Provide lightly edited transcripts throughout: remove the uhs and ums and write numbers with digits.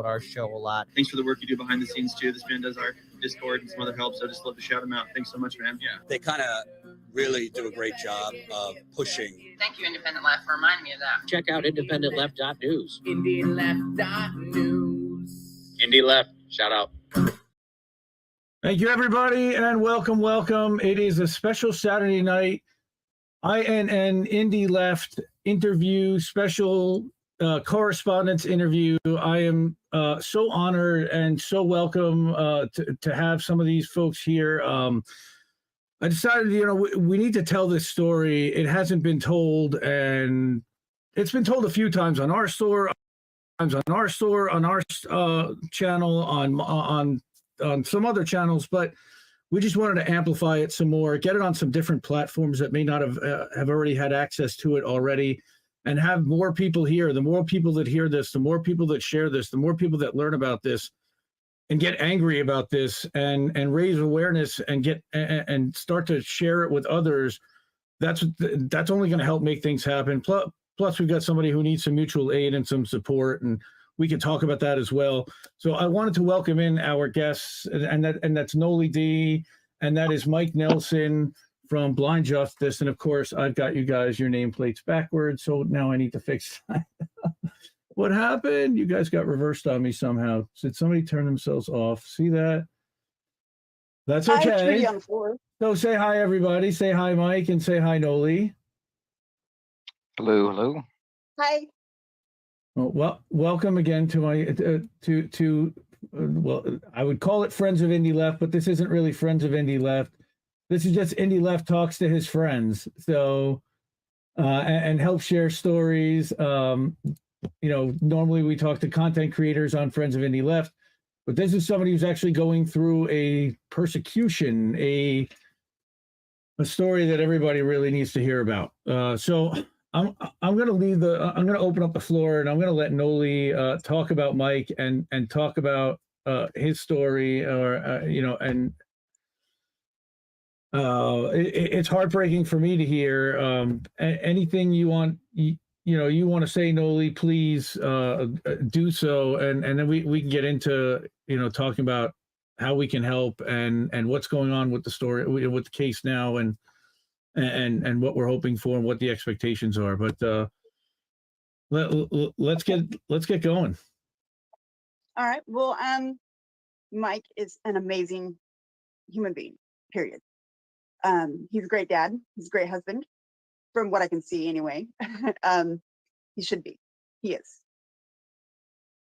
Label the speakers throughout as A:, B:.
A: our show a lot.
B: Thanks for the work you do behind the scenes too. This man does our Discord and some other help, so I just love to shout him out. Thanks so much, man.
C: Yeah, they kind of really do a great job of pushing.
D: Thank you, Independent Left, for reminding me of that.
A: Check out IndependentLeft.news.
E: IndieLeft.news.
F: Indie Left, shout out.
G: Thank you, everybody, and welcome. It is a special Saturday night INN Indie Left interview, special correspondence interview. I am so honored and so welcome to have some of these folks here. I decided, we need to tell this story. It hasn't been told, and it's been told a few times on our store, on our channel, on some other channels, but we just wanted to amplify it some more, get it on some different platforms that may not have already had access to it already, and have more people here. The more people that hear this, the more people that share this, the more people that learn about this and get angry about this and raise awareness and start to share it with others. That's only going to help make things happen. Plus, we've got somebody who needs some mutual aid and some support, and we can talk about that as well. So I wanted to welcome in our guests, and that's Noli D, and that is Mike Nelson from Blind Justice. And of course, I've got you guys, your nameplates backwards, so now I need to fix that. What happened? You guys got reversed on me somehow. Did somebody turn themselves off? See that? That's okay.
H: I have tree on the floor.
G: So say hi, everybody. Say hi, Mike, and say hi, Noli.
I: Hello.
H: Hi.
G: Well, welcome again to my well, I would call it Friends of Indie Left, but this isn't really Friends of Indie Left. This is just Indie Left talks to his friends, so and help share stories. Normally we talk to content creators on Friends of Indie Left, but this is somebody who's actually going through a persecution, a story that everybody really needs to hear about. So I'm going to open up the floor, and I'm going to let Noli talk about Mike and talk about his story, it's heartbreaking for me to hear. Anything you want, you want to say, Noli, please do so, and then we can get into talking about how we can help and what's going on with the story, with the case now, and what we're hoping for and what the expectations are. But let's get going.
H: All right. Well, Mike is an amazing human being, period. He's a great dad. He's a great husband, from what I can see anyway. He should be. He is.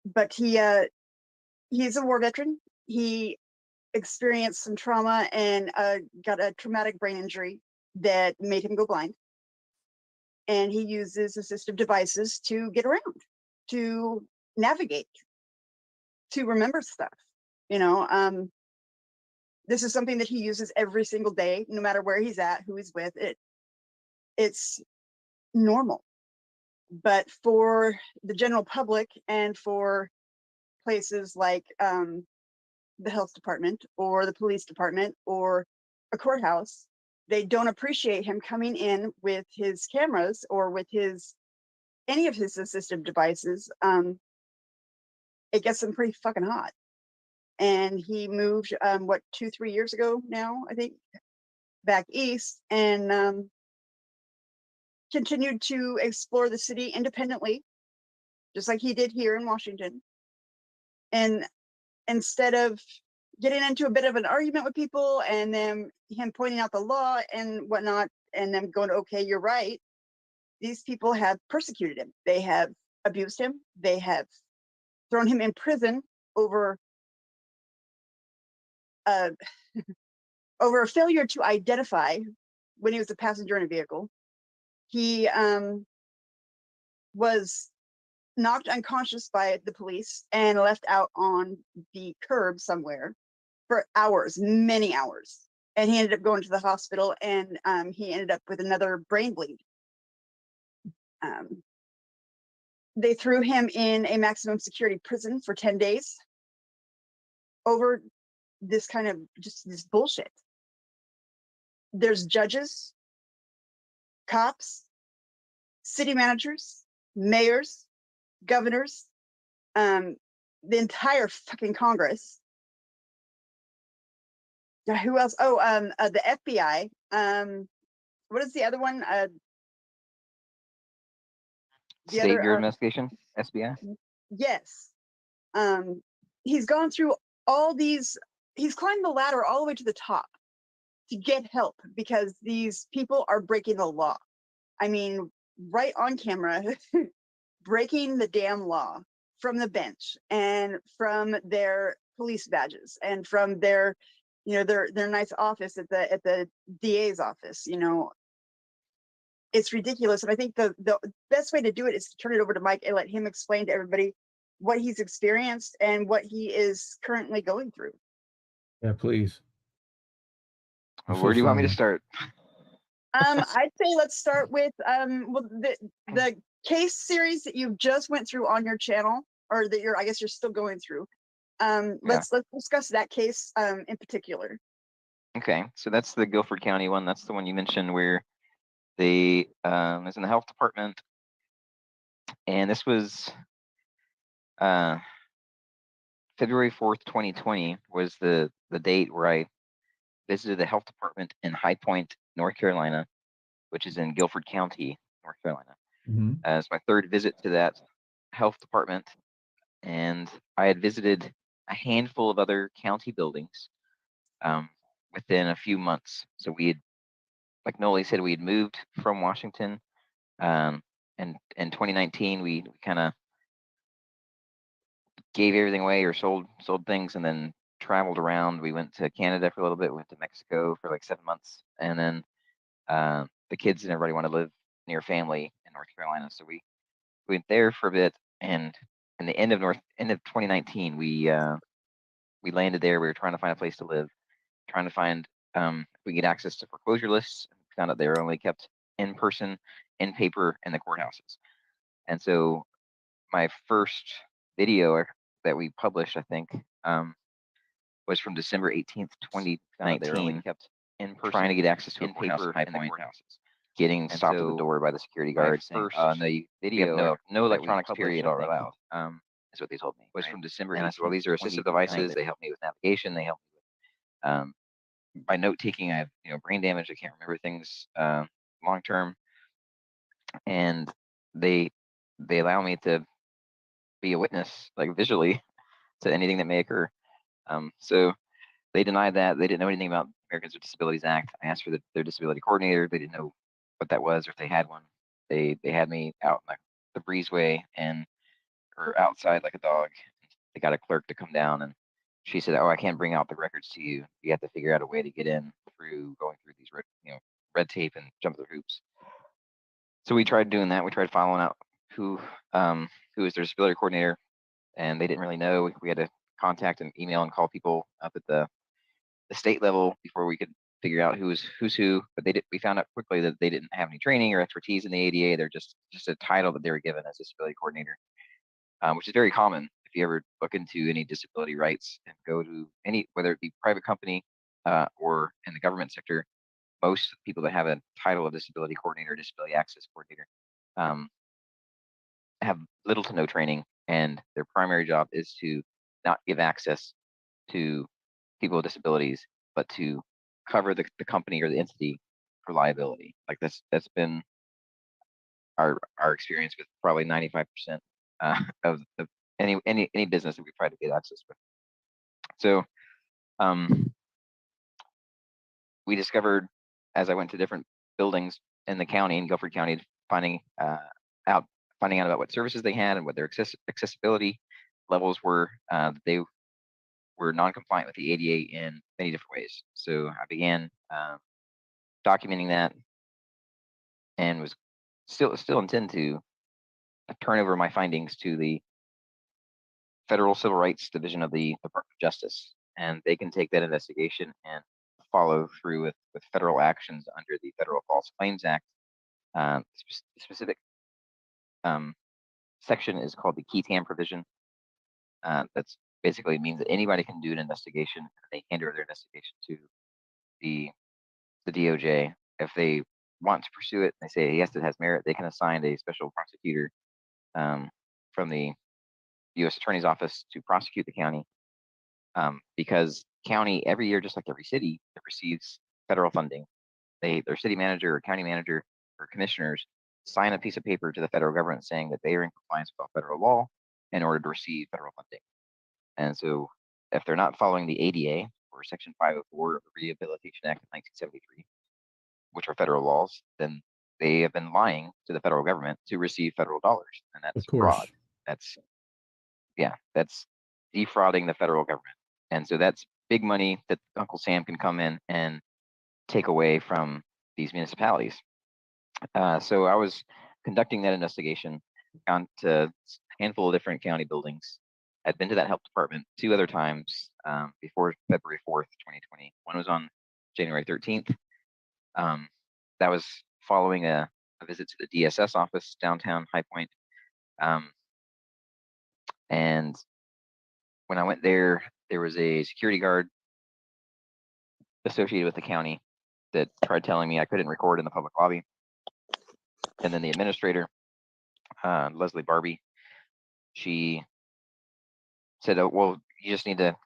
H: But he's a war veteran. He experienced some trauma and got a traumatic brain injury that made him go blind. And he uses assistive devices to get around, to navigate, to remember stuff. This is something that he uses every single day, no matter where he's at, who he's with. It's normal. But for the general public and for places like the health department or the police department or a courthouse, they don't appreciate him coming in with his cameras or with any of his assistive devices. It gets them pretty fucking hot. And he moved, 2-3 years ago now, I think, back east, and continued to explore the city independently, just like he did here in Washington. And instead of getting into a bit of an argument with people and then him pointing out the law and whatnot, and them going, okay, you're right, these people have persecuted him. They have abused him. They have thrown him in prison over over a failure to identify when he was a passenger in a vehicle. He was knocked unconscious by the police and left out on the curb somewhere for hours, many hours. And he ended up going to the hospital, and he ended up with another brain bleed. They threw him in a maximum security prison for 10 days over this kind of just this bullshit. There's judges, cops, city managers, mayors, governors, the entire fucking Congress. Yeah, who else? Oh, the FBI. What is the other one? The
E: State
H: other,
E: Bureau of Investigation, SBI.
H: yes. He's gone through all these. He's climbed the ladder all the way to the top to get help because these people are breaking the law. I mean, right on camera, breaking the damn law from the bench and from their police badges and from their, you know, their nice office at the DA's office. You know, it's ridiculous. And I think the best way to do it is to turn it over to Mike and let him explain to everybody what he's experienced and what he is currently going through.
G: Yeah, please.
E: Where do you want me to start?
H: I'd say let's start with well, the case series that you just went through on your channel, or that I guess you're still going through. Let's discuss that case in particular.
E: Okay, so that's the Guilford County one. That's the one you mentioned where they is in the health department, and this was February 4th, 2020 was the date where I visited the health department in High Point, North Carolina, which is in Guilford County, North Carolina. It's my third visit to that health department, and I had visited a handful of other county buildings within a few months. So we had, like Noli said, we had moved from Washington, and in 2019 we kind of gave everything away or sold things, and then traveled around. We went to Canada for a little bit, went to Mexico for like 7 months, and then the kids and everybody wanted to live near family in North Carolina, so we went there for a bit. And in the end of 2019, we landed there. We were trying to find a place to live, trying to find if we could get access to foreclosure lists. Found out they were only kept in person, in paper, in the courthouses. And so my first video that we published, I think, was from December 18th, 2019. Kept in person, trying to get access to a paper in the courthouses. Getting stopped at the door by the security guard saying, "No, you have no electronics, period, or allowed." Is what they told me. Was from December. And I said, "Well, these are assistive devices. They help me with navigation. They help me with by note taking. I have brain damage. I can't remember things long term, and they allow me to be a witness, like visually, to anything that may occur." So they denied that. They didn't know anything about Americans with Disabilities Act. I asked for their disability coordinator. They didn't know what that was or if they had one. They had me out in the breezeway or outside like a dog. They got a clerk to come down, and she said, "Oh, I can't bring out the records to you. You have to figure out a way to get in through going through these red tape and jump through hoops." So we tried doing that. We tried following out who is their disability coordinator, and they didn't really know. We had to contact and email and call people up at the state level before we could figure out who's who. But we found out quickly that they didn't have any training or expertise in the ADA. They're just a title that they were given as disability coordinator, which is very common if you ever look into any disability rights and go to whether it be private company or in the government sector. Most people that have a title of disability coordinator, disability access coordinator, have little to no training, and their primary job is to not give access to people with disabilities, but to cover the company or the entity for liability. Like that's been our experience with probably 95% of any business that we've tried to get access with. So we discovered, as I went to different buildings in the county, in Guilford County, finding out about what services they had and what their accessibility levels were. They were non-compliant with the ADA in many different ways. So I began documenting that, and was still intend to turn over my findings to the Federal Civil Rights Division of the Department of Justice, and they can take that investigation and follow through with federal actions under the Federal False Claims Act. Specific section is called the key tam provision. That's basically means that anybody can do an investigation. They hand over their investigation to the DOJ. If they want to pursue it, they say yes, it has merit. They can assign a special prosecutor from the U.S. Attorney's Office to prosecute the county, because county every year, just like every city, it receives federal funding. Their city manager or county manager or commissioners sign a piece of paper to the federal government saying that they are in compliance with all federal law in order to receive federal funding. And so if they're not following the ADA or Section 504 of the Rehabilitation Act of 1973, which are federal laws, then they have been lying to the federal government to receive federal dollars. And that's
G: Of course.
E: fraud. That's defrauding the federal government. And so that's big money that Uncle Sam can come in and take away from these municipalities. So I was conducting that investigation, gone to a handful of different county buildings. I'd been to that health department 2 other times before February 4th, 2020. One was on January 13th. That was following a visit to the DSS office downtown High Point. And when I went there, there was a security guard associated with the county that tried telling me I couldn't record in the public lobby. And then the administrator, Leslie Barbie, she said, "Oh, well, you just need to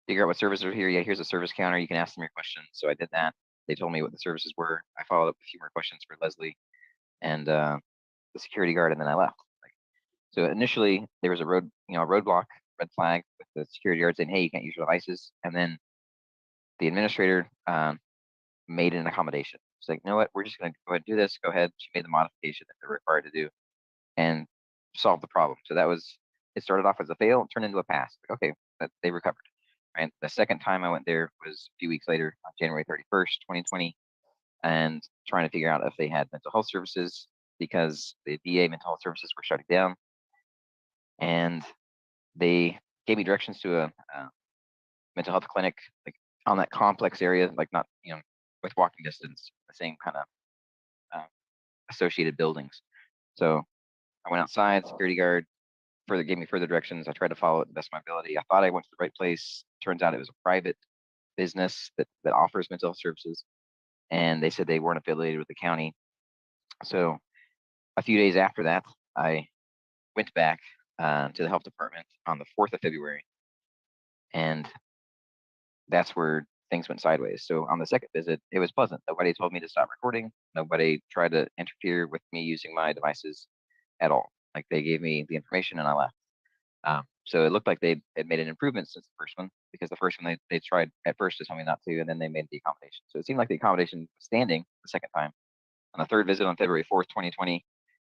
E: figure out what services are here. Yeah, here's a service counter. You can ask them your questions." So I did that. They told me what the services were. I followed up a few more questions for Leslie and the security guard, and then I left. So initially there was a roadblock, red flag with the security guard saying, "Hey, you can't use your devices." And then the administrator made an accommodation. It's like, "You know what? We're just going to go ahead and do this. Go ahead." She made the modification that they're required to do and solved the problem. So it started off as a fail, turned into a pass. Like, okay, they recovered. Right. The second time I went there was a few weeks later, on January 31st, 2020, and trying to figure out if they had mental health services because the VA mental health services were shutting down. And they gave me directions to a mental health clinic, like on that complex area, like not, with walking distance, the same kind of associated buildings. So I went outside, security guard gave me further directions. I tried to follow it the best of my ability. I thought I went to the right place. Turns out it was a private business that offers mental health services. And they said they weren't affiliated with the county. So a few days after that, I went back to the health department on the 4th of February. And that's where things went sideways. So on the second visit, it was pleasant. Nobody told me to stop recording. Nobody tried to interfere with me using my devices at all. Like, they gave me the information and I left. So it looked like they had made an improvement since the first one, because the first one they tried at first to tell me not to, and then they made the accommodation. So it seemed like the accommodation was standing the second time. On the third visit on February 4th, 2020,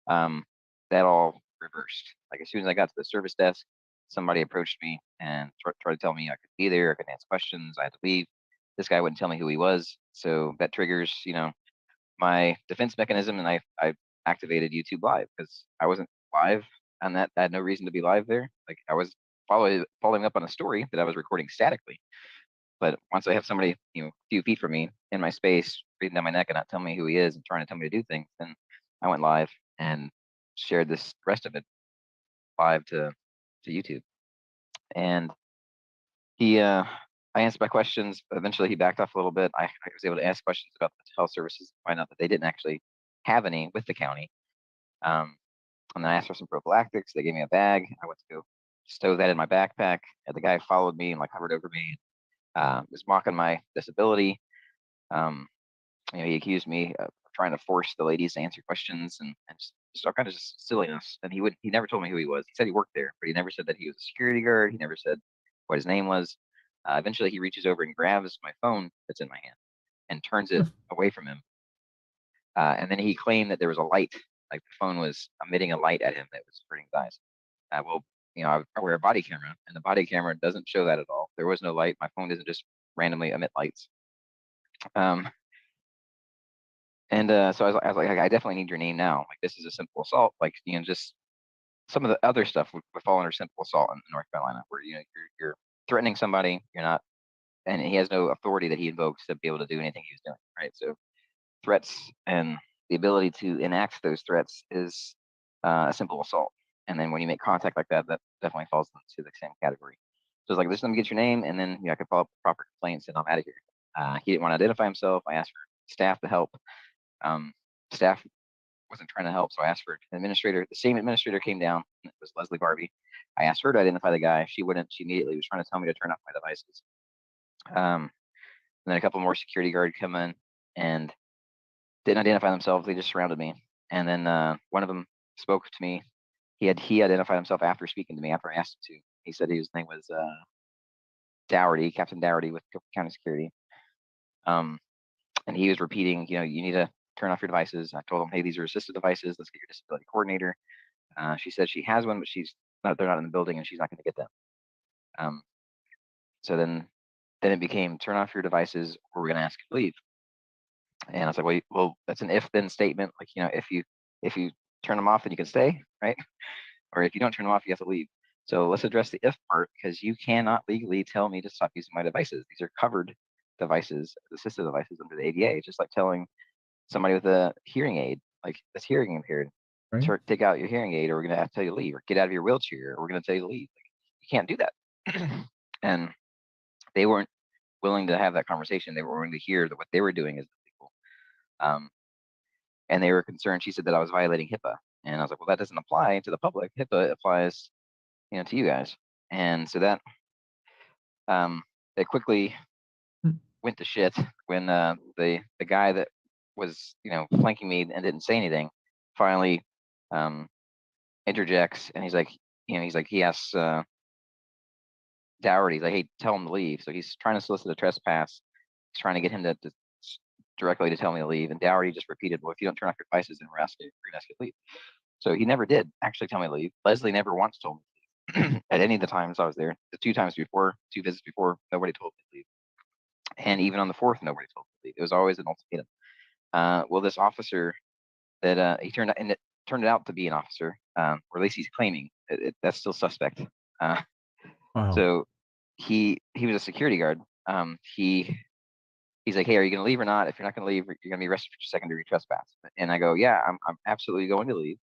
E: that all reversed. Like, as soon as I got to the service desk, somebody approached me and tried to tell me I could be there, I could answer questions, I had to leave. This guy wouldn't tell me who he was. So that triggers, my defense mechanism, and I activated YouTube Live because I wasn't live on that. I had no reason to be live there. Like, I was following up on a story that I was recording statically. But once I have somebody, a few feet from me in my space, breathing down my neck and not telling me who he is and trying to tell me to do things, then I went live and shared this rest of it live to YouTube. And I answered my questions. Eventually, he backed off a little bit. I was able to ask questions about the health services, find out that they didn't actually have any with the county. And then I asked for some prophylactics. They gave me a bag. I went to go stow that in my backpack. And the guy followed me and hovered over me, was mocking my disability. He accused me of trying to force the ladies to answer questions and just all kind of just silliness. And he never told me who he was. He said he worked there, but he never said that he was a security guard. He never said what his name was. Eventually, he reaches over and grabs my phone that's in my hand and turns it away from him. And then he claimed that there was a light, like the phone was emitting a light at him that was hurting his eyes. I wear a body camera, and the body camera doesn't show that at all. There was no light. My phone doesn't just randomly emit lights. So I was like, I definitely need your name now. Like, this is a simple assault. Like, just some of the other stuff would fall under simple assault in North Carolina, where you're threatening somebody, you're not, and he has no authority that he invokes to be able to do anything he was doing, right? So threats and the ability to enact those threats is a simple assault. And then when you make contact like that, that definitely falls into the same category. So it's like, just let me get your name, and then I could follow up with proper complaints, and I'm out of here. He didn't want to identify himself. I asked for staff to help. Staff wasn't trying to help, so I asked for an administrator. The same administrator came down. It was Leslie Barbie. I asked her to identify the guy. She wouldn't. She immediately was trying to tell me to turn off my devices. And then a couple more security guards come in and didn't identify themselves. They just surrounded me. And then one of them spoke to me. He identified himself after speaking to me, after I asked him to. He said his name was Dougherty, Captain Dougherty with County Security. And he was repeating, you need to turn off your devices. I told him, hey, these are assistive devices. Let's get your disability coordinator. She said she has one, but they're not in the building and she's not going to get them. So then it became turn off your devices or we're going to ask you to leave. And I was like, well, that's an if-then statement. Like, if you turn them off, then you can stay, right? Or if you don't turn them off, you have to leave. So let's address the if part, because you cannot legally tell me to stop using my devices. These are covered devices, assistive devices under the ADA. It's just like telling somebody with a hearing aid, like that's hearing impaired,
G: Right.
E: take out your hearing aid, or we're going to have to tell you to leave, or get out of your wheelchair, or we're going to tell you to leave. Like, you can't do that. And they weren't willing to have that conversation. They were willing to hear that what they were doing is illegal. And they were concerned. She said that I was violating HIPAA. And I was like, well, that doesn't apply to the public. HIPAA applies, to you guys. And so that it quickly went to shit when the guy that was, flanking me and didn't say anything finally interjects, and he's like, he asks Dougherty, he's like, hey, tell him to leave. So he's trying to solicit a trespass. He's trying to get him to directly to tell me to leave. And Dougherty just repeated, well, if you don't turn off your devices, then we're going to ask you to leave. So he never did actually tell me to leave. Leslie never once told me to leave. At any of the times I was there, the two visits before, nobody told me to leave. And even on the fourth, nobody told me to leave. It was always an ultimatum. Well, this officer that he turned out to be an officer, or at least he's claiming that's still suspect.
G: Wow.
E: So he was a security guard. He's like, hey, are you going to leave or not? If you're not going to leave, you're going to be arrested for second-degree trespass. And I go, yeah, I'm absolutely going to leave.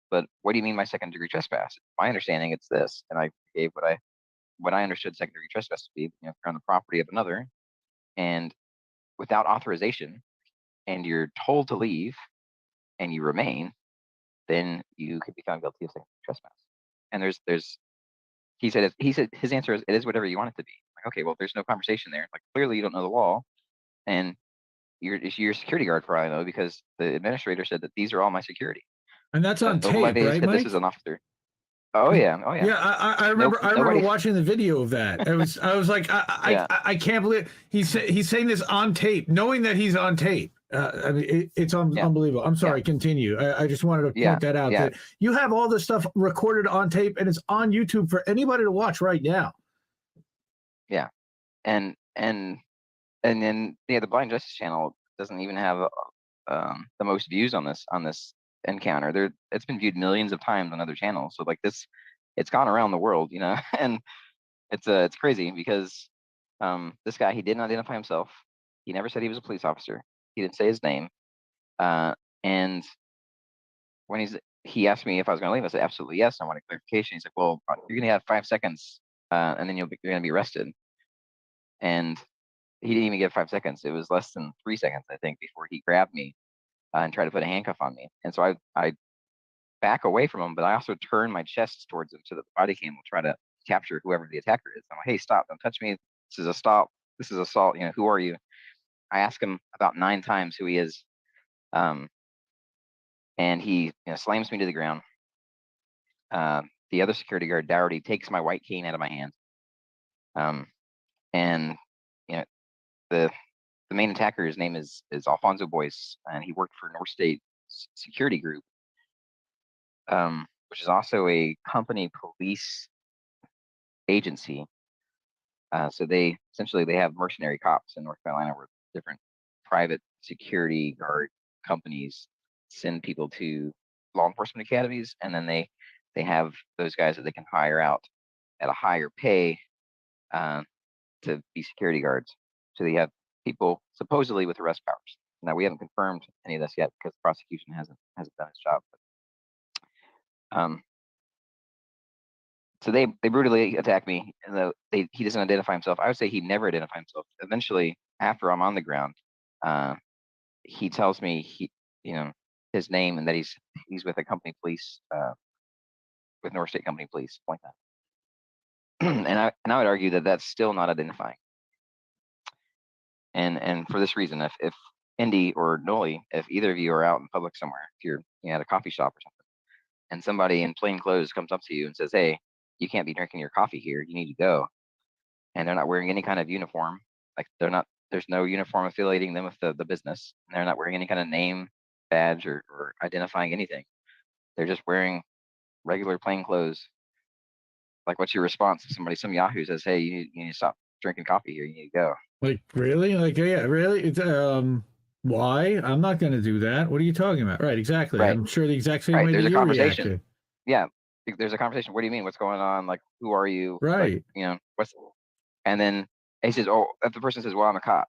E: But what do you mean by second-degree trespass? My understanding, it's this. And I gave what I understood second-degree trespass to be, if you're on the property of another and without authorization, and you're told to leave and you remain, then you could be found guilty of second-degree trespass. And he said his answer is, it is whatever you want it to be. Like, okay, well, there's no conversation there. Like, clearly you don't know the law. And you're a security guard for all I know, because the administrator said that these are all my security.
G: And that's on tape,
E: Nobody
G: right,
E: said
G: Mike?
E: this is an officer. Oh yeah.
G: Yeah, I remember. I remember
E: nobody-
G: watching the video of that. I was like,
E: Yeah.
G: I can't believe he's saying this on tape, knowing that he's on tape. I mean, it's unbelievable. I'm sorry. Continue. I just wanted to point that out.
E: Yeah.
G: That you have all this stuff recorded on tape, and it's on YouTube for anybody to watch right now.
E: Yeah, and then the Blind Justice channel doesn't even have the most views on this encounter. It's been viewed millions of times on other channels. So like this, it's gone around the world, and it's crazy because this guy, he didn't identify himself. He never said he was a police officer. He didn't say his name. And when he asked me if I was going to leave, I said absolutely yes. I want a clarification. He's like, well, you're going to have 5 seconds, and then you're going to be arrested. And he didn't even get 5 seconds. It was less than 3 seconds, I think, before he grabbed me and tried to put a handcuff on me. And so I back away from him, but I also turn my chest towards him so that the body cam will try to capture whoever the attacker is. I'm like, hey, stop! Don't touch me. This is a stop. This is assault. Who are you? I ask him about 9 times who he is, and he slams me to the ground. The other security guard, Dougherty, takes my white cane out of my hand, and the main attacker, his name is Alfonso Boyce, and he worked for North State Security Group, which is also a company police agency. So they have mercenary cops in North Carolina, where different private security guard companies send people to law enforcement academies, and then they have those guys that they can hire out at a higher pay to be security guards. So they have people supposedly with arrest powers. Now we haven't confirmed any of this yet because the prosecution hasn't done its job. But, so they brutally attack me, and he doesn't identify himself. I would say he never identified himself. Eventually, after I'm on the ground, he tells me his name and that he's with a company police, with North State Company Police, like that. and I would argue that that's still not identifying. And for this reason, if Indy or Noli, if either of you are out in public somewhere, if you're at a coffee shop or something, and somebody in plain clothes comes up to you and says, "Hey, you can't be drinking your coffee here. You need to go," and they're not wearing any kind of uniform, like there's no uniform affiliating them with the business, and they're not wearing any kind of name, badge, or identifying anything. They're just wearing regular plain clothes. Like, what's your response to somebody, some Yahoo says, "Hey, you need to stop drinking coffee here. You need to go."
G: Like, really? Like, yeah, really? It's, why? I'm not going to do that. What are you talking about? Right, exactly.
E: Right.
G: I'm sure the exact same
E: Right.
G: way
E: There's
G: that
E: a
G: you
E: conversation.
G: reacted.
E: Yeah. There's a conversation. What do you mean? What's going on? Like, who are you?
G: Right.
E: Like, what's, and then he says, "Oh," if the person says, "Well, I'm a cop,"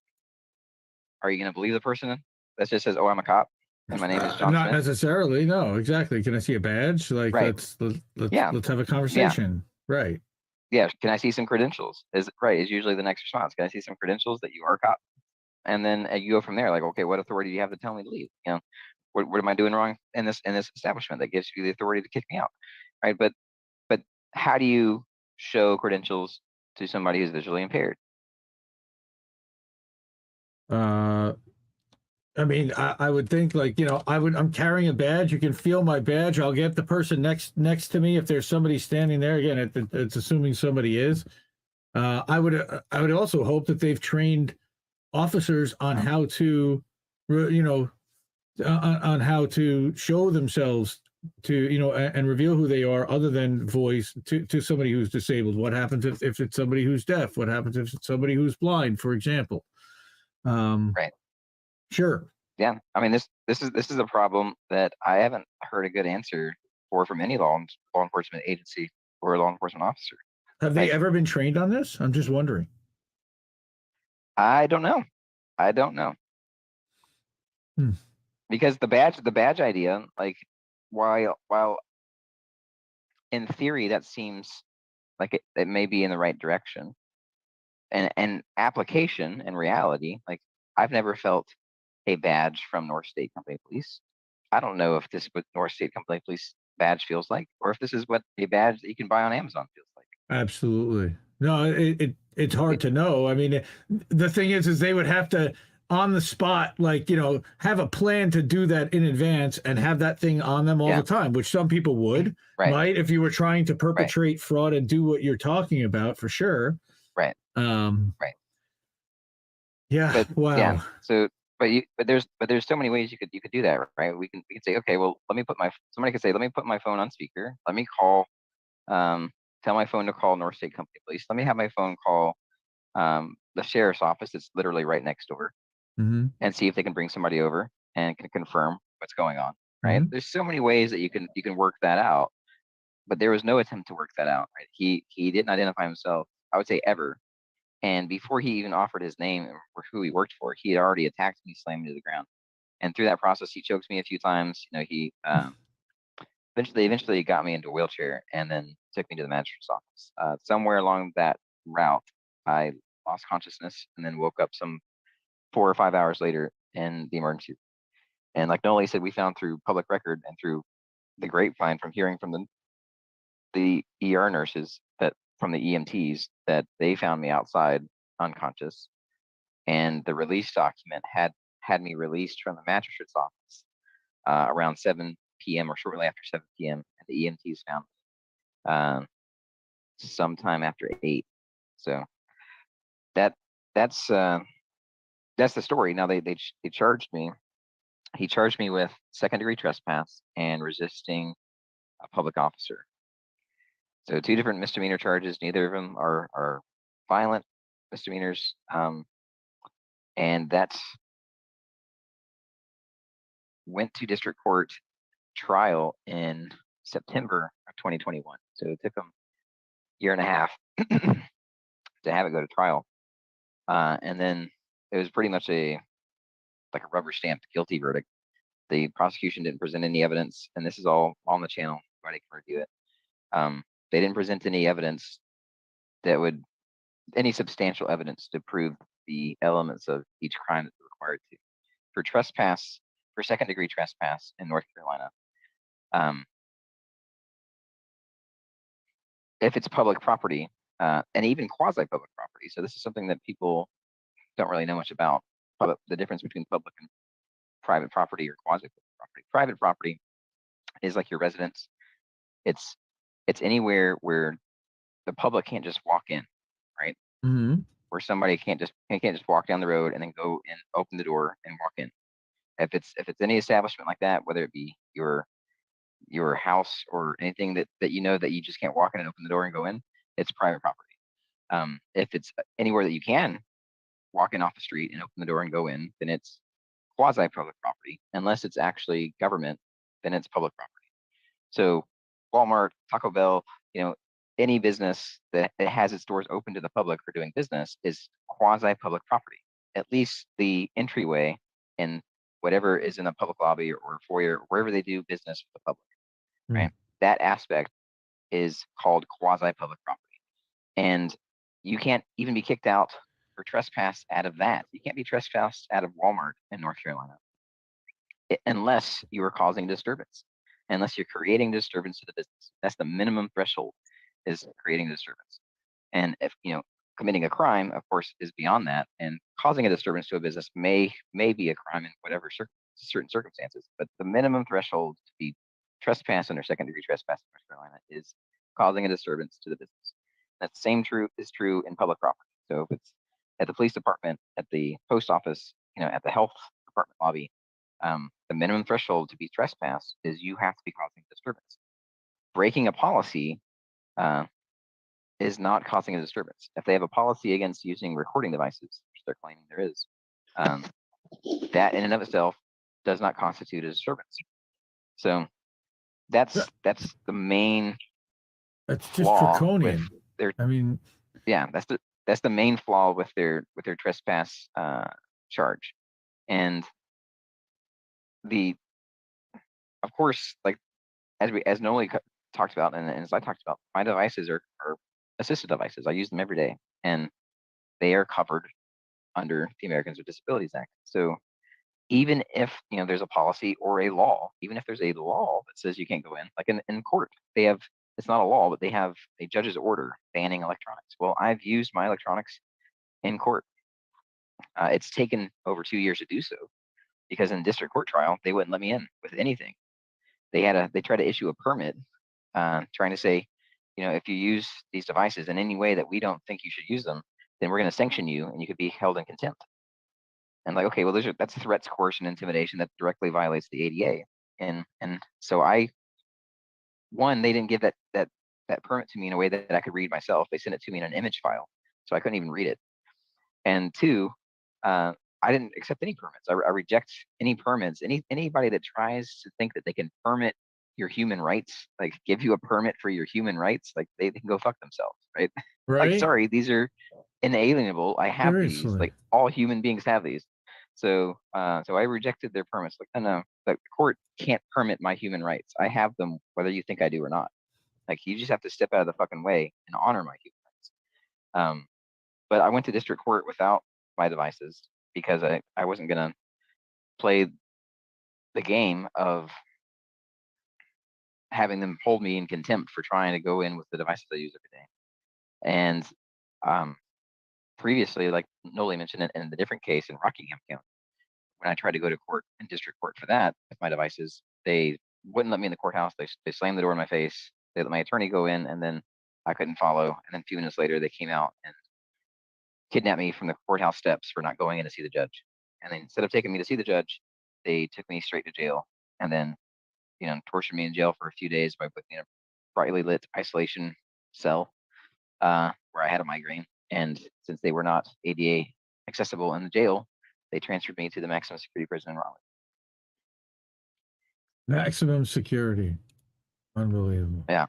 E: are you going to believe the person that just says, "Oh, I'm a cop, and my name is John
G: Not
E: Schmidt"?
G: necessarily. No, exactly. Can I see a badge? Like,
E: Right. Yeah.
G: let's have a conversation. Right.
E: Yeah. Can I see some credentials? Is usually the next response. Can I see some credentials that you are a cop? And then you go from there. Like, okay, what authority do you have to tell me to leave? What am I doing wrong in this establishment that gives you the authority to kick me out? Right. But how do you show credentials to somebody who's visually impaired?
G: I mean, I would think, like, I'm carrying a badge. You can feel my badge. I'll get the person next to me if there's somebody standing there. Again, it's assuming somebody is. I would also hope that they've trained officers on how to, on how to show themselves to, and reveal who they are, other than voice to somebody who's disabled. What happens if it's somebody who's deaf? What happens if it's somebody who's blind, for example?
E: Right.
G: Sure.
E: Yeah. I mean, this is a problem that I haven't heard a good answer for from any law enforcement agency or law enforcement officer.
G: Have they ever been trained on this? I'm just wondering.
E: I don't know. Because the badge idea, like, while in theory that seems like it may be in the right direction, and application and reality, like, I've never felt a badge from North State Company Police. I don't know if this is what North State Company Police badge feels like, or if this is what a badge that you can buy on Amazon feels like.
G: Absolutely. No, it's hard to know. I mean, the thing is they would have to, on the spot, like, have a plan to do that in advance and have that thing on them all the time, which some people would, right? If you were trying to perpetrate fraud and do what you're talking about, for sure.
E: Right.
G: Right. Yeah.
E: But,
G: wow.
E: Yeah. So, but there's so many ways you could do that, right? We can say, okay, well, somebody could say, let me put my phone on speaker. Let me call, tell my phone to call North State Company Police. Let me have my phone call the sheriff's office. It's literally right next door, and see if they can bring somebody over and can confirm what's going on. Right. There's so many ways that you can work that out, but there was no attempt to work that out. Right. He didn't identify himself, I would say, ever. And before he even offered his name or who he worked for, he had already attacked me, slammed me to the ground. And through that process, he choked me a few times. He eventually got me into a wheelchair and then took me to the magistrate's office. Somewhere along that route, I lost consciousness and then woke up some 4 or 5 hours later in the emergency. And like Noli said, we found through public record and through the grapevine from hearing from the ER nurses, that from the EMTs, that they found me outside unconscious, and the release document had me released from the magistrate's office around 7 p.m. or shortly after 7 p.m. and the EMTs found me sometime after 8. So that's the story. Now they charged me. He charged me with second-degree trespass and resisting a public officer. So 2 different misdemeanor charges. Neither of them are violent misdemeanors, and that went to district court trial in September of 2021. So it took them a year and a half to have it go to trial, and then it was pretty much like a rubber stamped guilty verdict. The prosecution didn't present any evidence, and this is all on the channel. Anybody can review it. They didn't present any evidence any substantial evidence to prove the elements of each crime that they're required to. For second degree trespass in North Carolina, if it's public property, and even quasi-public property. So this is something that people don't really know much about, the difference between public and private property or quasi-public property. Private property is like your residence. It's anywhere where the public can't just walk in, right?
G: Mm-hmm.
E: Where somebody can't just walk down the road and then go and open the door and walk in. If it's any establishment like that, whether it be your house or anything that you know that you just can't walk in and open the door and go in, it's private property. If it's anywhere that you can walk in off the street and open the door and go in, then it's quasi-public property. Unless it's actually government, then it's public property. So Walmart, Taco Bell, any business that has its doors open to the public for doing business is quasi-public property. At least the entryway and whatever is in the public lobby or foyer, wherever they do business with the public, right? That aspect is called quasi-public property. And you can't even be kicked out or trespassed out of that. You can't be trespassed out of Walmart in North Carolina unless you are causing disturbance, unless you're creating disturbance to the business. That's the minimum threshold, is creating disturbance. And if committing a crime, of course, is beyond that, and causing a disturbance to a business may be a crime in whatever certain circumstances. But the minimum threshold to be trespass under second-degree trespass in North Carolina is causing a disturbance to the business. That same is true in public property. So if it's at the police department, at the post office, at the health department lobby, the minimum threshold to be trespassed is you have to be causing disturbance. Breaking a policy is not causing a disturbance. If they have a policy against using recording devices, which they're claiming there is, that in and of itself does not constitute a disturbance. So that's the main
G: That's just
E: flaw
G: draconian.
E: with
G: I mean,
E: that's the main flaw with their trespass charge. And of course, like as Noli talked about, and as I talked about, my devices are assistive devices. I use them every day, and they are covered under the Americans with Disabilities Act. So even if there's a policy or a law, even if there's a law that says you can't go in, like in court, they have, it's not a law, but they have a judge's order banning electronics. Well, I've used my electronics in court. It's taken over 2 years to do so, because in district court trial, they wouldn't let me in with anything. They tried to issue a permit, trying to say, if you use these devices in any way that we don't think you should use them, then we're going to sanction you and you could be held in contempt. And like, okay, well, that's threats, coercion, intimidation that directly violates the ADA. And so they didn't give that permit to me in a way that I could read myself. They sent it to me in an image file, so I couldn't even read it. And two, I didn't accept any permits. I reject any permits. Anybody that tries to think that they can permit your human rights, like give you a permit for your human rights, like they can go fuck themselves, right?
G: right?
E: Like, sorry, these are inalienable. I have these.
G: Seriously.
E: Like, all human beings have these. So I rejected their permits. Like, no, the court can't permit my human rights. I have them whether you think I do or not. Like, you just have to step out of the fucking way and honor my human rights. But I went to district court without my devices because I wasn't gonna play the game of having them hold me in contempt for trying to go in with the devices I use every day. And previously, like Noli mentioned, in the different case in Rockingham County, when I tried to go to court in district court for that with my devices, they wouldn't let me in the courthouse. They slammed the door in my face. They let my attorney go in, and then I couldn't follow. And then a few minutes later, they came out and kidnapped me from the courthouse steps for not going in to see the judge. And then instead of taking me to see the judge, they took me straight to jail, and then tortured me in jail for a few days by putting me in a brightly lit isolation cell where I had a migraine. And since they were not ADA accessible in the jail, they transferred me to the maximum security prison in Raleigh.
G: Maximum security. Unbelievable.
E: Yeah.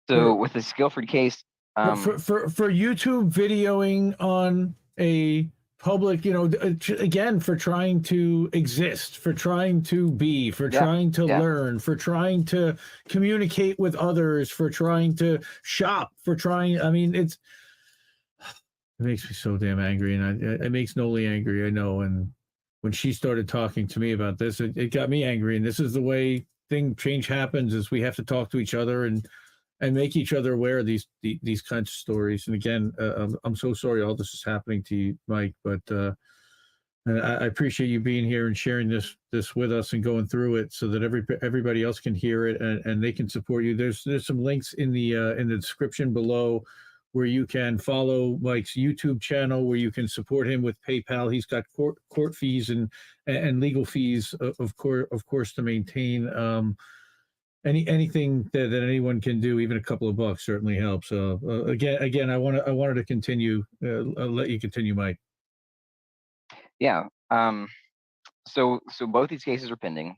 E: So with the Guilford case,
G: for YouTube videoing on a public, again, for trying to exist, for trying to be, for trying to learn, for trying to communicate with others, for trying to shop, it makes me so damn angry, and it makes Noli angry, I know. And when she started talking to me about this, it got me angry. And this is the way change happens: is we have to talk to each other and and make each other aware of these kinds of stories. And again, I'm so sorry all this is happening to you, Mike, but and I appreciate you being here and sharing this with us and going through it so that everybody else can hear it and they can support you. There's some links in the description below where you can follow Mike's YouTube channel, where you can support him with PayPal. He's got court fees and legal fees, of course, to maintain. Anything that anyone can do, even a couple of bucks, certainly helps. Again, I wanted to continue. I'll let you continue, Mike.
E: Yeah. So both these cases are pending.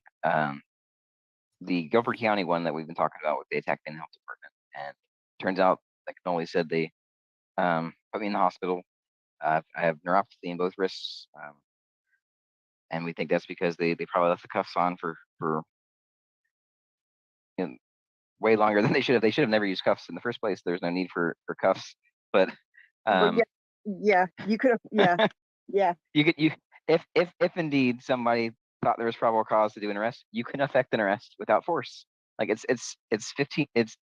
E: The Guilford County one that we've been talking about with the attack in the health department, and turns out, like Noli said, they put me in the hospital. I have neuropathy in both wrists, and we think that's because they probably left the cuffs on for way longer than they should have. They should have never used cuffs in the first place. There's no need for cuffs. But
H: Well, yeah, you could have, yeah.
E: If indeed somebody thought there was probable cause to do an arrest, you can effect an arrest without force. Like it's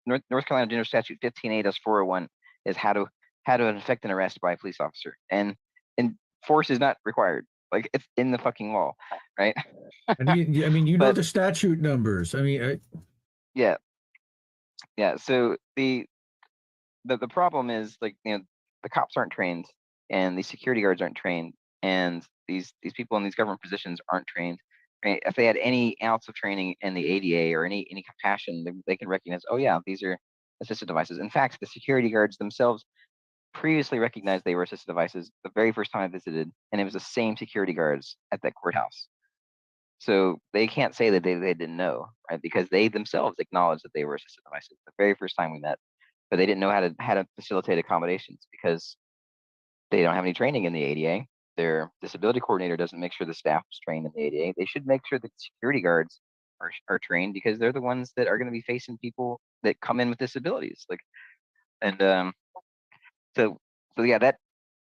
E: North Carolina General Statute 15A-401 is how to effect an arrest by a police officer, and force is not required. Like it's in the fucking law, right?
G: And I mean, know the statute numbers. I mean,
E: yeah. So the problem is, like, the cops aren't trained, and the security guards aren't trained, and these people in these government positions aren't trained. Right? If they had any ounce of training in the ADA or any compassion, they can recognize, oh yeah, these are assistive devices. In fact, the security guards themselves previously recognized they were assistive devices the very first time I visited, and it was the same security guards at that courthouse. So they can't say that they didn't know, right? Because they themselves acknowledged that they were assistive devices the very first time we met, but they didn't know how to facilitate accommodations because they don't have any training in the ADA. Their disability coordinator doesn't make sure the staff is trained in the ADA. They should make sure the security guards are trained, because they're the ones that are going to be facing people that come in with disabilities. Like, and so yeah, that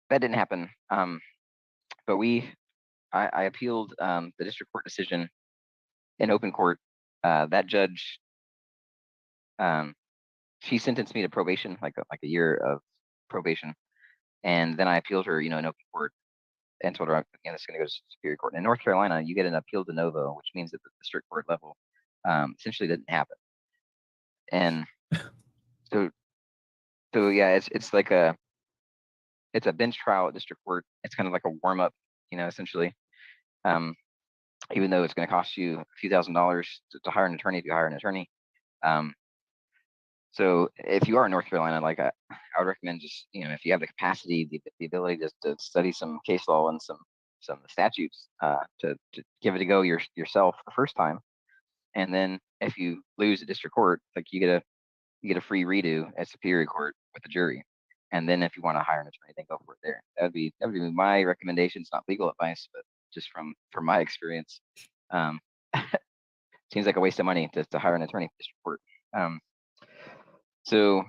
E: didn't happen. But I appealed the district court decision in open court. That judge, she sentenced me to probation, like a year of probation, and then I appealed her, in open court, and told her, again, this is going to go to Superior Court. In North Carolina, you get an appeal de novo, which means that the district court level essentially didn't happen. And so yeah, it's like it's a bench trial at district court. It's kind of like a warm up, essentially. Even though it's going to cost you a few $1,000s to hire an attorney if you hire an attorney. So if you are in North Carolina, like I would recommend just, if you have the capacity, the ability to study some case law and some of the statutes, to give it a go yourself the first time. And then if you lose at district court, like you get a free redo at Superior Court with the jury. And then if you want to hire an attorney, then go for it there. That would be my recommendation. It's not legal advice, but just from my experience, seems like a waste of money to hire an attorney for district court. So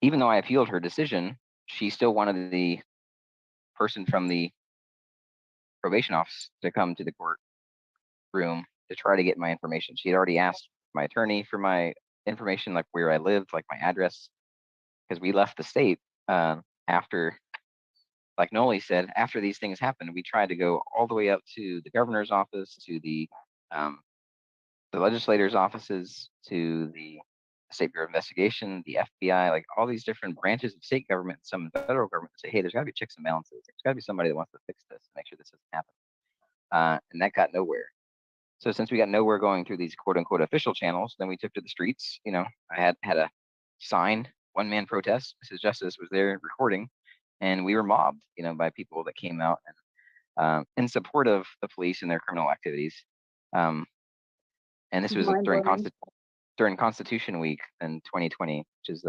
E: even though I appealed her decision, she still wanted the person from the probation office to come to the courtroom to try to get my information. She had already asked my attorney for my information, like where I lived, like my address, because we left the state after, like Noli said, after these things happened. We tried to go all the way up to the governor's office, to the legislators' offices, to the State Bureau of Investigation, the FBI, like all these different branches of state government, some federal government, say, hey, there's got to be checks and balances. There's got to be somebody that wants to fix this and make sure this doesn't happen. And that got nowhere. So since we got nowhere going through these quote unquote official channels, then we took to the streets. I had a sign, one-man protest. Mrs. Justice was there recording, and we were mobbed, by people that came out and in support of the police and their criminal activities. And this was during Constitution Week in 2020, which is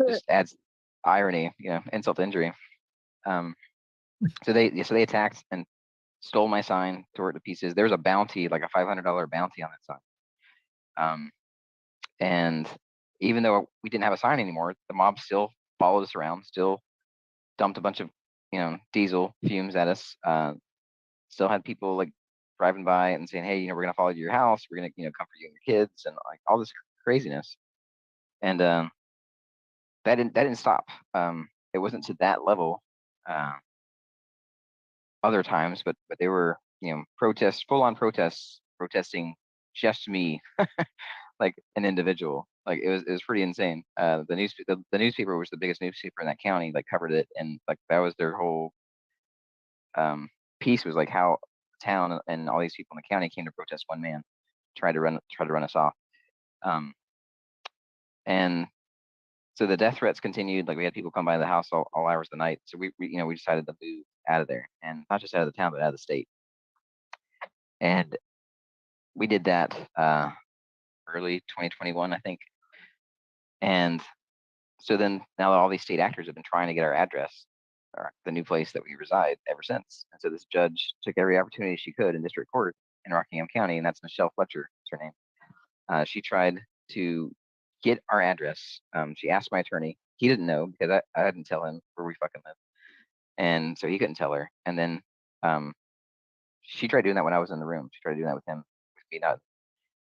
E: just adds irony, insult to injury. So they attacked and stole my sign, tore it to pieces. There was a bounty, like a $500 bounty on that sign. And even though we didn't have a sign anymore, the mob still followed us around, still dumped a bunch of diesel fumes at us. Still had people like driving by and saying, hey, we're gonna follow you to your house, we're gonna come for you and your kids, and like all this craziness. And that didn't stop. It wasn't to that level other times, but they were, protests, full on protests, protesting just me, like an individual. Like it was pretty insane. The newspaper was the biggest newspaper in that county, like covered it, and like that was their whole piece, was like how the town and all these people in the county came to protest one man, try to run us off. And so the death threats continued. Like we had people come by the house all hours of the night. So we decided to move out of there, and not just out of the town, but out of the state. And we did that early 2021, I think. And so then now all these state actors have been trying to get our address, or the new place that we reside, ever since. And so this judge took every opportunity she could in district court in Rockingham County, and that's Michelle Fletcher, is her name. She tried to get our address. She asked my attorney. He didn't know because I didn't tell him where we fucking live, and so he couldn't tell her. And then she tried doing that when I was in the room. She tried doing that with him, with me, not.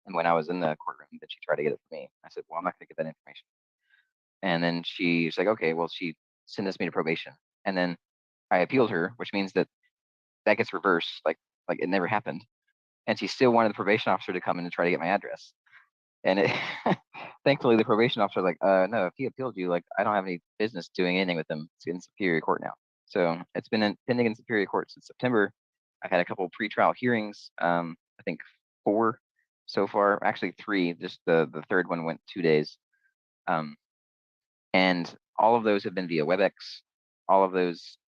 E: And when I was in the courtroom, that she tried to get it for me. I said, well, I'm not going to get that information. And then she's like, okay, well, she sentenced me to probation. And then I appealed her, which means that gets reversed, like it never happened. And she still wanted the probation officer to come in and try to get my address. And it, thankfully, the probation officer was like, no, if he appealed you, like, I don't have any business doing anything with him. It's in Superior Court now. So it's been pending in Superior Court since September. I've had a couple pretrial hearings, I think 4 so far, actually 3. Just the third one went 2 days. And all of those have been via WebEx. All of those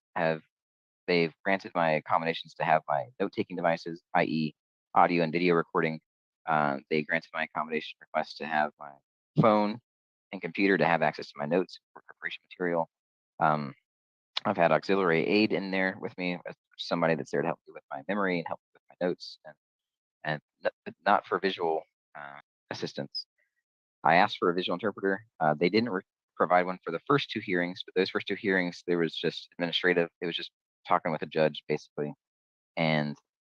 E: they've granted my accommodations to have my note-taking devices, i.e. audio and video recording. They granted my accommodation request to have my phone and computer to have access to my notes for preparation material. I've had auxiliary aid in there with me, somebody that's there to help me with my memory and help me with my notes, and not for visual assistance. I asked for a visual interpreter. They didn't provide one for the first 2 hearings, but those first 2 hearings, there was just administrative. It was just talking with a judge, basically. And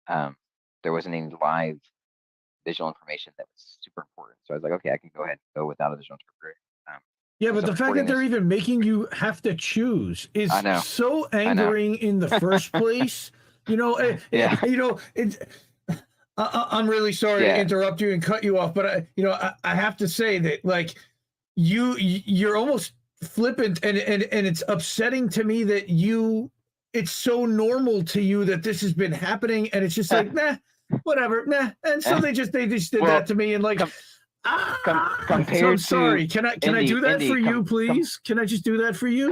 E: there wasn't any live visual information that was super important. So I was like, okay, I can go ahead and go without a visual interpreter.
G: Yeah, but the fact that they're even making you have to choose is so angering in the first place.
E: Yeah.
G: I'm really sorry to interrupt you and cut you off, but I have to say that, like, you're almost flippant, and it's upsetting to me that it's so normal to you that this has been happening, and it's just like, nah, whatever, nah. And so they just did that to me, and like,
E: compared
G: so I'm sorry. Can I do that for you, please? Can I just do that for you?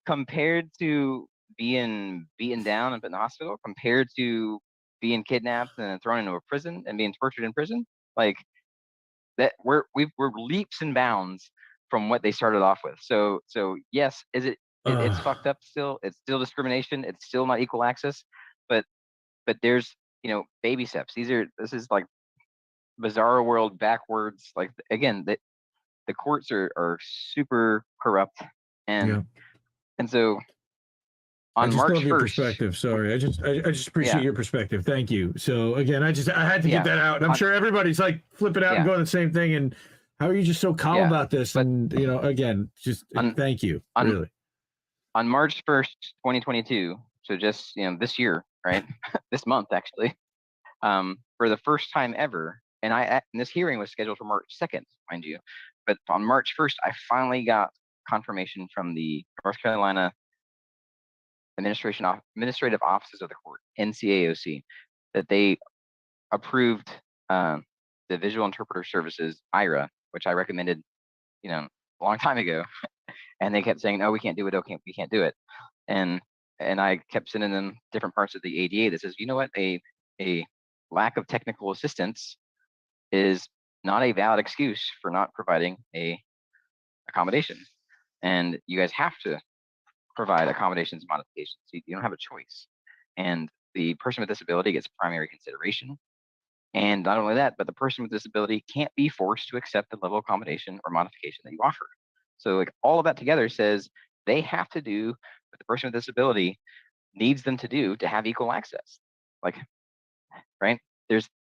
E: Compared to being beaten down and put in the hospital, compared to being kidnapped and thrown into a prison and being tortured in prison, like that, we're leaps and bounds from what they started off with. So yes, it's fucked up still. It's still discrimination. It's still not equal access, but there's baby steps. This is like bizarre world backwards. Like, again, the courts are super corrupt, and so on March 1st,
G: love your perspective. Sorry, I just appreciate your perspective. Thank you. So again, I had to get that out. And I'm sure everybody's like flipping out and going the same thing. And how are you just so calm about this? And again, just thank you. Really.
E: On March 1st, 2022. So just this year, right? This month, actually, for the first time ever. And this hearing was scheduled for March 2nd, mind you. But on March 1st, I finally got confirmation from the North Carolina Administrative Offices of the Court, NCAOC, that they approved the Visual Interpreter Services, IRA, which I recommended, a long time ago. And they kept saying, no, we can't do it. Okay, we can't do it. And I kept sending them different parts of the ADA that says, you know what, a lack of technical assistance is not a valid excuse for not providing a accommodation. And you guys have to provide accommodations and modifications. You don't have a choice. And the person with disability gets primary consideration. And not only that, but the person with disability can't be forced to accept the level of accommodation or modification that you offer. So like all of that together says they have to do what the person with disability needs them to do to have equal access. Like, right?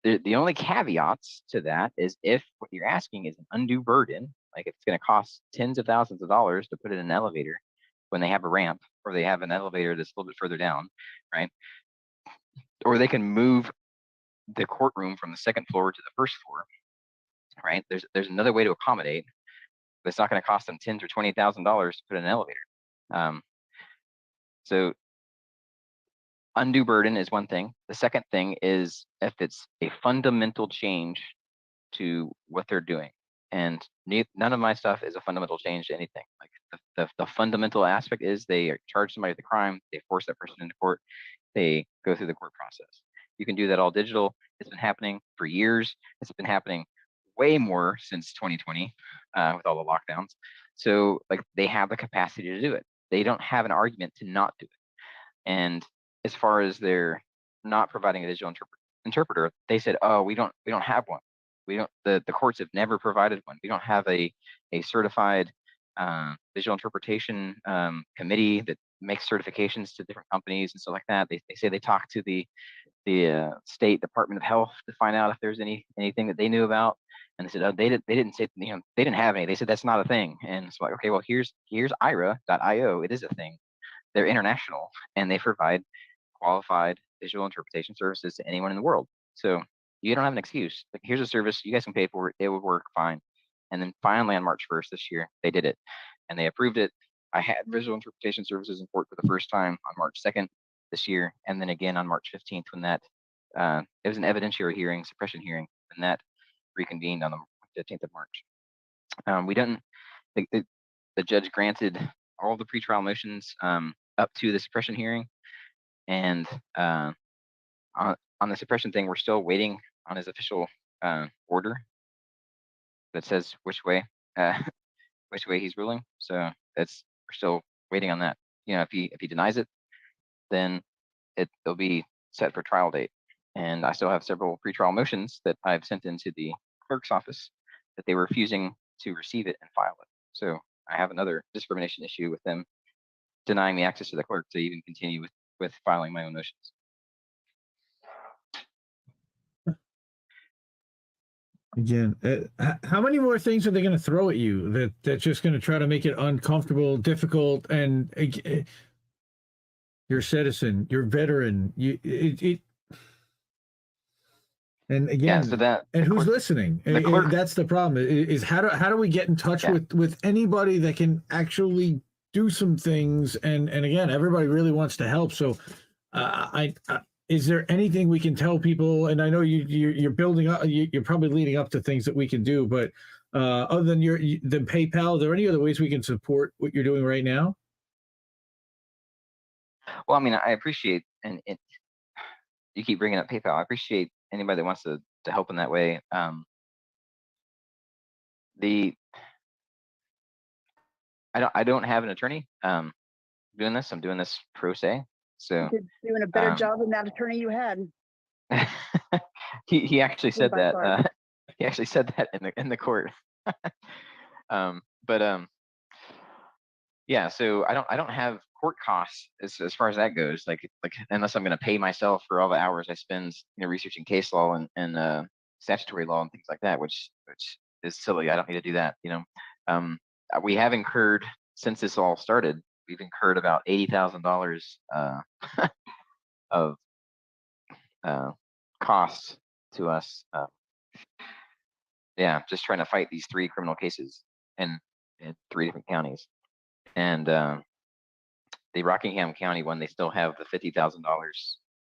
E: the only caveats to that is if what you're asking is an undue burden, like if it's going to cost tens of thousands of dollars to put in an elevator when they have a ramp or they have an elevator that's a little bit further down, right? Or they can move the courtroom from the second floor to the first floor, right? There's another way to accommodate, but it's not going to cost them $10,000 or $20,000 to put in an elevator. So undue burden is one thing. The second thing is if it's a fundamental change to what they're doing. And none of my stuff is a fundamental change to anything. Like the fundamental aspect is they charge somebody with a crime, they force that person into court, they go through the court process. You can do that all digital. It's been happening for years. It's been happening way more since 2020 with all the lockdowns. So like they have the capacity to do it. They don't have an argument to not do it. And as far as they're not providing a digital interpreter, they said, oh, we don't have one. We don't, the courts have never provided one. We don't have a certified visual interpretation committee that makes certifications to different companies and stuff like that. They say they talked to the state Department of Health to find out if there's anything that they knew about. And they said, oh, they didn't say, they didn't have any. They said that's not a thing. And it's like, okay, well, here's IRA.io. It is a thing. They're international and they provide qualified visual interpretation services to anyone in the world. So you don't have an excuse. Like, here's a service, you guys can pay for it, it would work fine. And then finally on March 1st this year, they did it and they approved it. I had visual interpretation services in court for the first time on March 2nd this year, and then again on March 15th when that it was an evidentiary hearing, suppression hearing, and that reconvened on the 15th of March. We didn't, the judge granted all the pretrial motions up to the suppression hearing, and on the suppression thing, we're still waiting on his official order that says which way he's ruling. So we're still waiting on that. You know, if he denies it, then it'll be set for trial date. And I still have several pretrial motions that I've sent into the clerk's office that they were refusing to receive it and file it. So I have another discrimination issue with them denying me access to the clerk to even continue with filing my own motions.
G: Again, how many more things are they going to throw at you that's just going to try to make it uncomfortable, difficult, and you're a citizen, you're a veteran, and again,
E: yeah, so that,
G: and who's listening? That's the problem. Is how do we get in touch with anybody that can actually do some things? And again, everybody really wants to help. So, is there anything we can tell people? And I know you're building up, you're probably leading up to things that we can do, but other than the PayPal, are there any other ways we can support what you're doing right now?
E: Well, I mean, I appreciate, and you keep bringing up PayPal. I appreciate anybody that wants to help in that way. I don't have an attorney doing this. I'm doing this pro se. So
H: You're doing a better job than that attorney you had.
E: he actually said that. He actually said that in the court. Yeah. So I don't have court costs as far as that goes. Like unless I'm going to pay myself for all the hours I spend, researching case law and statutory law and things like that, which is silly. I don't need to do that. We have incurred, since this all started, we've incurred about $80,000 of costs to us. Yeah, just trying to fight these 3 criminal cases in 3 different counties. And the Rockingham County one, they still have the $50,000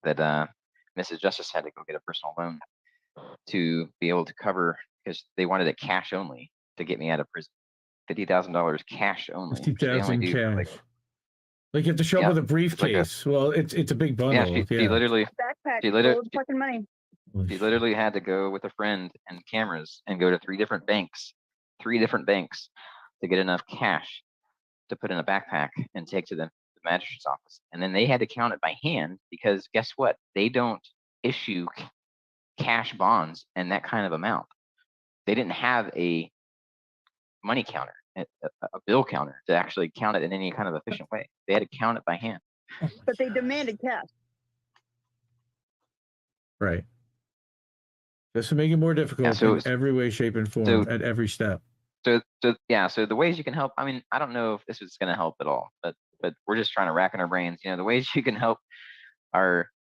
E: that Mrs. Justice had to go get a personal loan to be able to cover, because they wanted it cash only to get me out of prison. $50,000 cash only.
G: $50,000 cash. Like you have to show up with a briefcase. Well, it's a big bundle.
E: Yeah, she literally,
H: fucking money.
E: She literally had to go with a friend and cameras and go to 3 different banks to get enough cash to put in a backpack and take to the magistrate's office. And then they had to count it by hand because guess what? They don't issue cash bonds in that kind of amount. They didn't have a money counter, a bill counter to actually count it in any kind of efficient way. They had to count it by hand.
H: But they demanded cash.
G: Right. Just to make it more difficult
E: so-
G: in every way, shape, and form
E: so-
G: at every step.
E: So the ways you can help. I mean, I don't know if this is going to help at all, but we're just trying to rack in our brains. You know, the ways you can help are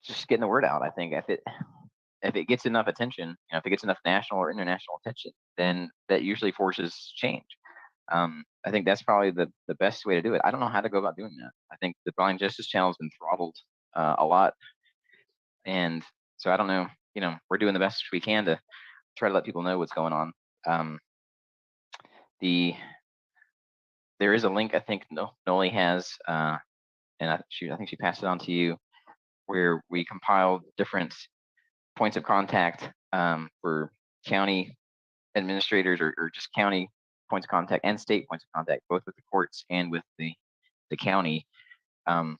E: just getting the word out. I think if it gets enough attention, you know, if it gets enough national or international attention, then that usually forces change. I think that's probably the best way to do it. I don't know how to go about doing that. I think the Blind Justice Channel has been throttled a lot, and so I don't know. You know, we're doing the best we can to try to let people know what's going on. There is a link I think Noli has, and I think she passed it on to you, where we compiled different points of contact for county administrators or just county points of contact and state points of contact, both with the courts and with the county. And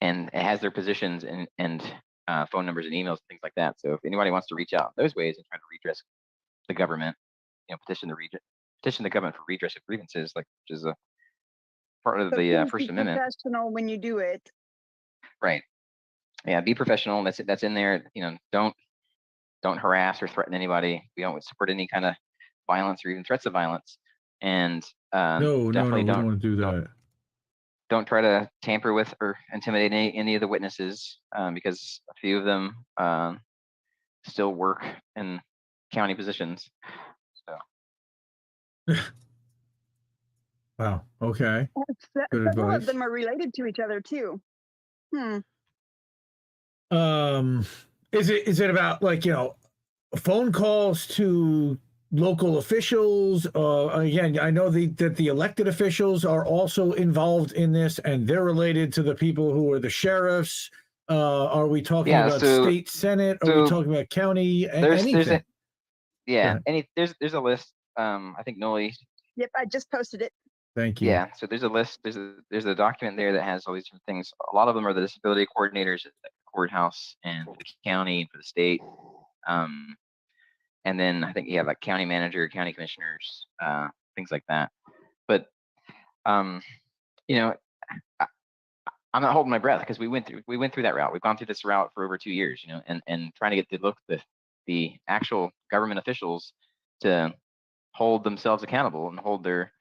E: it has their positions and phone numbers and emails and things like that. So if anybody wants to reach out those ways and try to redress the government, you know, petition the government for redress of grievances, like, which is a part of
H: But
E: the
H: please
E: First
H: be
E: Amendment.
H: professional when you do it.
E: Right. Yeah, be professional. That's in there. You know, don't harass or threaten anybody. We don't support any kind of violence or even threats of violence. And
G: No,
E: definitely
G: we don't want to do that.
E: Don't try to tamper with or intimidate any of the witnesses, because a few of them still work in county positions. So
G: Wow. Okay. Good
H: Several
G: advice.
H: of them are related to each other too.
G: Is it about, like, you know, phone calls to local officials? Again, I know that the elected officials are also involved in this, and they're related to the people who are the sheriffs. Are we talking about state senate? Are we talking about county? Anything?
E: There's a list. I think Noli.
H: Yep, I just posted it.
G: Thank you.
E: Yeah, so there's a list. There's a document there that has all these different things. A lot of them are the disability coordinators at the courthouse and for the county and for the state. And then I think you have like county manager, county commissioners, things like that. But you know, I'm not holding my breath because we went through that route. We've gone through this route for over 2 years, you know, and trying to get the actual government officials to hold themselves accountable and hold their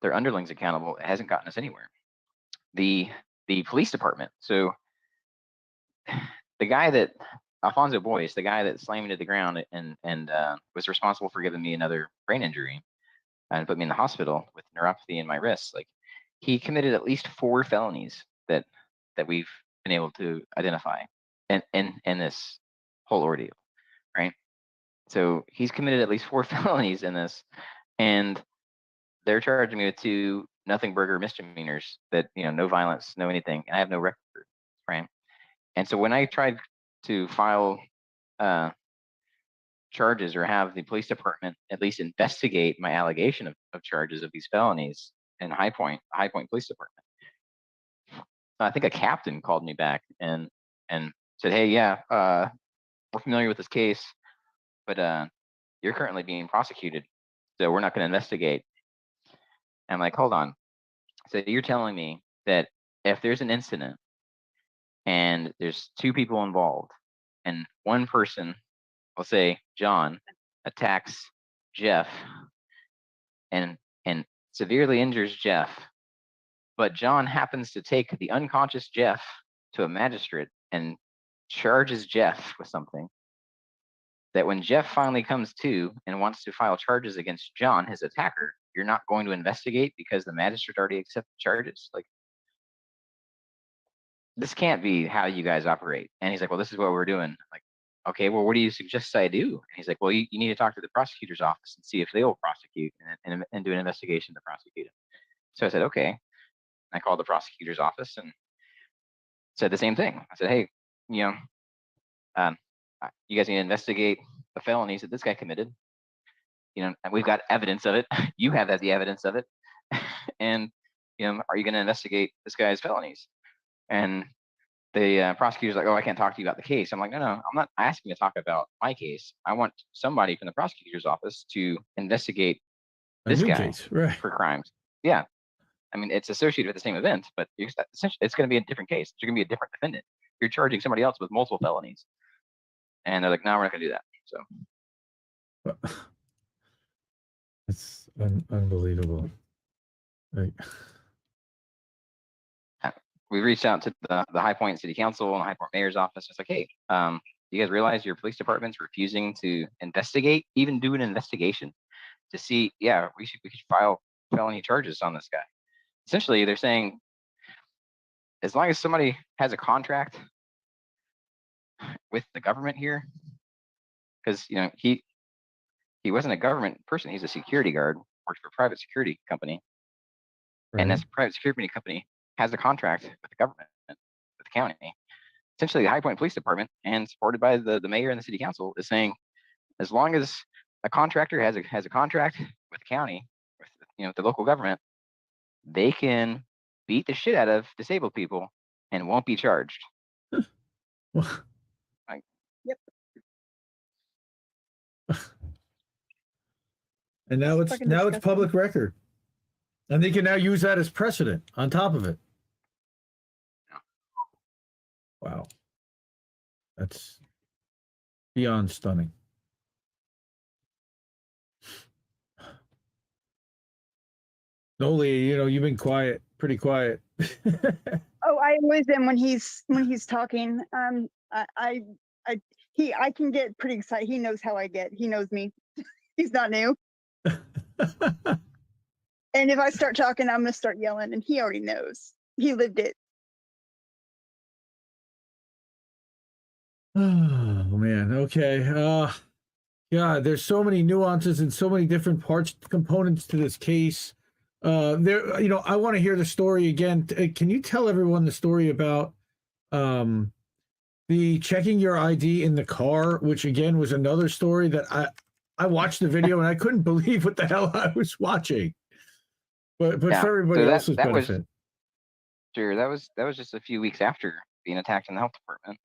E: underlings accountable. It hasn't gotten us anywhere. The police department. So the guy that Alfonso Boyce, the guy that slammed me to the ground and was responsible for giving me another brain injury and put me in the hospital with neuropathy in my wrist, like, he committed at least 4 felonies that we've been able to identify in this whole ordeal, right? So he's committed at least 4 felonies in this, and they're charging me with 2 nothing burger misdemeanors that, you know, no violence, no anything, and I have no record, right? And so when I tried to file charges or have the police department at least investigate my allegation of charges of these felonies in High Point Police Department, I think a captain called me back and said, "Hey, yeah, we're familiar with this case, but you're currently being prosecuted, so we're not going to investigate." And I'm like, hold on. So you're telling me that if there's an incident and there's 2 people involved and one person, we'll say John, attacks Jeff and severely injures Jeff, but John happens to take the unconscious Jeff to a magistrate and charges Jeff with something, that when Jeff finally comes to and wants to file charges against John, his attacker, you're not going to investigate because the magistrate already accepted charges? Like, this can't be how you guys operate. And he's like, well, this is what we're doing. I'm like, okay, well, what do you suggest I do? And he's like, well, you need to talk to the prosecutor's office and see if they will prosecute and do an investigation to prosecute him. So I said, okay. I called the prosecutor's office and said the same thing. I said, hey, you know, you guys need to investigate the felonies that this guy committed. You know, and we've got evidence of it. You have the evidence of it. And, you know, are you going to investigate this guy's felonies? And the prosecutor's like, oh, I can't talk to you about the case. I'm like, no, I'm not asking to talk about my case. I want somebody from the prosecutor's office to investigate this guy for crimes. Yeah. I mean, it's associated with the same event, but essentially it's going to be a different case. You're going to be a different defendant. You're charging somebody else with multiple felonies. And they're like, no, we're not gonna do that. So
G: It's unbelievable. Like,
E: we reached out to the High Point City Council and the High Point Mayor's office. It's like, hey, you guys realize your police department's refusing to investigate, even do an investigation to see, yeah, we should file felony charges on this guy. Essentially, they're saying, as long as somebody has a contract with the government here, because he wasn't a government person, he's a security guard, worked for a private security company, and this private security company has a contract with the government, with the county. Essentially, the High Point Police Department, and supported by the mayor and the city council, is saying, as long as a contractor has a contract with the county, with the local government, they can beat the shit out of disabled people and won't be charged. Like,
H: Yep.
G: And now it's
H: Fucking disgusting.
G: public record, and they can now use that as precedent on top of it. Wow, that's beyond stunning. Noli, you've been quiet, pretty quiet.
H: Oh, I always am when he's talking. I can get pretty excited. He knows how I get. He knows me. He's not new. And if I start talking, I'm gonna start yelling, and he already knows. He lived it.
G: Oh man. Okay. Yeah, there's so many nuances and so many different components to this case. I want to hear the story again. Can you tell everyone the story about the checking your ID in the car, which again was another story that I watched the video and I couldn't believe what the hell I was watching. But
E: yeah,
G: for everybody
E: so
G: else's benefit.
E: Sure, that was just a few weeks after being attacked in the health department.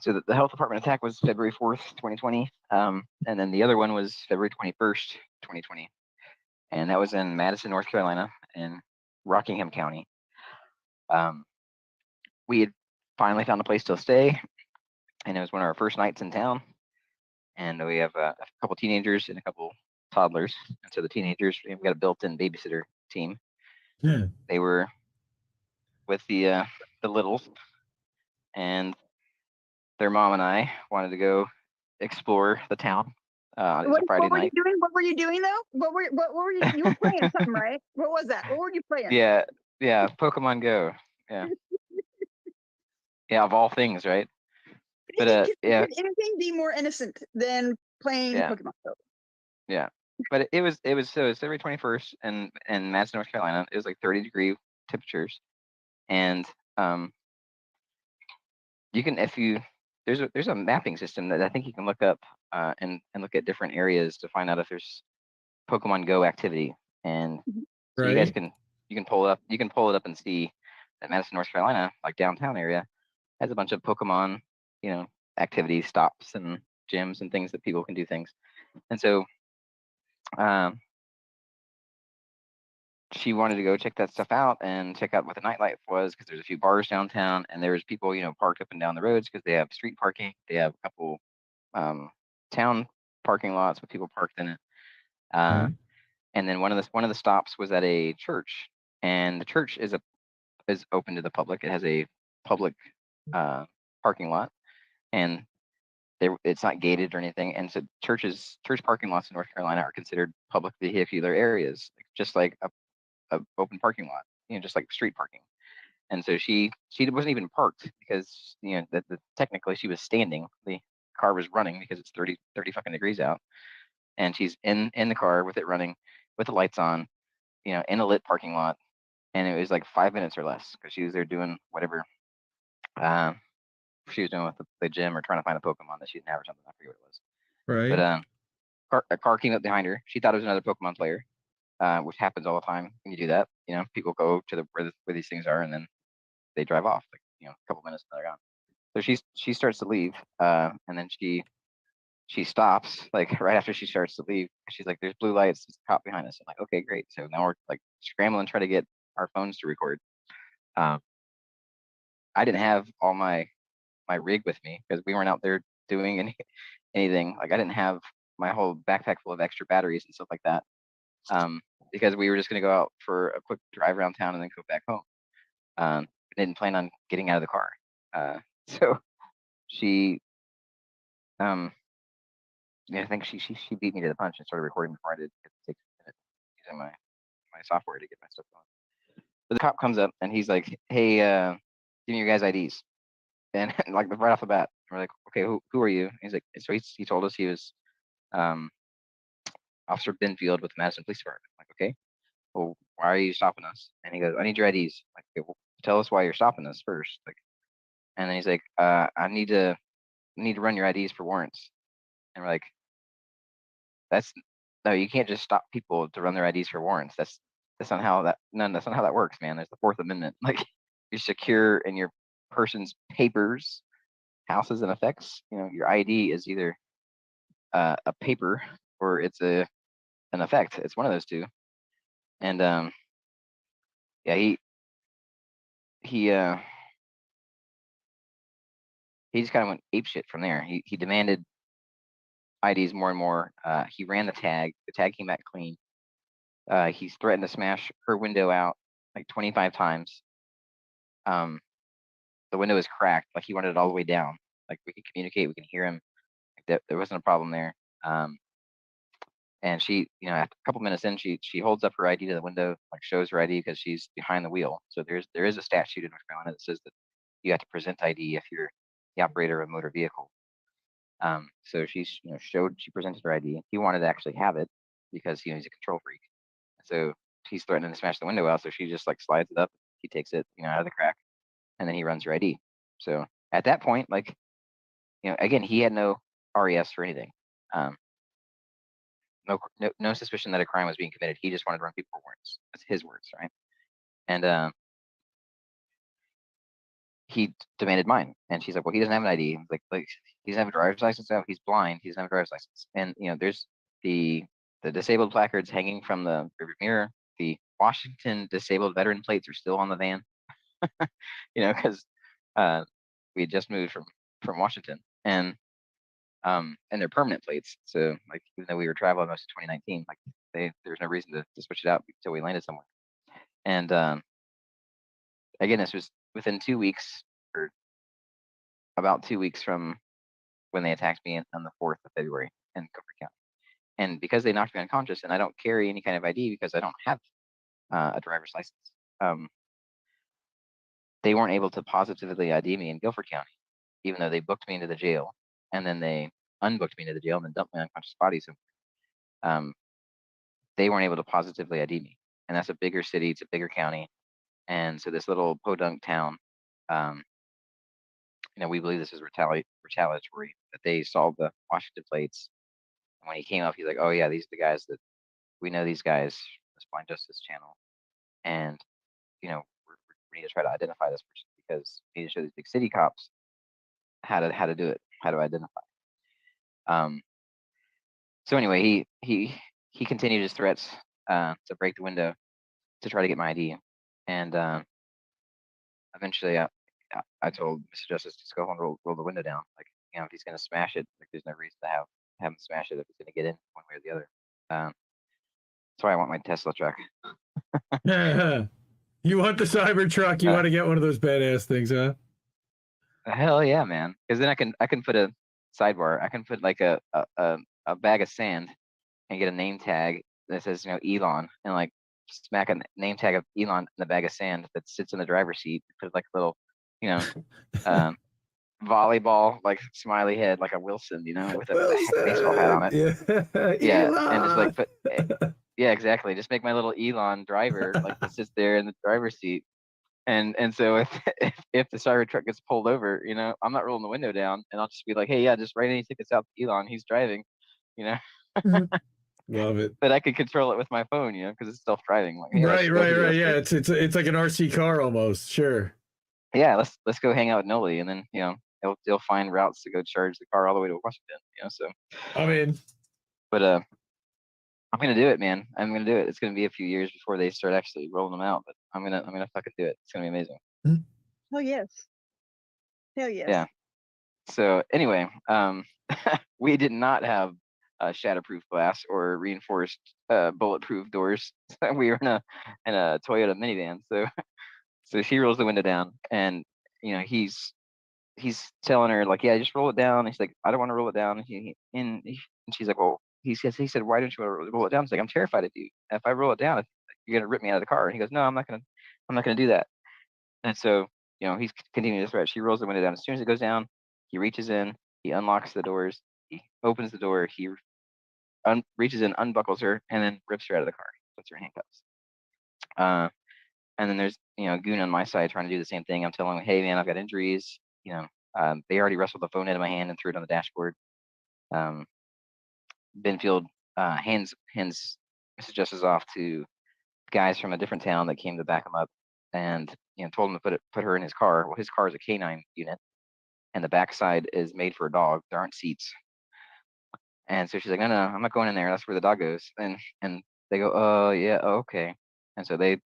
E: So the health department attack was February 4th, 2020. And then the other one was February 21st, 2020. And that was in Madison, North Carolina, in Rockingham County. We had finally found a place to stay, and it was one of our first nights in town. And we have a couple teenagers and a couple toddlers. And so the teenagers, we've got a built-in babysitter team.
G: Yeah.
E: They were with the littles, and their mom and I wanted to go explore the town. It was a Friday night.
H: What were you doing though? What were you? You were playing something, right? What was that? What were you playing?
E: Yeah, Pokemon Go. Yeah, yeah, of all things, right? But yeah,
H: Could anything be more innocent than playing Pokemon Go?
E: Yeah, but it was February 21st in Madison, North Carolina. It was like 30-degree temperatures, and you can there's a mapping system that I think you can look up and look at different areas to find out if there's Pokemon Go activity, and so you guys can pull it up. You can pull it up and see that Madison, North Carolina, like downtown area, has a bunch of Pokemon, activity stops and gyms and things that people can do things, and so she wanted to go check that stuff out and check out what the nightlife was, because there's a few bars downtown and there's people, parked up and down the roads because they have street parking. They have a couple town parking lots with people parked in it. And then one of the stops was at a church, and the church is open to the public. It has a public parking lot, and it's not gated or anything. And so church parking lots in North Carolina are considered public vehicular areas, just like a open parking lot, just like street parking. And so she wasn't even parked because technically she was standing. The car was running because it's 30 fucking degrees out, and she's in the car with it running, with the lights on, in a lit parking lot, and it was like 5 minutes or less because she was there doing whatever she was doing with the gym, or trying to find a Pokemon that she didn't have or something. I forget what it was.
G: Right.
E: But a car came up behind her. She thought it was another Pokemon player, which happens all the time when you do that. People go to where these things are, and then they drive off. Like, a couple minutes and they're gone. So she starts to leave, and then she stops, like right after she starts to leave. She's like, "There's blue lights. There's a cop behind us." I'm like, "Okay, great." So now we're like scrambling, trying to get our phones to record. I didn't have all my my rig with me because we weren't out there doing anything. Like I didn't have my whole backpack full of extra batteries and stuff like that. Because we were just gonna go out for a quick drive around town and then go back home. Didn't plan on getting out of the car. So she, yeah, I think she beat me to the punch and started recording before I did. It takes a minute using my software to get my stuff going. But the cop comes up and he's like, "Hey, give me your guys' IDs." And like right off the bat, we're like, "Okay, who are you?" And he's like, so he told us he was Officer Benfield with the Madison Police Department. I'm like, okay, well, why are you stopping us? And he goes, "I need your IDs." Like, okay, well, tell us why you're stopping us first. Like, and then he's like, I need to run your IDs for warrants. And we're like, no, you can't just stop people to run their IDs for warrants. That's not how that works, man. There's the Fourth Amendment. Like, you're secure in your person's papers, houses, and effects. You know, your ID is either a paper or it's an effect. It's one of those two. And yeah, he just kind of went apeshit from there. He demanded IDs more and more. He ran the tag. The tag came back clean. He's threatened to smash her window out like 25 times. The window is cracked. Like, he wanted it all the way down. Like, we can communicate. We can hear him. Like, there wasn't a problem there. And she, you know, after a couple minutes in, she holds up her ID to the window, like shows her ID because she's behind the wheel. So there is a statute in North Carolina that says that you have to present ID if you're the operator of a motor vehicle. So she presented her ID. He wanted to actually have it because he's a control freak. So he's threatening to smash the window out. So she just like slides it up. He takes it, out of the crack, and then he runs her ID. So at that point, like, again, he had no RES for anything. No suspicion that a crime was being committed. He just wanted to run people for warrants. That's his words, right? And he demanded mine, and she's like, "Well, he doesn't have an ID." Like he doesn't have a driver's license. Now he's blind. He doesn't have a driver's license. And there's the disabled placards hanging from the rearview mirror. The Washington disabled veteran plates are still on the van. Because we had just moved from Washington, and they're permanent plates. So like, even though we were traveling most of 2019, like there's no reason to switch it out until we landed somewhere. And again, this was within 2 weeks, or about 2 weeks from when they attacked me on the 4th of February in Guilford County. And because they knocked me unconscious, and I don't carry any kind of ID because I don't have a driver's license, they weren't able to positively ID me in Guilford County, even though they booked me into the jail, and then they unbooked me into the jail and then dumped my unconscious body somewhere. They weren't able to positively ID me, and that's a bigger city, it's a bigger county, and so this little podunk town, we believe this is retaliatory, that they solved the Washington plates. And when he came up, he's like, "Oh yeah, these are the guys that we know. These guys, this Blind Justice channel, and we need to try to identify this person because we need to show these big city cops how to do it, how to identify." So anyway, he continued his threats to break the window to try to get my ID, and eventually I told Mr. Justice to go home and roll the window down. Like, if he's gonna smash it, like, there's no reason to have him smash it if he's gonna get in one way or the other. That's why I want my Tesla truck.
G: You want the Cybertruck? You want to get one of those badass things, huh?
E: Hell yeah, man! Because then I can put a sidebar. I can put like a bag of sand and get a name tag that says Elon, and like smack a name tag of Elon in the bag of sand that sits in the driver's seat. Put like a little volleyball like smiley head, like a Wilson, with a baseball hat on it.
G: Yeah,
E: and just like yeah, exactly. Just make my little Elon driver like that sits there in the driver's seat. And so if the Cybertruck gets pulled over, I'm not rolling the window down, and I'll just be like, "Hey, yeah, just write any tickets out to Elon. He's driving,"
G: Love it.
E: But I could control it with my phone, because it's self-driving. Like, hey,
G: right. Yeah, it's like an RC car almost. Sure.
E: Yeah, let's go hang out with Noli, and then they'll find routes to go charge the car all the way to Washington. So
G: I mean,
E: but I'm gonna do it, man. I'm gonna do it. It's gonna be a few years before they start actually rolling them out, but I'm gonna fucking do it. It's gonna be amazing.
H: Hell yes. Hell yes.
E: Yeah. So anyway, we did not have shatterproof glass or reinforced bulletproof doors. We were in a Toyota minivan. So she rolls the window down, and he's telling her like, yeah, just roll it down. And she's like, I don't want to roll it down. And she's like, well, he said, why don't you want to roll it down? She's like, I'm terrified of you. If I roll it down, you're gonna rip me out of the car. And he goes, no, I'm not gonna do that. And so he's continuing to threat. She rolls the window down. As soon as it goes down, he reaches in, he unlocks the doors, he opens the door, he reaches in, unbuckles her, and then rips her out of the car, puts her in handcuffs. And then there's a goon on my side trying to do the same thing. I'm telling him, hey man, I've got injuries. They already wrestled the phone out of my hand and threw it on the dashboard. Benfield hands Mrs. Justice off to guys from a different town that came to back him up, and told him to put her in his car. Well, his car is a canine unit, and the backside is made for a dog. There aren't seats. And so she's like, no, I'm not going in there. That's where the dog goes. And they go, yeah, okay. And so they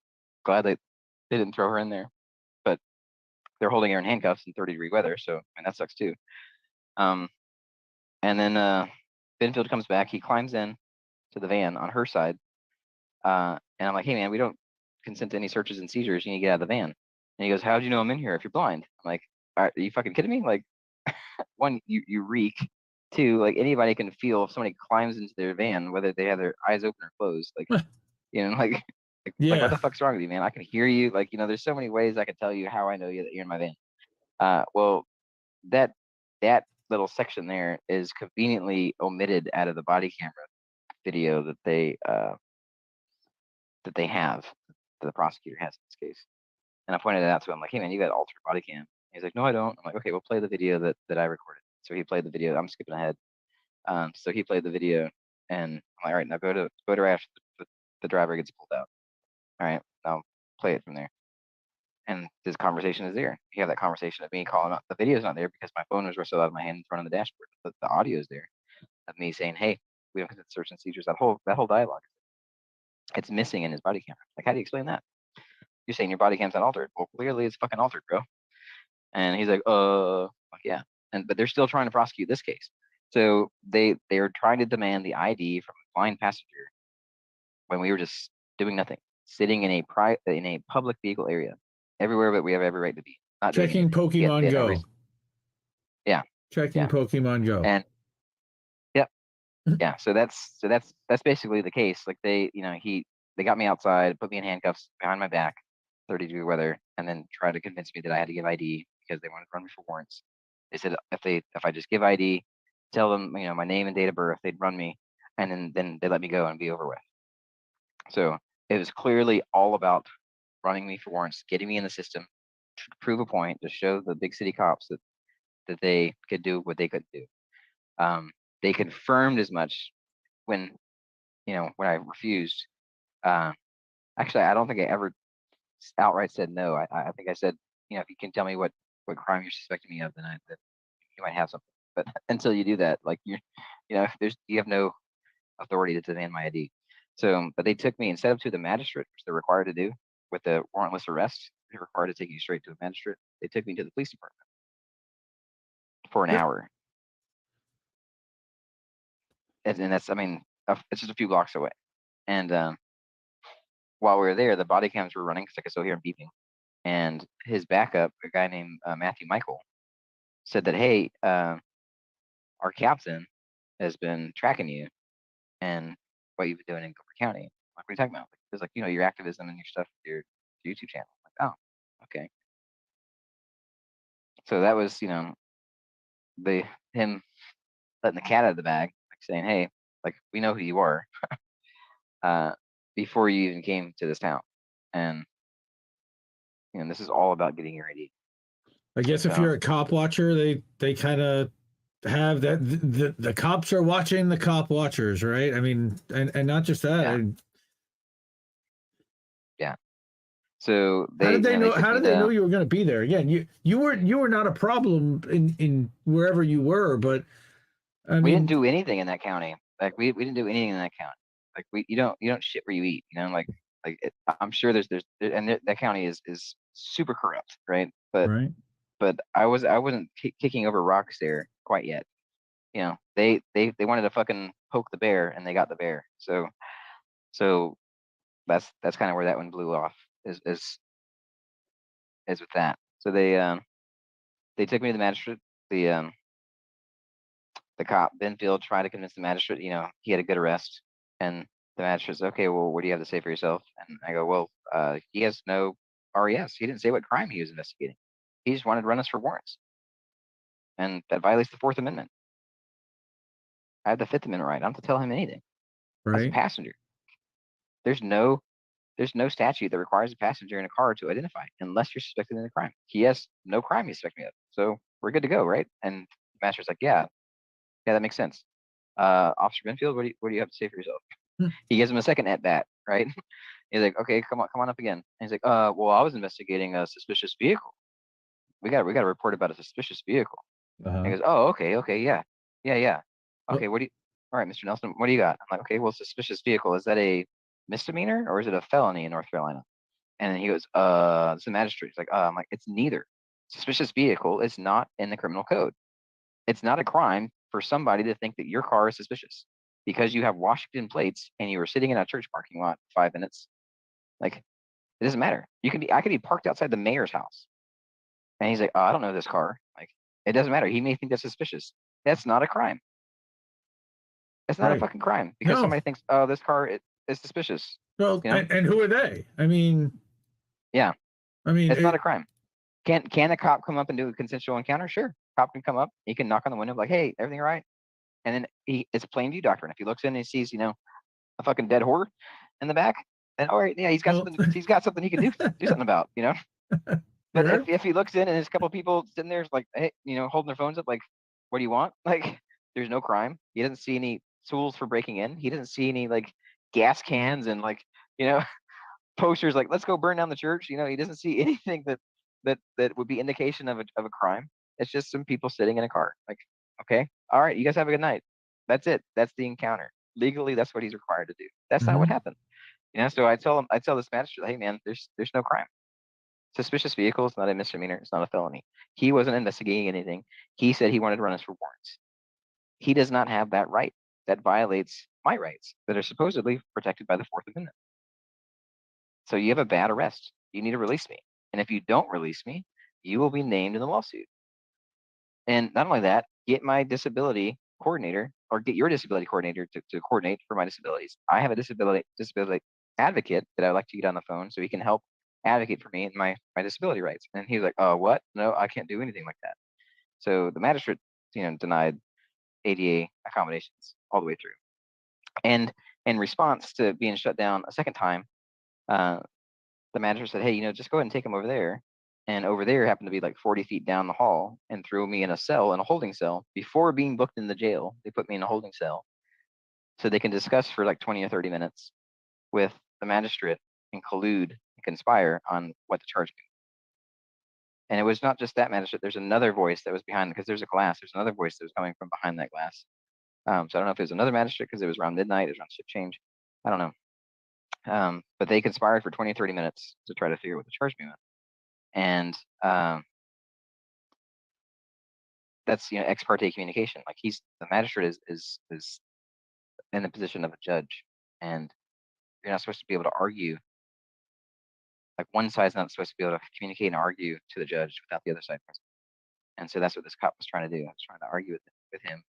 E: didn't throw her in there, but they're holding her in handcuffs in 30-degree weather. So that sucks too. And then Benfield comes back. He climbs in to the van on her side. And I'm like, hey man, we don't consent to any searches and seizures. You need to get out of the van. And he goes, how'd you know I'm in here if you're blind? I'm like, are you fucking kidding me? Like, one, you reek. Two, like anybody can feel if somebody climbs into their van, whether they have their eyes open or closed. Like, like what the fuck's wrong with you, man? I can hear you. Like, there's so many ways I can tell you how I know that you're in my van. Well, that little section there is conveniently omitted out of the body camera video that they have, that the prosecutor has in this case. And I pointed it out to him, like, hey man, you got altered body cam. He's like, no, I don't. I'm like, okay, well, play the video that I recorded. So he played the video. I'm skipping ahead. So he played the video, and I'm like, all right, now go to after the driver gets pulled out. All right, I'll play it from there. And this conversation is there. You have that conversation of me calling out. The video's not there because my phone was wrestled out of my hand in front of the dashboard. But the audio is there of me saying, hey, we don't consent to search and seizures. That whole dialogue, it's missing in his body camera. Like, how do you explain that? You're saying your body cam's not altered. Well, clearly it's fucking altered, bro. And he's like, yeah. But they're still trying to prosecute this case. So they are trying to demand the ID from a blind passenger when we were just doing nothing, sitting in a public vehicle area, everywhere but we have every right to be. Not
G: checking Pokemon Go.
E: Yeah.
G: Checking Pokemon Go.
E: And yep. Yeah. So that's basically the case. Like they got me outside, put me in handcuffs behind my back, 30-degree weather, and then tried to convince me that I had to give ID because they wanted to run me for warrants. They said if I just give ID, tell them my name and date of birth, they'd run me, and then they let me go and be over with. So it was clearly all about running me for warrants, getting me in the system to prove a point, to show the big city cops that they could do what they could do. They confirmed as much when I refused. Actually, I don't think I ever outright said no. I think I said, if you can tell me what crime you're suspecting me of, then you might have something. But until you do that, like you have no authority to demand my ID. So, but they took me instead of to the magistrate, which they're required to do with the warrantless arrest. They're required to take you straight to a magistrate. They took me to the police department for an hour, and that's, it's just a few blocks away. And while we were there, the body cams were running because I could still hear him beeping. And his backup, a guy named Matthew Michael, said that, hey, our captain has been tracking you and what you've been doing in Cooper County. Like, what are you talking about? It's like, your activism and your stuff, your YouTube channel. I'm like, oh, okay. So that was, him letting the cat out of the bag, like saying, hey, like, we know who you are before you even came to this town. And, this is all about getting your ID.
G: I guess if you're a cop watcher, they kind of have that the cops are watching the cop watchers, right? And not just that.
E: Yeah. So
G: how did they know? How did they know you were going to be there? Again, you were not a problem in wherever you were, but
E: we didn't do anything in that county. Like we didn't do anything in that county. Like you don't shit where you eat. I'm sure there's and that county is super corrupt, right? But
G: right.
E: but I wasn't kicking over rocks there quite yet. You know, they wanted to fucking poke the bear, and they got the bear. So that's kind of where that one blew off. Is with that. So they took me to the magistrate. The cop Benfield tried to convince the magistrate, you know, he had a good arrest, and the magistrate said, okay, well, what do you have to say for yourself? And I go, well, he has no RES. He didn't say what crime he was investigating. He just wanted to run us for warrants, and that violates the Fourth Amendment. I have the Fifth Amendment right. I don't have to tell him anything. As a
G: Right.
E: passenger, there's no statute that requires a passenger in a car to identify unless you're suspected in a crime. He has no crime he's suspecting of, so we're good to go, right? And the magistrate's like, yeah, that makes sense. Officer Benfield, what do you have to say for yourself?
G: Hmm.
E: He gives him a second at bat, right? He's like, okay, come on up again. And he's like, well, I was investigating a suspicious vehicle. We got a report about a suspicious vehicle.
G: Uh-huh.
E: He goes, oh, okay, yeah.
G: Well-
E: Okay, all right, Mr. Nelson, what do you got? I'm like, okay, well, suspicious vehicle, is that a misdemeanor or is it a felony in North Carolina? And then he goes, it's the magistrate. He's like, I'm like, it's neither. Suspicious vehicle is not in the criminal code. It's not a crime for somebody to think that your car is suspicious because you have Washington plates and you were sitting in a church parking lot for 5 minutes. Like, it doesn't matter. I could be parked outside the mayor's house. And he's like, I don't know this car. Like, it doesn't matter. He may think that's suspicious. That's not a crime. It's not a
G: Right.
E: fucking crime because
G: No.
E: somebody thinks, this car is suspicious.
G: Well,
E: You know?
G: and who are they? I mean,
E: Yeah.
G: I mean,
E: It's not a crime. Can a cop come up and do a consensual encounter? Sure. Cop can come up. He can knock on the window like, hey, everything all right? And then it's a plain view doctrine. If he looks in and he sees, you know, a fucking dead whore in the back, then all right, yeah, he's got something he can do something about, you know. But
G: Sure.
E: if he looks in and there's a couple of people sitting there like, hey, you know, holding their phones up, like, what do you want? Like, there's no crime. He doesn't see any tools for breaking in. He doesn't see any like gas cans and like, you know, posters like, let's go burn down the church. You know, he doesn't see anything that would be indication of a crime. It's just some people sitting in a car. Like, okay, all right, you guys have a good night. That's it. That's the encounter. Legally, that's what he's required to do. That's not what happened. You know, so I tell this magistrate, hey man, there's no crime. Suspicious vehicle is not a misdemeanor. It's not a felony. He wasn't investigating anything. He said he wanted to run us for warrants. He does not have that right. That violates my rights that are supposedly protected by the Fourth Amendment. So you have a bad arrest. You need to release me. And if you don't release me, you will be named in the lawsuit. And not only that, get my disability coordinator or get your disability coordinator to coordinate for my disabilities. I have a disability advocate that I'd like to get on the phone so he can help advocate for me and my disability rights. And he was like, oh, what? No, I can't do anything like that. So the magistrate, you know, denied ADA accommodations all the way through. And in response to being shut down a second time, the magistrate said, hey, you know, just go ahead and take him over there. And over there happened to be like 40 feet down the hall and threw me in a holding cell. Before being booked in the jail, they put me in a holding cell so they can discuss for like 20 or 30 minutes with the magistrate and collude and conspire on what to charge me. And it was not just that magistrate. There's another voice that was behind, because there's a glass. There's another voice that was coming from behind that glass. So I don't know if it was another magistrate because it was around midnight. It was around shift change. I don't know. But they conspired for 20 or 30 minutes to try to figure out what to charge me with. And that's, you know, ex parte communication. Like the magistrate is in the position of a judge, and you're not supposed to be able to argue. Like one side's not supposed to be able to communicate and argue to the judge without the other side present. And so that's what this cop was trying to do. I was trying to argue with him,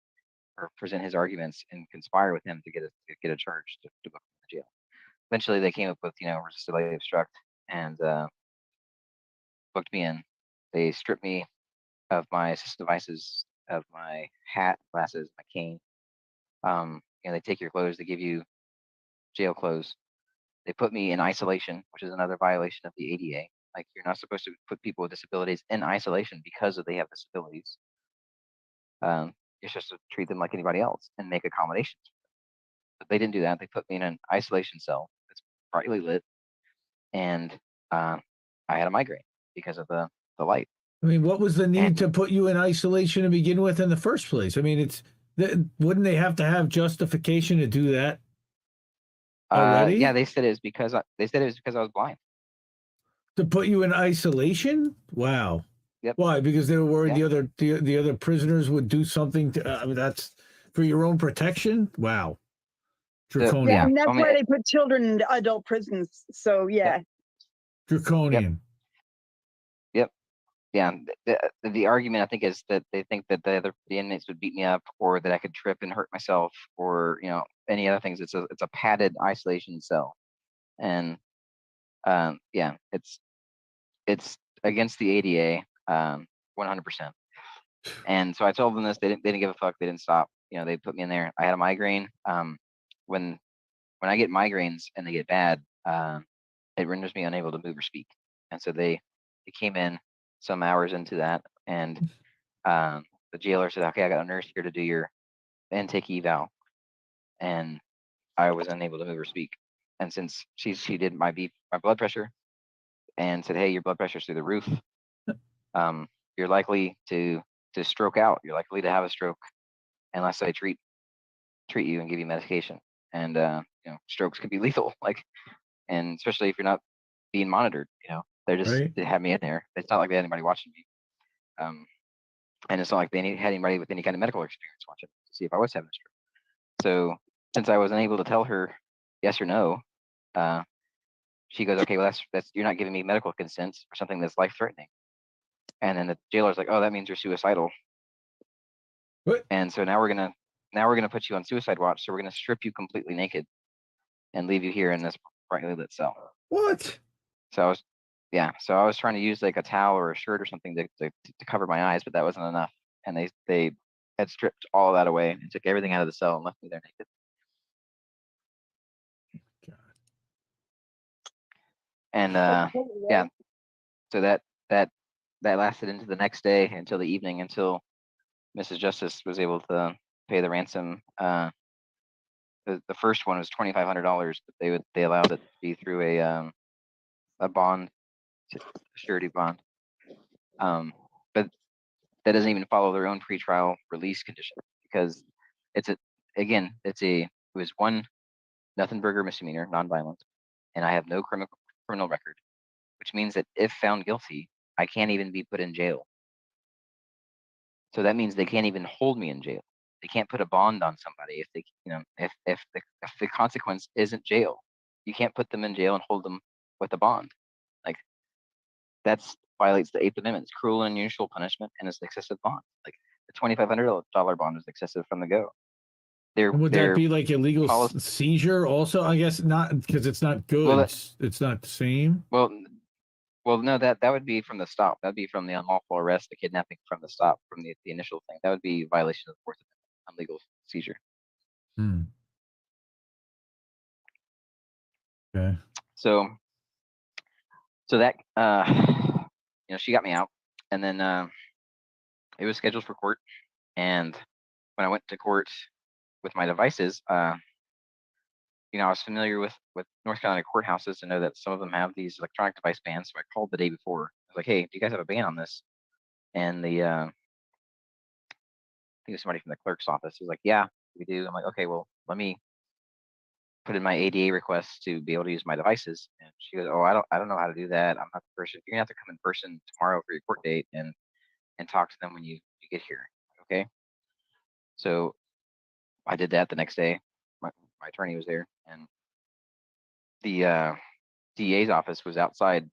E: or present his arguments and conspire with him to get a charge to book him in the jail. Eventually, they came up with, you know, resisted obstruct and booked me in. They stripped me of my assistive devices, of my hat, glasses, my cane. And they take your clothes. They give you jail clothes. They put me in isolation, which is another violation of the ADA. Like, you're not supposed to put people with disabilities in isolation because they have disabilities. You're supposed to treat them like anybody else and make accommodations. But they didn't do that. They put me in an isolation cell that's brightly lit, and I had a migraine because of the light.
G: I mean, what was the need to put you in isolation to begin with in the first place? I mean, wouldn't they have to have justification to do that already?
E: Yeah, they said it was because I was blind.
G: To put you in isolation? Wow. Why? Because they were worried
E: Yeah.
G: the other prisoners would do something to. I mean, that's for your own protection. Wow, draconian.
H: Yeah,
E: Yeah.
H: and that's
E: I mean,
H: why they put children in adult prisons. So yeah,
G: Draconian.
E: Yep. Yeah. The argument I think is that they think that the inmates would beat me up, or that I could trip and hurt myself, or any other things. It's a padded isolation cell, and yeah, it's against the ADA, 100%. And so I told them this. They didn't give a fuck. They didn't stop. They put me in there. I had a migraine. When I get migraines and they get bad, it renders me unable to move or speak. And so they came in some hours into that, and the jailer said, "Okay, I got a nurse here to do your intake eval," and I was unable to move or speak. And since she did my blood pressure and said, "Hey, your blood pressure's through the roof. You're likely to stroke out. You're likely to have a stroke unless I treat you and give you medication. And strokes can be lethal. And especially if you're not being monitored. They had me in there. It's not like they had anybody watching me. And it's not like they had anybody with any kind of medical experience watching to see if I was having a stroke. So since I was unable to tell her yes or no, she goes, "Okay, well that's you're not giving me medical consent for something that's life threatening." And then the jailer's like, "Oh, that means you're suicidal."
G: What?
E: And so now we're gonna put you on suicide watch. So we're gonna strip you completely naked and leave you here in this brightly lit cell.
G: What?
E: So I was trying to use like a towel or a shirt or something to cover my eyes, but that wasn't enough. And they had stripped all of that away and took everything out of the cell and left me there naked. And yeah, so that lasted into the next day, until the evening, until Mrs. Justice was able to pay the ransom. The first one was $2,500, but they allowed it to be through a bond, a surety bond. But that doesn't even follow their own pretrial release condition, because it was one nothing burger misdemeanor, nonviolent, and I have no criminal record, which means that if found guilty, I can't even be put in jail. So that means they can't even hold me in jail. They can't put a bond on somebody if the consequence isn't jail. You can't put them in jail and hold them with a bond. That violates the Eighth Amendment. It's cruel and unusual punishment, and it's excessive bond. The $2,500 bond was excessive from the go.
G: Would that be like illegal seizure? Also, I guess not, because it's not goods. It's not the same.
E: Well, no, that would be from the stop. That'd be from the unlawful arrest, the kidnapping from the stop, from the initial thing. That would be violation of the Fourth Amendment, illegal seizure.
G: Okay.
E: So that she got me out, and then it was scheduled for court. And when I went to court with my devices, I was familiar with North Carolina courthouses to know that some of them have these electronic device bans. So I called the day before. I was like, "Hey, do you guys have a ban on this?" And I think it was somebody from the clerk's office was like, "Yeah, we do." I'm like, "Okay, well, let me put in my ADA request to be able to use my devices." And she goes, "Oh, I don't know how to do that. I'm not the person. You're gonna have to come in person tomorrow for your court date and talk to them when you get here." Okay. So I did that the next day. My attorney was there, and the DA's office was outside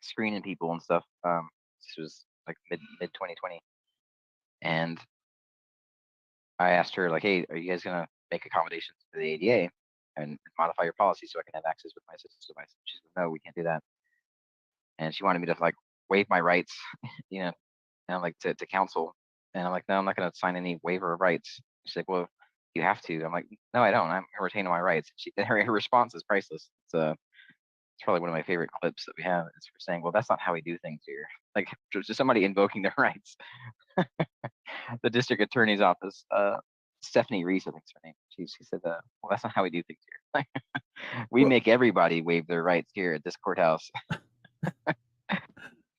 E: screening people and stuff. This was like mid 2020, and I asked her, like, "Hey, are you guys gonna make accommodations to the ADA and modify your policy so I can have access with my assistance device?" She said, "No, we can't do that." And she wanted me to waive my rights, and I'm like, to counsel. And I'm like, "No, I'm not gonna sign any waiver of rights." She's like, "Well, you have to." I'm like, "No, I don't. I'm retaining my rights." Her response is priceless. It's probably one of my favorite clips that we have. It's for saying, "Well, that's not how we do things here." Just somebody invoking their rights. The district attorney's office, Stephanie Reese, I think is her name. She said, "Well, that's not how we do things here. We make everybody waive their rights here at this courthouse."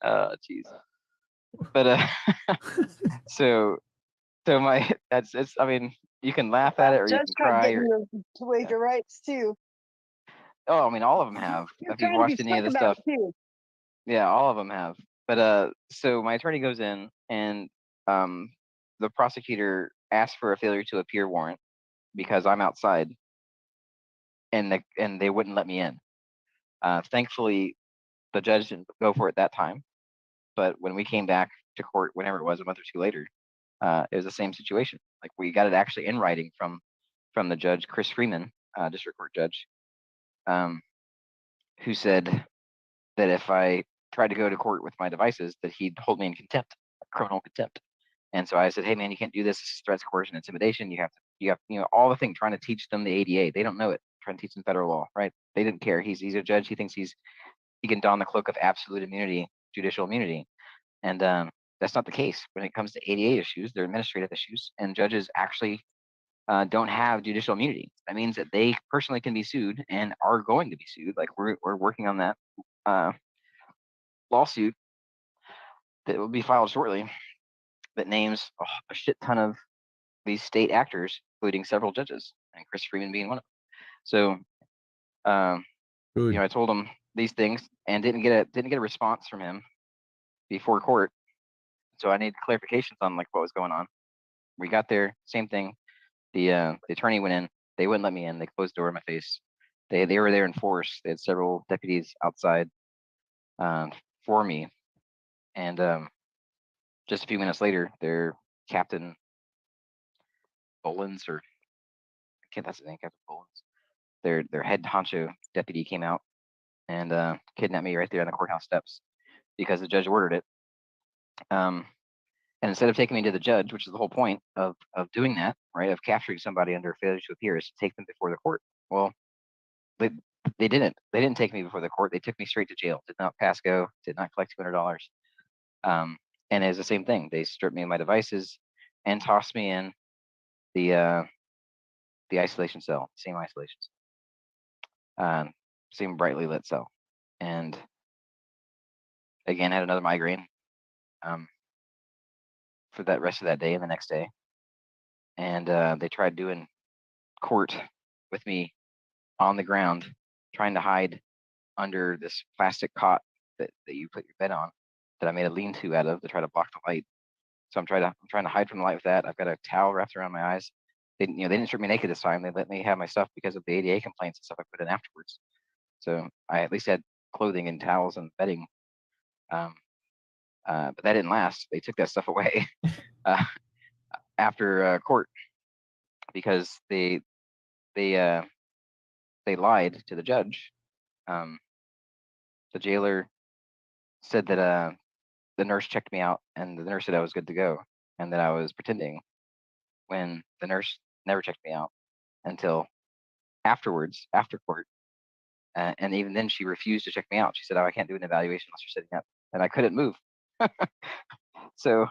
E: Jeez. But so it's. I mean, you can laugh at it or you
H: Judge
E: can
H: tried
E: cry.
H: getting you to waive your rights too.
E: Oh, I mean, all of them have.
H: You're
E: If you've
H: trying to be
E: watched any of
H: slick
E: the
H: about
E: stuff,
H: it too.
E: yeah, all of them have. But so my attorney goes in, and the prosecutor asks for a failure to appear warrant because I'm outside, and they wouldn't let me in. Thankfully, the judge didn't go for it that time. But when we came back to court, whenever it was, a month or two later, it was the same situation. Like, we got it actually in writing from the judge, Chris Freeman, district court judge, who said that if I tried to go to court with my devices, that he'd hold me in contempt, criminal contempt. And so I said, hey man, you can't do this. This is threats, coercion, intimidation. You have all the thing, trying to teach them the ADA. They don't know it. Trying to teach them federal law, right? They didn't care. He's a judge. He thinks he can don the cloak of absolute immunity, judicial immunity. And that's not the case when it comes to ADA issues. They're administrative issues, and judges actually don't have judicial immunity. That means that they personally can be sued and are going to be sued. Like, we're working on that lawsuit that will be filed shortly that names a shit ton of these state actors, including several judges, and Chris Freeman being one of them. So,
G: Good.
E: I told him these things and didn't get a response from him before court. So I needed clarifications on like what was going on. We got there, same thing. The attorney went in. They wouldn't let me in. They closed the door in my face. They were there in force. They had several deputies outside for me. And just a few minutes later, their Captain Bolins, or I can't, that's his name, Captain Bolins. Their head honcho deputy came out and kidnapped me right there on the courthouse steps because the judge ordered it. And instead of taking me to the judge, which is the whole point of doing that, right, of capturing somebody under failure to appear, is to take them before the court. Well, they didn't. They didn't take me before the court. They took me straight to jail. Did not pass go. Did not collect $200. And it was the same thing. They stripped me of my devices and tossed me in the isolation cell, same isolation cell, same brightly lit cell. And again, had another migraine for that rest of that day and the next day. And they tried doing court with me on the ground, trying to hide under this plastic cot that you put your bed on, that I made a lean-to out of to try to block the light. So I'm trying to hide from the light with that. I've got a towel wrapped around my eyes. They didn't strip me naked this time. They let me have my stuff because of the ADA complaints and stuff I put in afterwards. So I at least had clothing and towels and bedding. But that didn't last. They took that stuff away after court because they lied to the judge. The jailer said that the nurse checked me out, and the nurse said I was good to go, and that I was pretending, when the nurse never checked me out until afterwards, after court. And even then, she refused to check me out. She said, "Oh, I can't do an evaluation unless you're sitting up," and I couldn't move. So,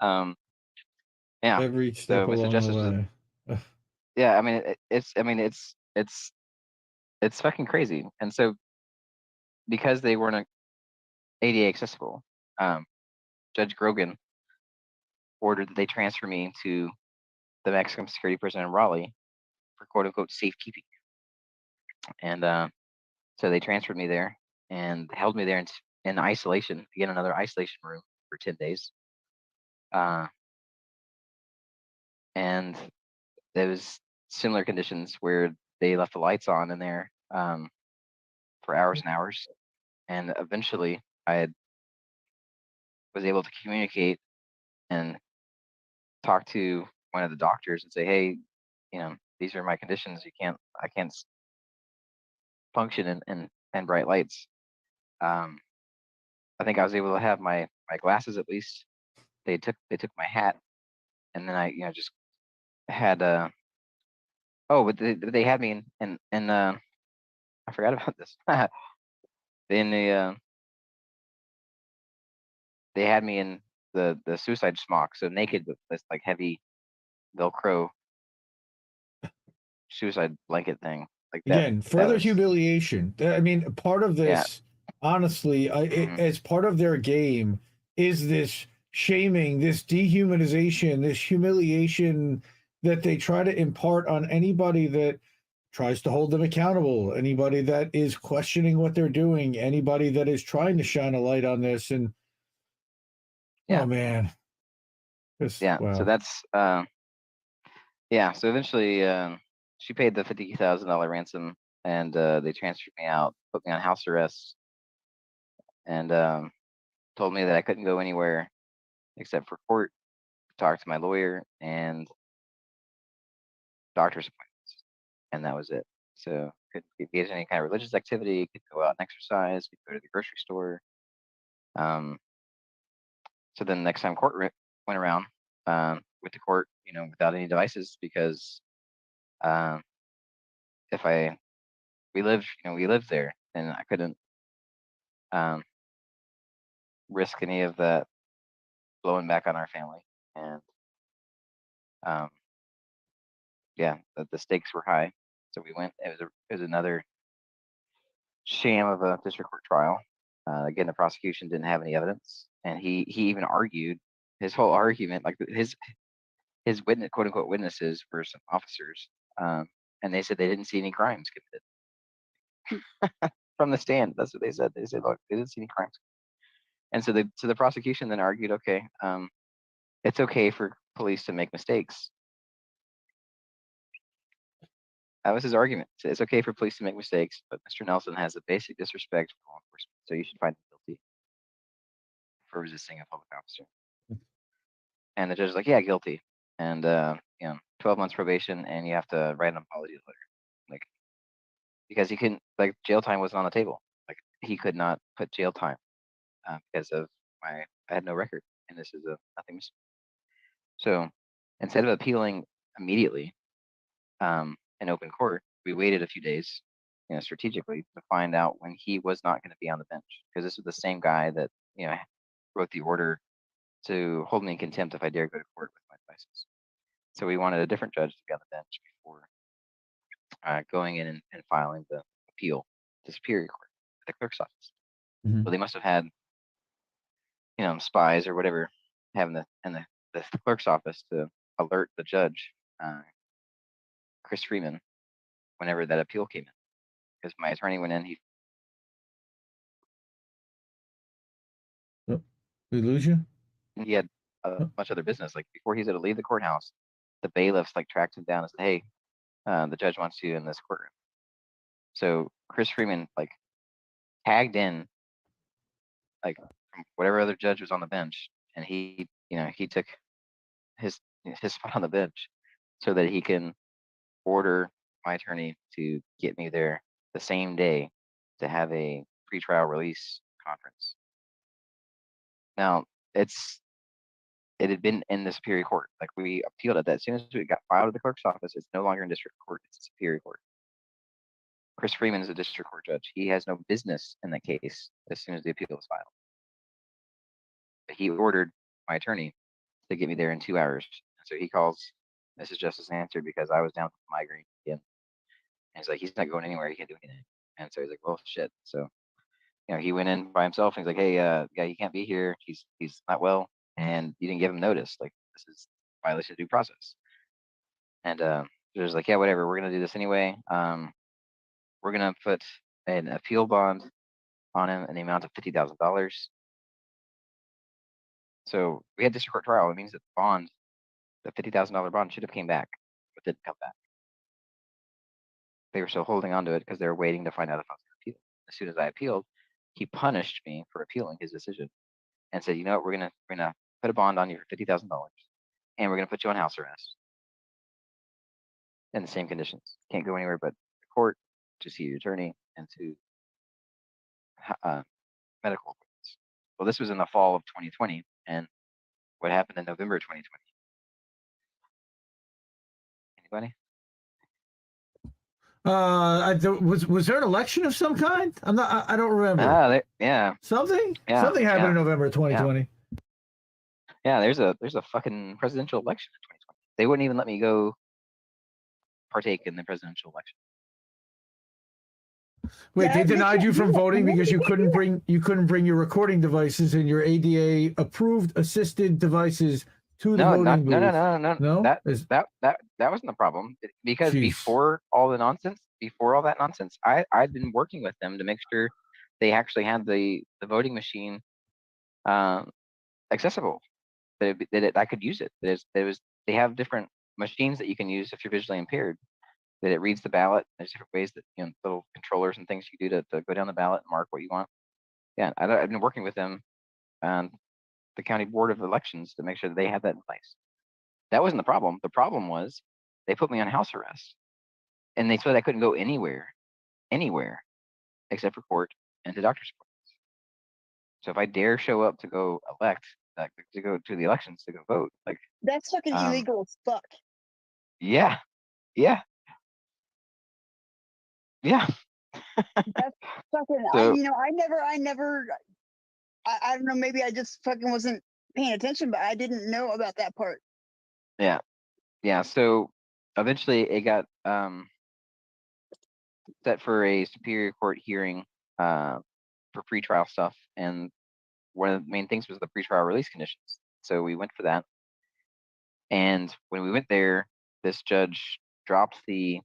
E: yeah.
G: Every step
E: Mr.
G: along
E: Justice
G: the way.
E: Yeah, I mean, it's fucking crazy. And so, because they weren't ADA accessible, Judge Grogan ordered that they transfer me to the maximum security prison in Raleigh for quote unquote safekeeping. And so they transferred me there and held me there in isolation, again, another isolation room for 10 days. And there was similar conditions where they left the lights on in there for hours and hours. And eventually I was able to communicate and talk to one of the doctors and say, hey, these are my conditions. I can't function in bright lights. I think I was able to have my glasses at least. They took my hat, and then I just had but they had me in I forgot about this. They had me in the suicide smock, so naked with this like heavy Velcro suicide blanket thing. Like that.
G: Again, further humiliation. I mean, part of this, honestly, as part of their game, is this shaming, this dehumanization, this humiliation that they try to impart on anybody that tries to hold them accountable, anybody that is questioning what they're doing, anybody that is trying to shine a light on this. And
E: Yeah.
G: Oh man.
E: Yeah.
G: Wow.
E: So that's yeah. So eventually, she paid the $50,000 ransom, and they transferred me out, put me on house arrest, and told me that I couldn't go anywhere except for court, talk to my lawyer, and doctor's appointments, and that was it. So couldn't engage in any kind of religious activity, could go out and exercise, could go to the grocery store. So then the next time court went around, with the court, without any devices, because um, if we lived there, and I couldn't um, risk any of that blowing back on our family, and um, yeah, the stakes were high, so we went. It was another sham of a district court trial. Again, the prosecution didn't have any evidence, and he even argued his whole argument, like his witness, quote unquote witnesses, were some officers, and they said they didn't see any crimes committed from the stand. That's what they said. They said, look, they didn't see any crimes, and so the prosecution then argued, okay, it's okay for police to make mistakes. That was his argument. So it's okay for police to make mistakes, but Mr. Nelson has a basic disrespect for law enforcement, so you should find him guilty for resisting a public officer. And the judge is like, yeah, guilty. And 12 months probation, and you have to write an apology letter. Like, because he couldn't, like, jail time wasn't on the table. Like, he could not put jail time because of I had no record, and this is a nothing. So instead of appealing immediately in open court, we waited a few days, strategically, to find out when he was not going to be on the bench, because this was the same guy that wrote the order to hold me in contempt if I dare go to court with my devices. So we wanted a different judge to be on the bench before going in and filing the appeal to Superior Court at the clerk's office.
G: Mhm.
E: So they must have had, spies or whatever, having the clerk's office to alert the judge, Chris Freeman, whenever that appeal came in, because my attorney went in.
G: We lose you?
E: He had a bunch of other business. Like, before he's going to leave the courthouse, the bailiffs tracked him down and said, "Hey, the judge wants you in this courtroom." So Chris Freeman tagged in, from whatever other judge was on the bench, and he took his spot on the bench so that he can order my attorney to get me there the same day to have a pretrial release conference. Now, it had been in the Superior Court. Like, we appealed it. That as soon as it got filed at the clerk's office, it's no longer in district court, it's Superior Court. Chris Freeman is a district court judge. He has no business in that case as soon as the appeal was filed. But he ordered my attorney to get me there in 2 hours. So he calls Mrs. Justice answered because I was down with migraine again. And he's like, he's not going anywhere. He can't do anything. And so he's like, well, shit. So, he went in by himself, and he's like, hey, yeah, he can't be here. He's not well, and you didn't give him notice. Like, this is violation of due process. And there's like, yeah, whatever. We're gonna do this anyway. We're gonna put an appeal bond on him in the amount of $50,000. So we had district court trial. It means that the $50,000 bond should have came back, but didn't come back. They were still holding on to it because they were waiting to find out if I was going to appeal. As soon as I appealed, he punished me for appealing his decision and said, you know what, we're gonna put a bond on you for $50,000, and we're gonna put you on house arrest in the same conditions. Can't go anywhere but the court, to see your attorney, and to medical appointments. Well, this was in the fall of 2020, and what happened in November 2020? Anybody?
G: Was there an election of some kind? I don't remember.
E: Yeah.
G: Something
E: Yeah,
G: happened
E: yeah.
G: in November 2020.
E: Yeah, there's a fucking presidential election in 2020. They wouldn't even let me go partake in the presidential election.
G: Wait,
H: Yeah,
G: they
H: they
G: denied
H: can't
G: you
H: do
G: from
H: that.
G: voting
H: When
G: because
H: did
G: you
H: they
G: couldn't
H: do that?
G: bring your recording devices and your ADA approved assisted devices to the voting booth.
E: No.
G: No?
E: That wasn't the problem, because
G: Jeez.
E: before all that nonsense, I'd been working with them to make sure they actually had the voting machine accessible, I could use it. They have different machines that you can use if you're visually impaired. That it reads the ballot. There's different ways that little controllers and things you do to go down the ballot and mark what you want. Yeah, I've been working with them, the county board of elections, to make sure that they have that in place. That wasn't the problem. The problem was they put me on house arrest, and they said I couldn't go anywhere except for court and to doctor's appointments. So if I dare show up to go elect, to go to the elections to go vote, like
H: That's fucking illegal as fuck.
E: yeah,
H: That's fucking.
E: So-
H: I don't know. Maybe I just fucking wasn't paying attention, but I didn't know about that part.
E: yeah. So eventually it got set for a superior court hearing for pretrial stuff, and one of the main things was the pretrial release conditions. So we went for that, and when we went there, this judge dropped the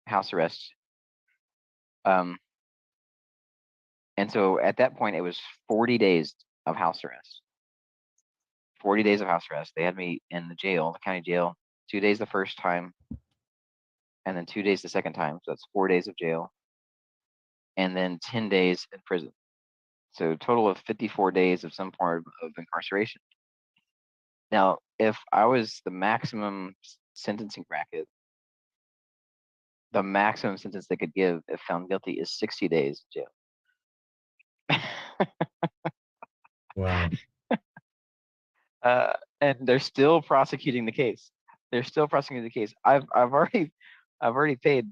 E: house arrest. And so at that point, it was 40 days of house arrest. 40 days of house arrest. They had me in the jail, the county jail, 2 days the first time, and then 2 days the second time. So that's 4 days of jail, and then 10 days in prison. So a total of 54 days of some form of incarceration. Now, if I was the maximum sentencing bracket, the maximum sentence they could give if found guilty is 60 days in jail.
G: Wow.
E: And they're still prosecuting the case. I've already paid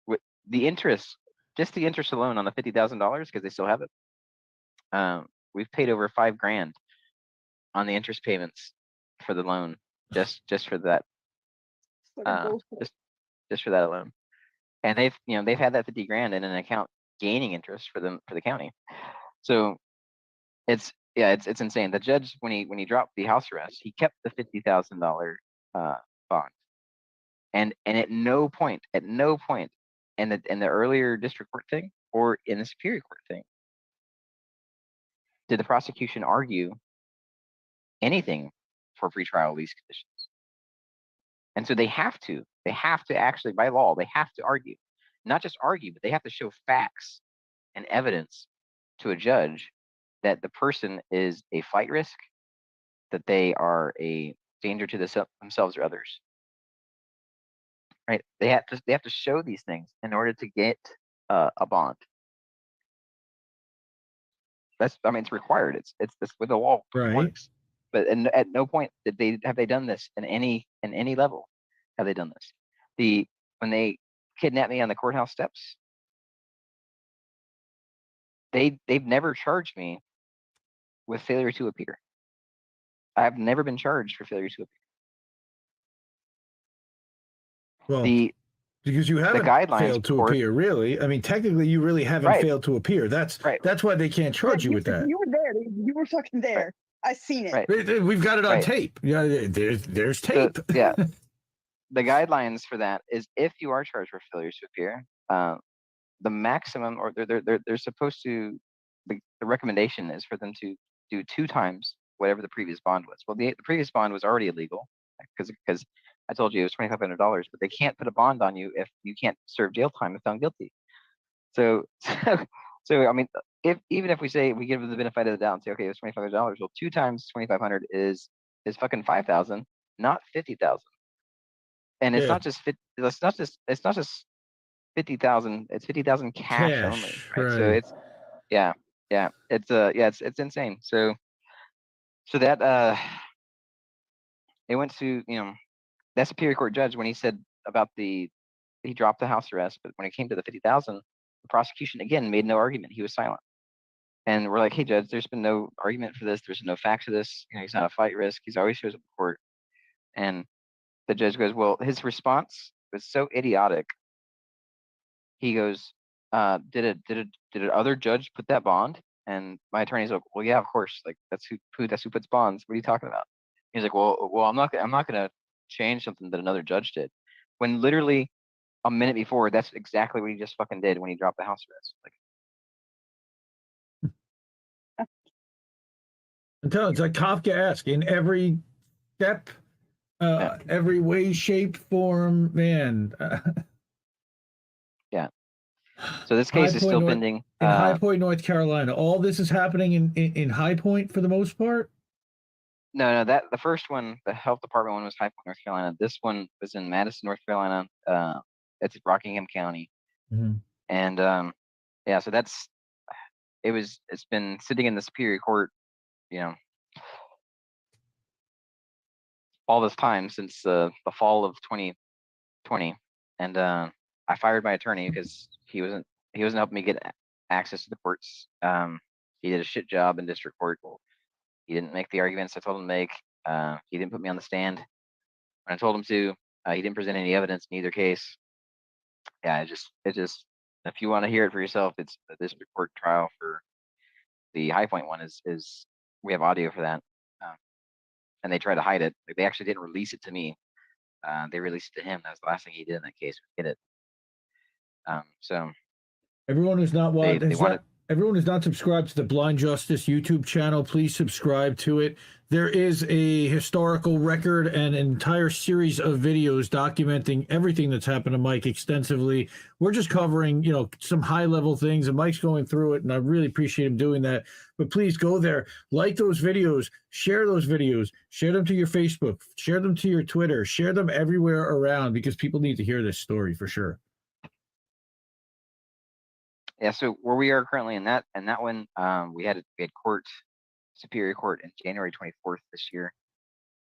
E: with the interest, just the interest alone on the $50,000, because they still have it. We've paid over $5,000 on the interest payments for the loan, just for that, just for that alone. And they've had that $50,000 in an account gaining interest for the county. So it's insane. The judge, when he dropped the house arrest, he kept the $50,000 bond, and at no point in the earlier district court thing or in the superior court thing did the prosecution argue anything for pretrial release conditions. And so they have to actually, by law, they have to argue, not just argue, but they have to show facts and evidence to a judge that the person is a flight risk, that they are a danger to themselves or others. Right? They have to show these things in order to get a bond. It's required. It's this with the law works. But at no point have they done this in any level. Have they done this? When they kidnapped me on the courthouse steps, they've never charged me with failure to appear. I've never been charged for failure to appear.
G: Well, because you haven't failed to appear, really. I mean, technically, you really haven't failed to appear. That's why they can't charge you with that.
H: You were there. You were fucking there.
E: Right.
H: I seen it.
G: Right. We've got it on tape. Yeah, there's tape.
E: Yeah. The guidelines for that is if you are charged for failure to appear, the maximum, or they're supposed to, the recommendation is for them to do 2 times whatever the previous bond was. Well, the previous bond was already illegal because I told you it was $2,500, but they can't put a bond on you if you can't serve jail time if found guilty. So I mean, even if we say we give them the benefit of the doubt and say, okay, it's $2,500, well, 2 times 2,500 is fucking 5,000, not 50,000. And it's not just it's not just 50,000. It's 50,000 cash only. Right? So it's it's insane. So that it went to that superior court judge when he said about he dropped the house arrest, but when it came to the 50,000, the prosecution again made no argument. He was silent. And we're like, hey judge, there's been no argument for this. There's no facts of this. He's not a flight risk. He's always shows up in court. And the judge goes, well, his response was so idiotic. He goes, did an other judge put that bond? And my attorney's like, well, yeah, of course. Like that's who puts bonds. What are you talking about? He's like, well, I'm not gonna change something that another judge did. When literally a minute before, that's exactly what he just fucking did when he dropped the house arrest. Like,
G: I'm telling you, it's like Kafkaesque in every step,
E: Yeah.
G: every way, shape, form, man.
E: Yeah. So this
G: High
E: case is
G: Point,
E: still
G: North,
E: pending.
G: in High Point, North Carolina. All this is happening in High Point for the most part.
E: No, that the first one, the health department one, was High Point, North Carolina. This one was in Madison, North Carolina. It's Rockingham County, and yeah. So it's been sitting in the Superior Court, you know, all this time since the fall of 2020, and I fired my attorney because he wasn't helping me get access to the courts. He did a shit job in district court. He didn't make the arguments I told him to make. He didn't put me on the stand when I told him to. He didn't present any evidence in either case. Yeah, it just if you want to hear it for yourself, it's the district court trial for the High Point one is we have audio for that, and they try to hide it. Like, they actually didn't release it to me. They released it to him. That was the last thing he did in that case, was get it. So
G: Everyone who's not
E: they wanted.
G: everyone who's not subscribed to the Blind Justice YouTube channel, please subscribe to it. There is a historical record and an entire series of videos documenting everything that's happened to Mike extensively. We're just covering, some high level things, and Mike's going through it, and I really appreciate him doing that. But please go there, like those videos, share those videos, share them to your Facebook, share them to your Twitter, share them everywhere around, because people need to hear this story for sure.
E: Yeah, so where we are currently in that one, we had Superior Court in January 24th this year.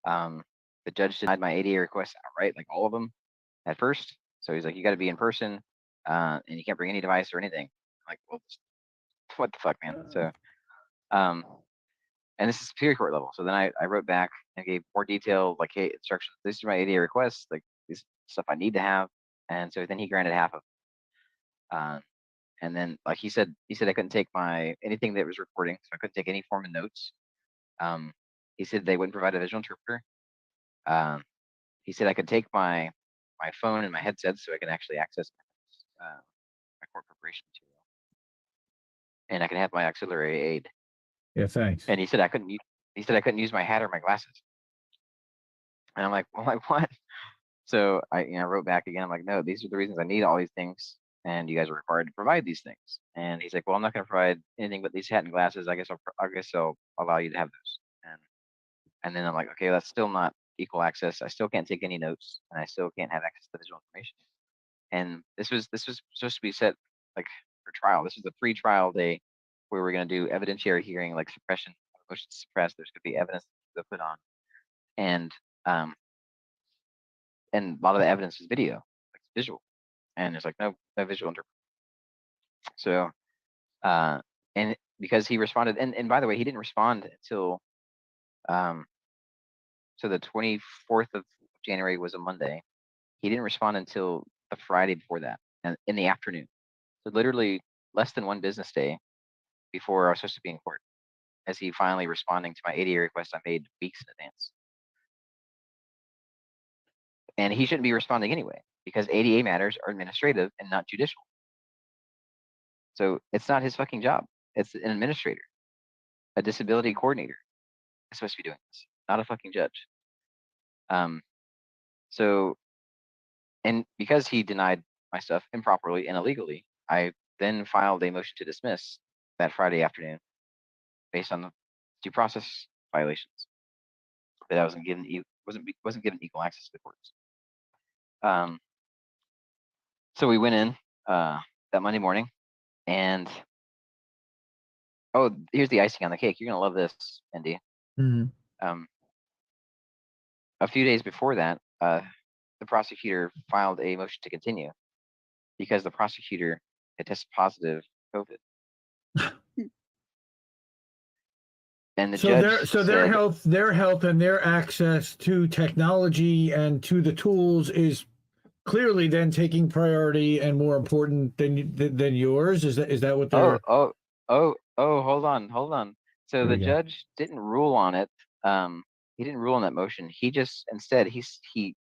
E: The judge denied my ADA requests outright, like all of them at first. So he's like, you got to be in person, and you can't bring any device or anything. I'm like, well, what the fuck, man? So, and this is Superior Court level. So then I wrote back and gave more detailed, like, hey, instructions. This is my ADA requests, like this stuff I need to have. And so then he granted half of it. And then, like he said I couldn't take anything that was recording, so I couldn't take any form of notes. He said they wouldn't provide a visual interpreter. He said I could take my phone and my headset, so I can actually access my court preparation material, and I can have my auxiliary aid.
G: Yeah, thanks.
E: And he said I couldn't use my hat or my glasses. And I'm like, well, like what? So I wrote back again. I'm like, no, these are the reasons I need all these things, and you guys are required to provide these things. And he's like, well, I'm not going to provide anything but these hat and glasses. I guess I'll allow you to have those. And then I'm like, okay, that's still not equal access. I still can't take any notes, and I still can't have access to visual information. And this was supposed to be set like for trial. This was the pre-trial day where we're going to do evidentiary hearing, like suppression, motion to suppress. There's going to be evidence to put on, and a lot of the evidence is video, like visual, and there's like no visual interpretation. So, and because he responded, and by the way, he didn't respond until, so the 24th of January was a Monday. He didn't respond until the Friday before that, and in the afternoon. So literally less than one business day before I was supposed to be in court, as he finally responding to my ADA request I made weeks in advance. And he shouldn't be responding anyway, because ADA matters are administrative and not judicial. So it's not his fucking job. It's an administrator, a disability coordinator is supposed to be doing this, not a fucking judge. So, and because he denied my stuff improperly and illegally, I then filed a motion to dismiss that Friday afternoon based on the due process violations that I wasn't given equal access to the courts. So we went in that Monday morning, and here's the icing on the cake. You're gonna love this, Indy.
G: Mm-hmm.
E: A few days before that, the prosecutor filed a motion to continue because the prosecutor had tested positive COVID. And the judge
G: their health and their access to technology and to the tools is clearly then taking priority and more important than yours. Is that what they're?
E: Hold on. So the judge didn't rule on it. He didn't rule on that motion. He just instead he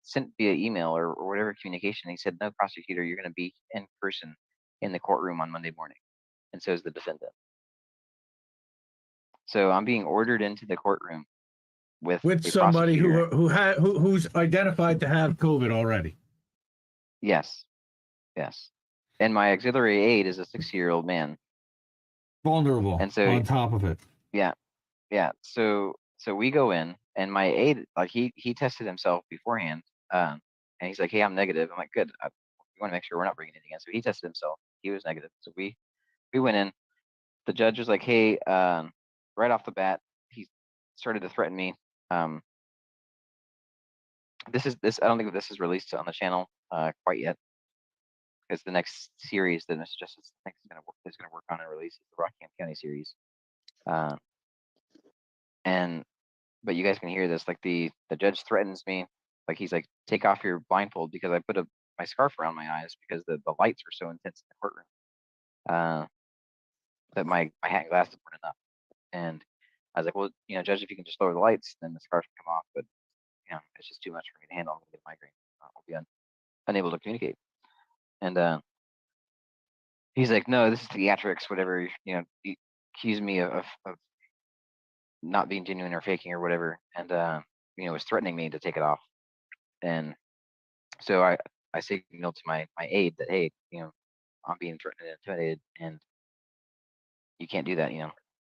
E: sent via email or whatever communication. He said, no, prosecutor, you're going to be in person in the courtroom on Monday morning, and so is the defendant. So I'm being ordered into the courtroom with a
G: somebody
E: prosecutor.
G: who's identified to have COVID already.
E: Yes, yes. And my auxiliary aide is a 60-year-old man.
G: Vulnerable.
E: And so
G: on top of it.
E: yeah. So we go in, and my aide, like he tested himself beforehand, and he's like, "Hey, I'm negative." I'm like, "Good. We want to make sure we're not bringing it again." So he tested himself. He was negative. So we went in. The judge was like, "Hey," right off the bat, he started to threaten me. This. I don't think this is released on the channel quite yet, because the next series that Mr. Justice thinks is gonna work on and release is the Rockingham County series. But you guys can hear this. Like the judge threatens me. Like he's like, "Take off your blindfold," because I put my scarf around my eyes because the lights were so intense in the courtroom. That my hat and glasses weren't enough. And I was like, "Well, judge, if you can just lower the lights, then the scarf can come off." But it's just too much for me to handle. I'm gonna get a migraine. I'll be unable to communicate. And he's like, "No, this is theatrics, whatever." He accused me of not being genuine or faking or whatever, and was threatening me to take it off. And so I signaled to my aide that, "Hey, I'm being threatened and intimidated, and you can't do that."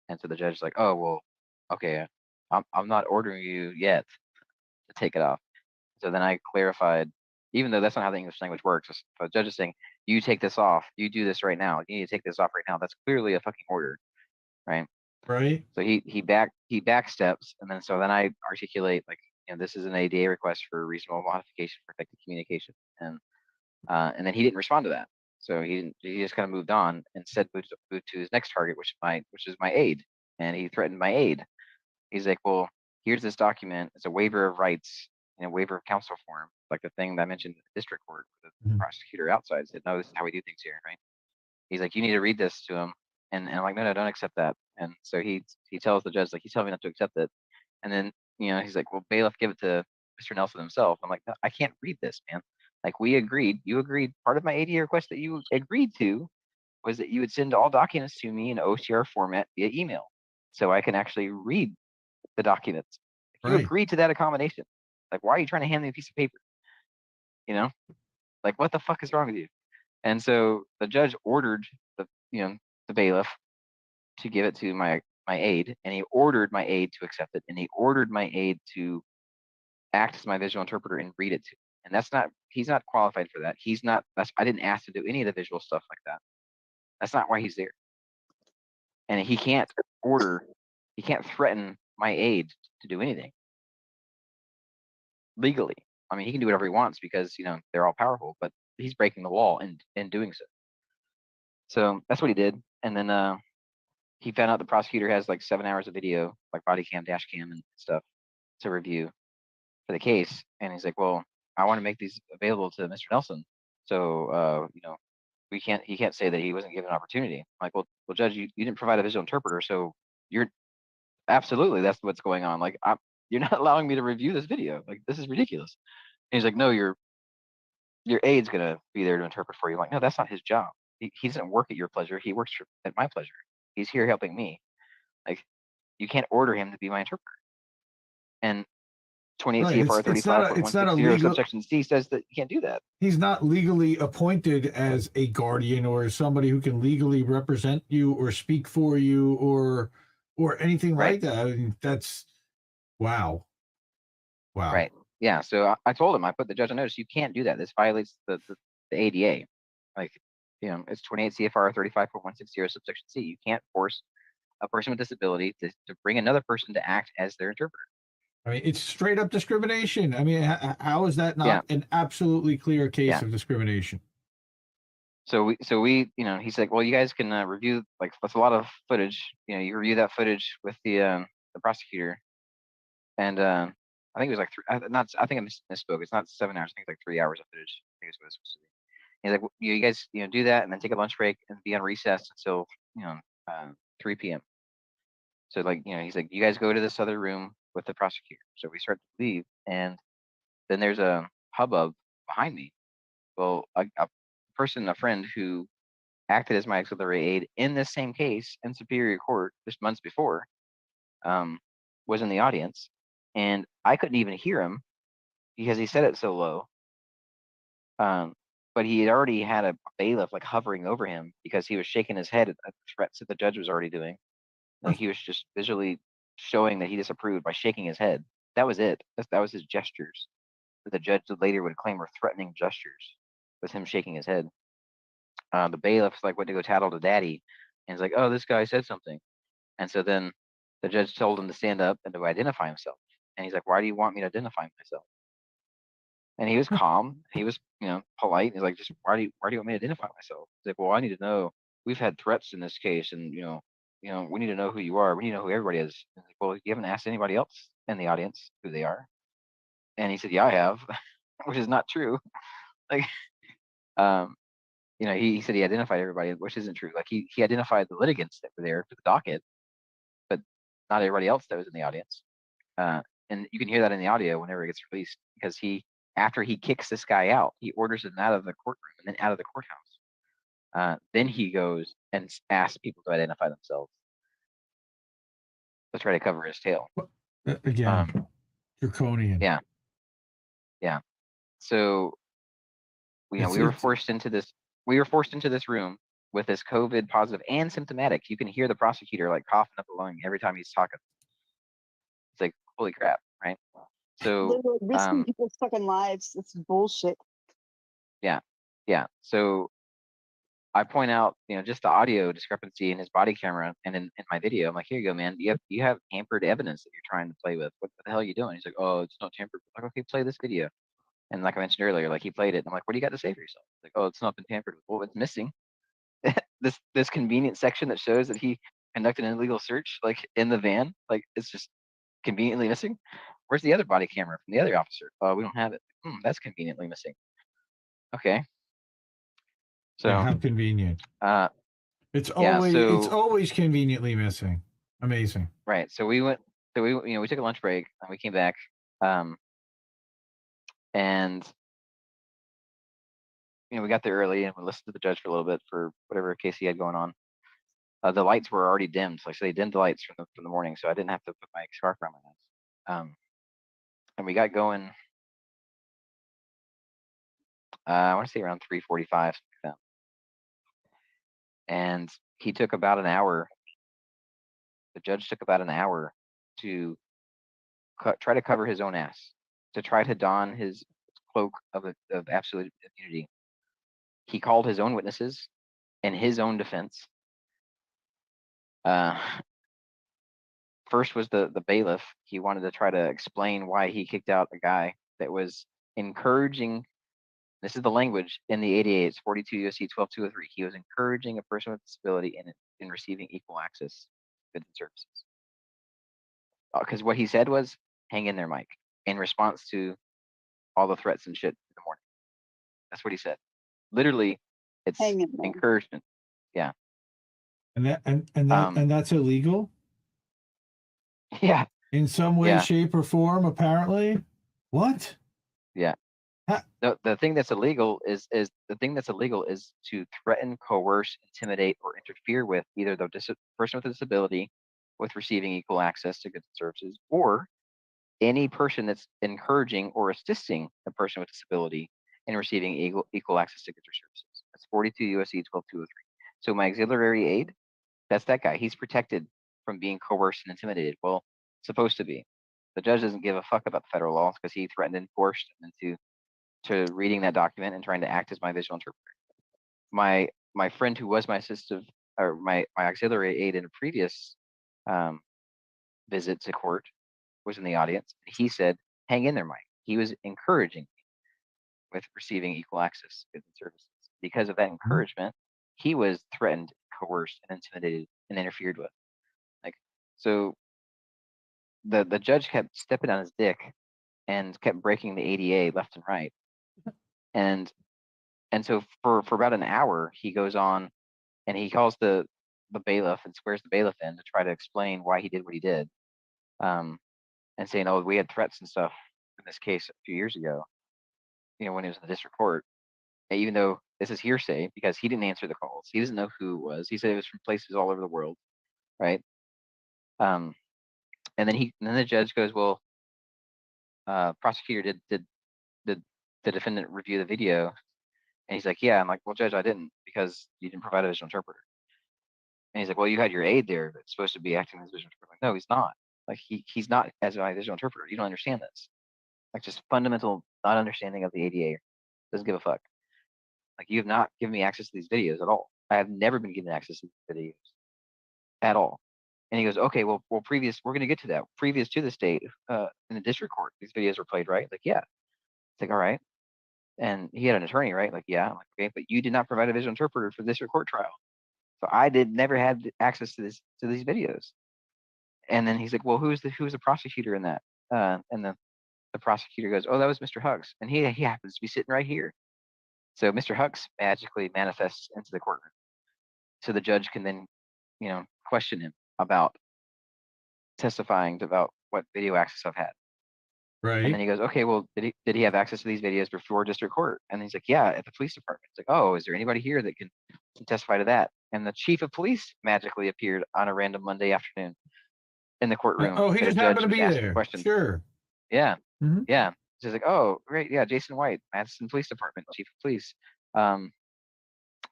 E: And so the judge is like, "Oh, well, okay, I'm not ordering you yet to take it off." So then I clarified, even though that's not how the English language works. If the judge is saying, "You take this off, you do this right now, you need to take this off right now," that's clearly a fucking order, right?
G: Right.
E: So he backsteps, and then I articulate, like, this is an ADA request for reasonable modification for effective communication, and then he didn't respond to that. So he just kind of moved on, and said moved to his next target, which is my aide, and he threatened my aide. He's like, "Well, here's this document. It's a waiver of rights, waiver of counsel form, like the thing that I mentioned in the district court. The prosecutor outside said, 'No, this is how we do things here,' right?" He's like, "You need to read this to him." And I'm like, "No, don't accept that." And so he tells the judge, like, he's telling me not to accept it. And then, he's like, "Well, bailiff, give it to Mr. Nelson himself." I'm like, "No, I can't read this, man. Like, you agreed. Part of my ADA request that you agreed to was that you would send all documents to me in OCR format via email, so I can actually read the documents. You
G: Right.
E: agreed to that accommodation. Like, why are you trying to hand me a piece of paper? Like, what the fuck is wrong with you?" And so the judge ordered the bailiff to give it to my aide, and he ordered my aide to accept it, and he ordered my aide to act as my visual interpreter and read it to. And he's not qualified for that. I didn't ask to do any of the visual stuff like that. That's not why he's there. And he can't threaten my aide to do anything legally. I mean, he can do whatever he wants because they're all powerful, but he's breaking the law in doing so. So that's what he did. And then he found out the prosecutor has like 7 hours of video, like body cam, dash cam, and stuff to review for the case. And he's like, "Well, I want to make these available to Mr. Nelson. So he can't say that he wasn't given an opportunity." I'm like, well, judge, you didn't provide a visual interpreter, so you're absolutely, that's what's going on. Like, you're not allowing me to review this video. Like, this is ridiculous. And he's like, "No, your aide's gonna be there to interpret for you." I'm like, "No, that's not his job. He doesn't work at your pleasure. He works at my pleasure. He's here helping me. Like, you can't order him to be my interpreter." And 28
G: Right.
E: CFR
G: It's not a
E: 35160
G: legal.
E: subsection C says that you can't do that.
G: He's not legally appointed as a guardian or somebody who can legally represent you or speak for you or anything
E: Right.
G: like that. I mean, that's wow.
E: Right. Yeah. So I told him, I put the judge on notice, you can't do that. This violates the ADA. Like, it's 28 CFR 35.160 subsection C. You can't force a person with disability to bring another person to act as their interpreter.
G: I mean, it's straight up discrimination. I mean, how is that not an absolutely clear case of discrimination?
E: So we, he's like, "Well, you guys can review, like, that's a lot of footage. You review that footage with the prosecutor." And I think it was like I think I misspoke. It's not 7 hours. I think it's like 3 hours of footage. I think it's what it's supposed to be. He's like, "Well, you guys, do that and then take a lunch break and be on recess until 3 p.m. So, like, he's like, "You guys go to this other room with the prosecutor." So we start to leave, and then there's a hubbub behind me. Well, a friend who acted as my auxiliary aide in this same case in Superior Court just months before, was in the audience, and I couldn't even hear him because he said it so low. But he had already had a bailiff like hovering over him because he was shaking his head at the threats that the judge was already doing. Like he was just visually showing that he disapproved by shaking his head. That was it. That was his gestures. That the judge later would claim were threatening gestures, was him shaking his head. The bailiff like went to go tattle to daddy, and he's like, "Oh, this guy said something," and so then the judge told him to stand up and to identify himself. And he's like, "Why do you want me to identify myself?" And he was calm. He was, polite. He's like, "Just why do you want me to identify myself?" He's like, "Well, I need to know. We've had threats in this case, and we need to know who you are. We need to know who everybody is." He's like, "Well, you haven't asked anybody else in the audience who they are." And he said, "Yeah, I have," which is not true. Like, um, he said he identified everybody, which isn't true. Like he identified the litigants that were there for the docket, but not everybody else that was in the audience. And you can hear that in the audio whenever it gets released, because after he kicks this guy out, he orders him out of the courtroom and then out of the courthouse. Then he goes and asks people to identify themselves to try to cover his tail.
G: Again, draconian.
E: Yeah. So, we were forced into this. We were forced into this room with this COVID positive and symptomatic. You can hear the prosecutor like coughing up a lung every time he's talking. It's like, holy crap, right? So,
H: Literally risking people's fucking lives. It's bullshit.
E: yeah. So I point out, just the audio discrepancy in his body camera and in my video. I'm like, here you go, man. You have tampered evidence that you're trying to play with. What the hell are you doing? He's like, oh, it's not tampered. I'm like, okay, play this video. And like I mentioned earlier, like he played it. And I'm like, what do you got to say for yourself? He's like, oh, it's not been tampered with. Well, it's missing this convenient section that shows that he conducted an illegal search, like in the van. Like it's just conveniently missing. Where's the other body camera from the other officer? Oh, we don't have it. That's conveniently missing. Okay. So
G: Yeah, how convenient. It's always conveniently missing. Amazing.
E: Right. So we took a lunch break and we came back, and we got there early and we listened to the judge for a little bit for whatever case he had going on. The lights were already dimmed, so they dimmed the lights from the morning, so I didn't have to put my scarf around my nose. And we got going. I want to say around 3:45, and he took about an hour. The judge took about an hour to try to cover his own ass, to try to don his cloak of absolute immunity. He called his own witnesses in his own defense. First was the bailiff. He wanted to try to explain why he kicked out a guy that was encouraging. This is the language in the ADA. It's 42 U.S.C. 12203. He was encouraging a person with disability in receiving equal access to goods and services. Because what he said was, "Hang in there, Mike," in response to all the threats and shit in the morning. That's what he said. Literally, it's encouragement. Yeah.
G: And that's illegal?
E: Yeah.
G: In some way, shape, or form, apparently. What?
E: Yeah. The thing that's illegal is to threaten, coerce, intimidate, or interfere with either the person with a disability with receiving equal access to goods and services, or any person that's encouraging or assisting a person with disability in receiving equal access to goods or services. That's 42 U.S.C. 12203. So my auxiliary aid, that's that guy. He's protected from being coerced and intimidated. Well, supposed to be. The judge doesn't give a fuck about the federal laws because he threatened and forced him into reading that document and trying to act as my visual interpreter. My friend who was my assistive or my auxiliary aid in a previous visit to court was in the audience. He said, "Hang in there, Mike." He was encouraging me with receiving equal access to goods and services. Because of that encouragement, he was threatened, coerced, and intimidated and interfered with. Like, so the judge kept stepping on his dick and kept breaking the ADA left and right. And so for about an hour, he goes on and he calls the bailiff and swears the bailiff in to try to explain why he did what he did. And saying, "Oh, we had threats and stuff in this case a few years ago, when he was in the district court." And even though this is hearsay because he didn't answer the calls, he doesn't know who it was. He said it was from places all over the world, right? And then the judge goes, well, prosecutor, did the defendant review the video? And he's like, yeah. I'm like, well, judge, I didn't, because you didn't provide a visual interpreter. And he's like, well, you had your aide there that's supposed to be acting as visual interpreter. Like, no, he's not. Like, he's not as my visual interpreter. You don't understand this. Like, just fundamental not understanding of the ADA. Doesn't give a fuck. Like, you have not given me access to these videos at all. I have never been given access to these videos at all. And he goes, okay, well, we're going to get to that. Previous to this date, in the district court, these videos were played, right? Like, yeah. It's like, all right. And he had an attorney, right? Like, yeah. I'm like, okay, but you did not provide a visual interpreter for this court trial. So I never had access to these videos. And then he's like, well, who's the prosecutor in that? And the prosecutor goes, oh, that was Mr. Hugs. And he happens to be sitting right here. So Mr. Hugs magically manifests into the courtroom. So the judge can then, question him about testifying about what video access I've had.
G: Right.
E: And then he goes, okay, well, did he have access to these videos before district court? And he's like, yeah, at the police department. It's like, oh, is there anybody here that can testify to that? And the chief of police magically appeared on a random Monday afternoon in the courtroom.
G: Oh, he
E: that a
G: just
E: judge
G: happened to
E: was
G: be
E: asking
G: there.
E: questions.
G: Sure.
E: Yeah.
G: Mhm.
E: Yeah. She's like, oh, great. Yeah. Jason White, Madison Police Department, chief of police.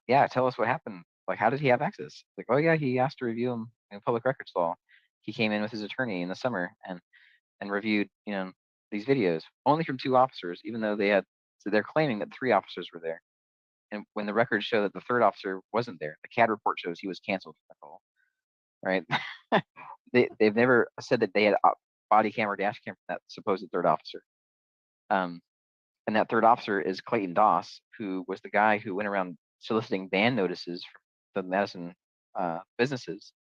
E: Yeah. Tell us what happened. Like, how did he have access? Like, oh yeah, he asked to review him in public records law. He came in with his attorney in the summer and reviewed, these videos only from 2 officers, even though so they're claiming that 3 officers were there. And when the records show that the 3rd officer wasn't there, the CAD report shows he was canceled from the call, right? They've never said that they had a body cam or dash cam from that supposed 3rd officer. And that 3rd officer is Clayton Doss, who was the guy who went around soliciting ban notices from the Madison businesses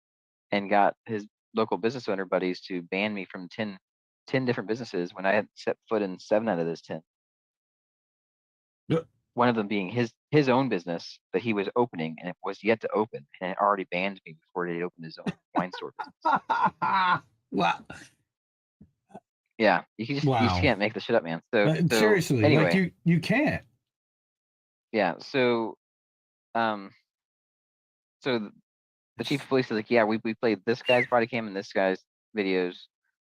E: and got his local business owner buddies to ban me from 10 different businesses when I had set foot in 7 out of those 10.
G: Yep.
E: One of them being his own business that he was opening and it was yet to open, and it already banned me before he opened his own wine store business.
G: Wow.
E: Yeah, you just can't make this shit up, man. So
G: Seriously,
E: anyway,
G: like you can't.
E: Yeah, so so the chief of police is like, yeah, we played this guy's body cam and this guy's videos.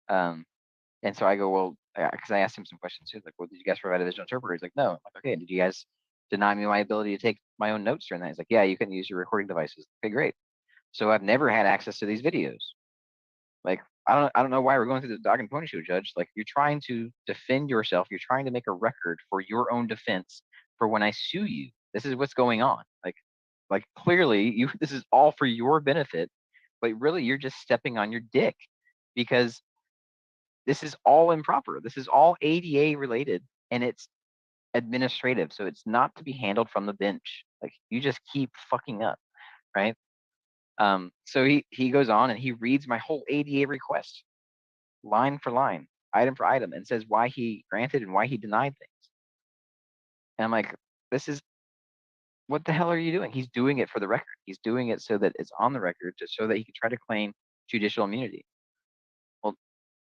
E: And so I go, well, because I asked him some questions too. Like, well, did you guys provide a visual interpreter? He's like, no. I'm like, okay, did you guys deny me my ability to take my own notes during that? He's like, yeah, you can use your recording devices. Okay, great. So I've never had access to these videos. Like, I don't know why we're going through the dog and pony show, Judge. Like, you're trying to defend yourself. You're trying to make a record for your own defense for when I sue you. This is what's going on. Like clearly, this is all for your benefit, but really you're just stepping on your dick because this is all improper. This is all ADA related and it's administrative. So it's not to be handled from the bench. Like, you just keep fucking up, right? So he goes on and he reads my whole ADA request line for line, item for item, and says why he granted and why he denied things. And I'm like, what the hell are you doing? He's doing it for the record. He's doing it so that it's on the record, just so that he can try to claim judicial immunity. Well,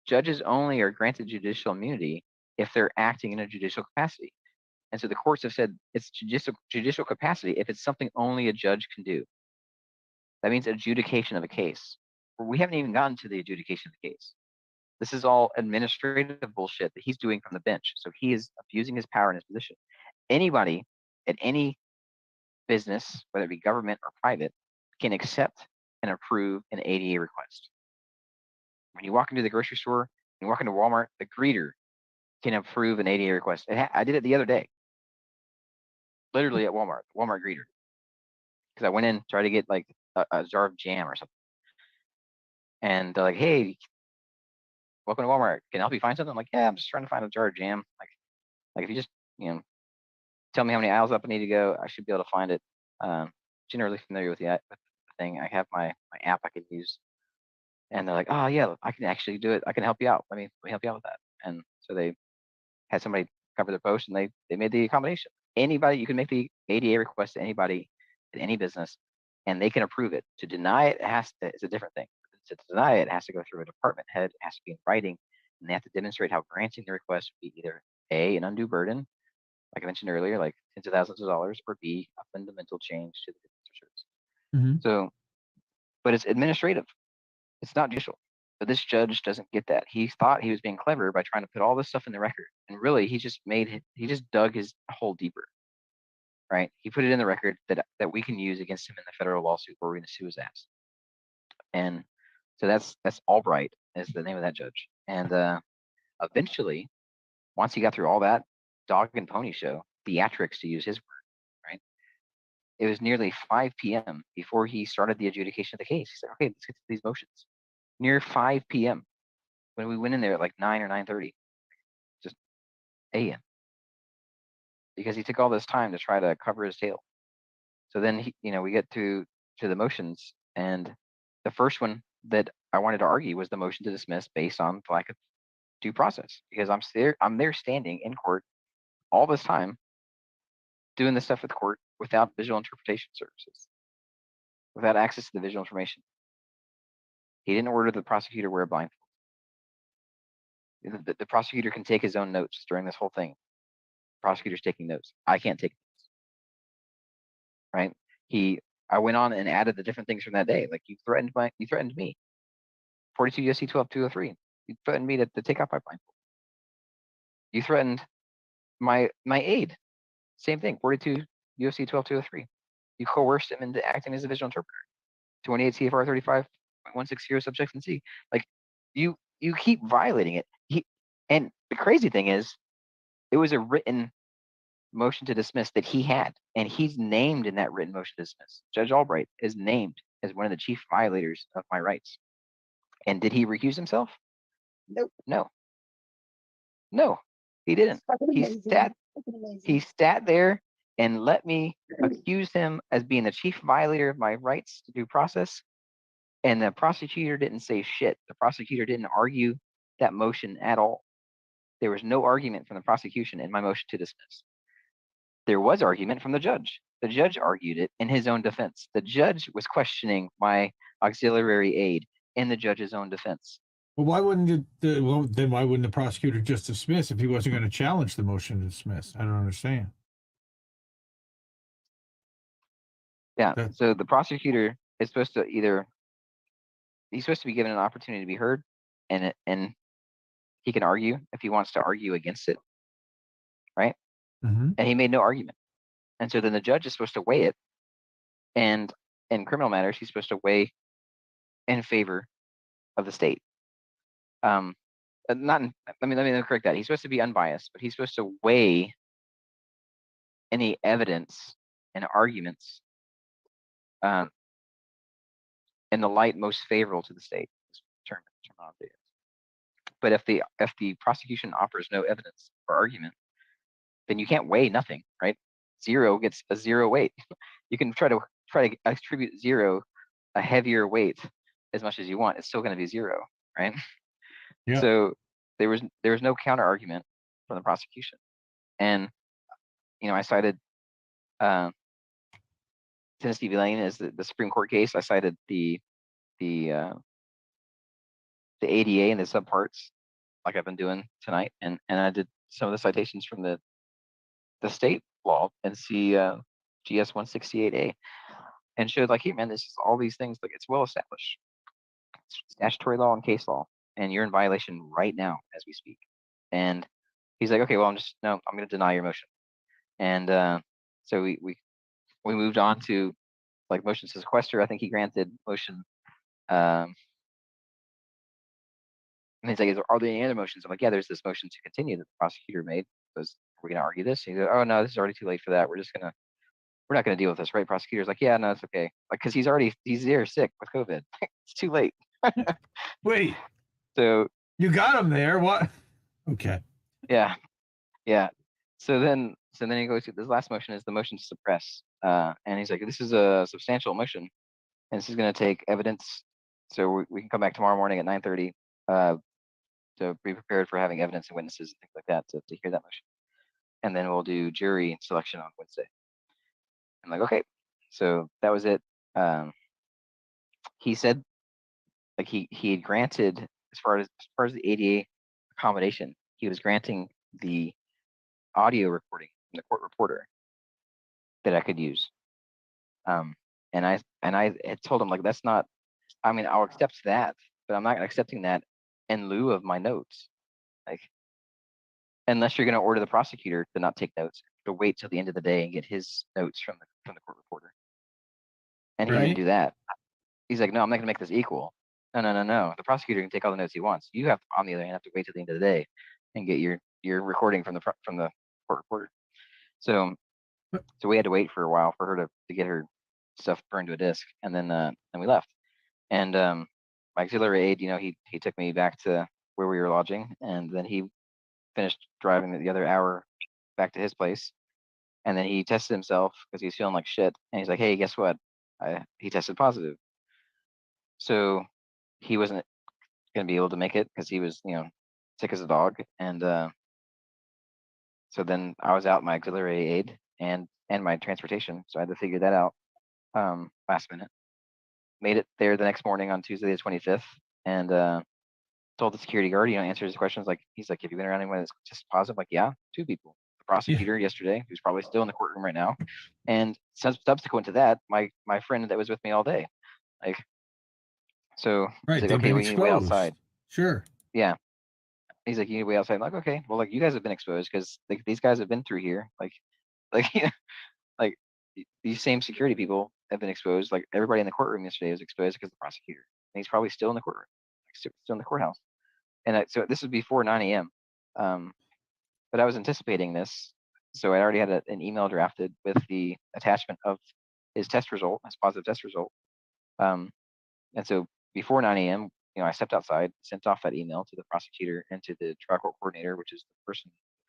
E: judges only are granted judicial immunity if they're acting in a judicial capacity. And so the courts have said it's judicial capacity if it's something only a judge can do. That means adjudication of a case. We haven't even gotten to the adjudication of the case. This is all administrative bullshit that he's doing from the bench. So he is abusing his power and his position. Anybody at any business, whether it be government or private, can accept and approve an ADA request. When you walk into the grocery store, you walk into Walmart, the greeter can approve an ADA request. I did it the other day, literally at Walmart greeter, because I went in, tried to get like a jar of jam or something. And they're like, hey, welcome to Walmart. Can I help you find something? I'm like, yeah, I'm just trying to find a jar of jam. Like if you just, tell me how many aisles up I need to go, I should be able to find it. Generally familiar with the thing. I have my app I can use. And they're like, oh yeah, I can actually do it. I can help you out. Let me help you out with that. And so they had somebody cover their post and they made the accommodation. Anybody, you can make the ADA request to anybody at any business and they can approve it. To deny it, it's a different thing. To deny it has to go through a department head, it has to be in writing, and they have to demonstrate how granting the request would be either A, an undue burden, like I mentioned earlier, like tens of thousands of dollars, or B, a fundamental change to the business restrictions.
G: Mhm.
E: So, but it's administrative. It's not judicial. But this judge doesn't get that. He thought he was being clever by trying to put all this stuff in the record, and really he just dug his hole deeper. Right? He put it in the record that we can use against him in the federal lawsuit where we're going to sue his ass. And so that's Albright is the name of that judge. And eventually, once he got through all that dog and pony show, theatrics to use his word, right? It was nearly 5 p.m. before he started the adjudication of the case. He said, okay, let's get to these motions. Near 5 p.m. when we went in there at like 9 or 9:30, just a.m. because he took all this time to try to cover his tail. So then we get to the motions, and the first one that I wanted to argue was the motion to dismiss based on lack of due process, because I'm there standing in court all this time doing this stuff with court without visual interpretation services, without access to the visual information. He didn't order the prosecutor wear a blindfold. The prosecutor can take his own notes during this whole thing. The prosecutor's taking notes. I can't take notes. Right? I went on and added the different things from that day. Like you threatened me. 42 U.S.C. 12203. You threatened me to take off my blindfold. You threatened my aide. Same thing. 42 U.S.C. 12203. You coerced him into acting as a visual interpreter. 28 CFR 35.160 subsection C. Like you keep violating it. And the crazy thing is, it was a written motion to dismiss that he had, and he's named in that written motion to dismiss. Judge Albright is named as one of the chief violators of my rights. And did he recuse himself?
H: Nope.
E: No, he didn't. He sat there and let me accuse him as being the chief violator of my rights to due process. And the prosecutor didn't say shit. The prosecutor didn't argue that motion at all. There was no argument from the prosecution in my motion to dismiss. There was argument from the judge. The judge argued it in his own defense. The judge was questioning my auxiliary aid in the judge's own defense.
G: Well, why wouldn't then why wouldn't the prosecutor just dismiss if he wasn't going to challenge the motion to dismiss? I don't understand.
E: Yeah. So the prosecutor is supposed to he's supposed to be given an opportunity to be heard, and he can argue if he wants to argue against it, right?
G: Mm-hmm.
E: And he made no argument. And so then the judge is supposed to weigh it. And in criminal matters, he's supposed to weigh in favor of the state. Let me correct that. He's supposed to be unbiased, but he's supposed to weigh any evidence and arguments in the light most favorable to the state. Terminology. But if the prosecution offers no evidence or argument, then you can't weigh nothing, right? 0 gets a 0 weight. You can try to attribute 0 a heavier weight as much as you want. It's still going to be 0, right?
G: Yeah.
E: So there was no counter argument from the prosecution, and I cited Tennessee v. Lane as the Supreme Court case. I cited the ADA and the subparts, like I've been doing tonight, and I did some of the citations from the state law and GS 168A, and showed like, hey man, this is all these things, like it's well established. It's statutory law and case law, and you're in violation right now as we speak. And he's like, okay, well I'm going to deny your motion. And so we moved on to like motion to sequester. I think he granted motion. And he's like, are there any other motions? I'm like, yeah, there's this motion to continue that the prosecutor made. Because we're going to argue this. And he's like, oh no, this is already too late for that. We're not going to deal with this, right? Prosecutor's like, yeah, no, it's okay. Like, because he's there sick with COVID. It's too late.
G: Wait.
E: So
G: you got him there. What? Okay.
E: Yeah. So then he goes to this last motion is the motion to suppress. And he's like, this is a substantial motion, and this is going to take evidence. So we can come back tomorrow morning at 9:30 to be prepared for having evidence and witnesses and things like that to hear that motion. And then we'll do jury selection on Wednesday. I'm like, okay. So that was it. He said, like he had granted as far as the ADA accommodation, he was granting the audio recording from the court reporter that I could use. And I had told him, like, that's not, I mean, I'll accept that, but I'm not accepting that in lieu of my notes. Like, unless you're going to order the prosecutor to not take notes, to wait till the end of the day and get his notes from the court reporter. And he didn't
G: Right.
E: do that. He's like, no, I'm not going to make this equal. No. The prosecutor can take all the notes he wants. You have, on the other hand, have to wait till the end of the day and get your recording from the court reporter. So we had to wait for a while for her to get her stuff burned to a disk, and then we left. And my auxiliary aide, he took me back to where we were lodging, and then he finished driving the other hour back to his place, and then he tested himself because he was feeling like shit, and he's like, hey, guess what? He tested positive. So he wasn't going to be able to make it because he was, sick as a dog. And so then I was out my auxiliary aid and my transportation. So I had to figure that out last minute. Made it there the next morning on Tuesday the 25th, and told the security guard, answered his questions. Like, he's like, have you been around anyone that's just positive? Like, yeah, 2 people. The prosecutor yesterday, who's probably still in the courtroom right now. And subsequent to that, my friend that was with me all day. Like, so
F: Right.
E: he's like,
F: They've
E: okay,
F: been
E: we need to wait
F: exposed.
E: outside.
F: Sure.
E: Yeah. He's like, you need to wait outside. I'm like, okay, well, like, you guys have been exposed because these guys have been through here. Like, like these same security people have been exposed. Like, everybody in the courtroom yesterday was exposed because of the prosecutor. And he's probably still in the courtroom, still in the courthouse. And so this was before 9 a.m. But I was anticipating this. So I already had an email drafted with the attachment of his test result, his positive test result. And so before 9 a.m., I stepped outside, sent off that email to the prosecutor and to the trial court coordinator, which is the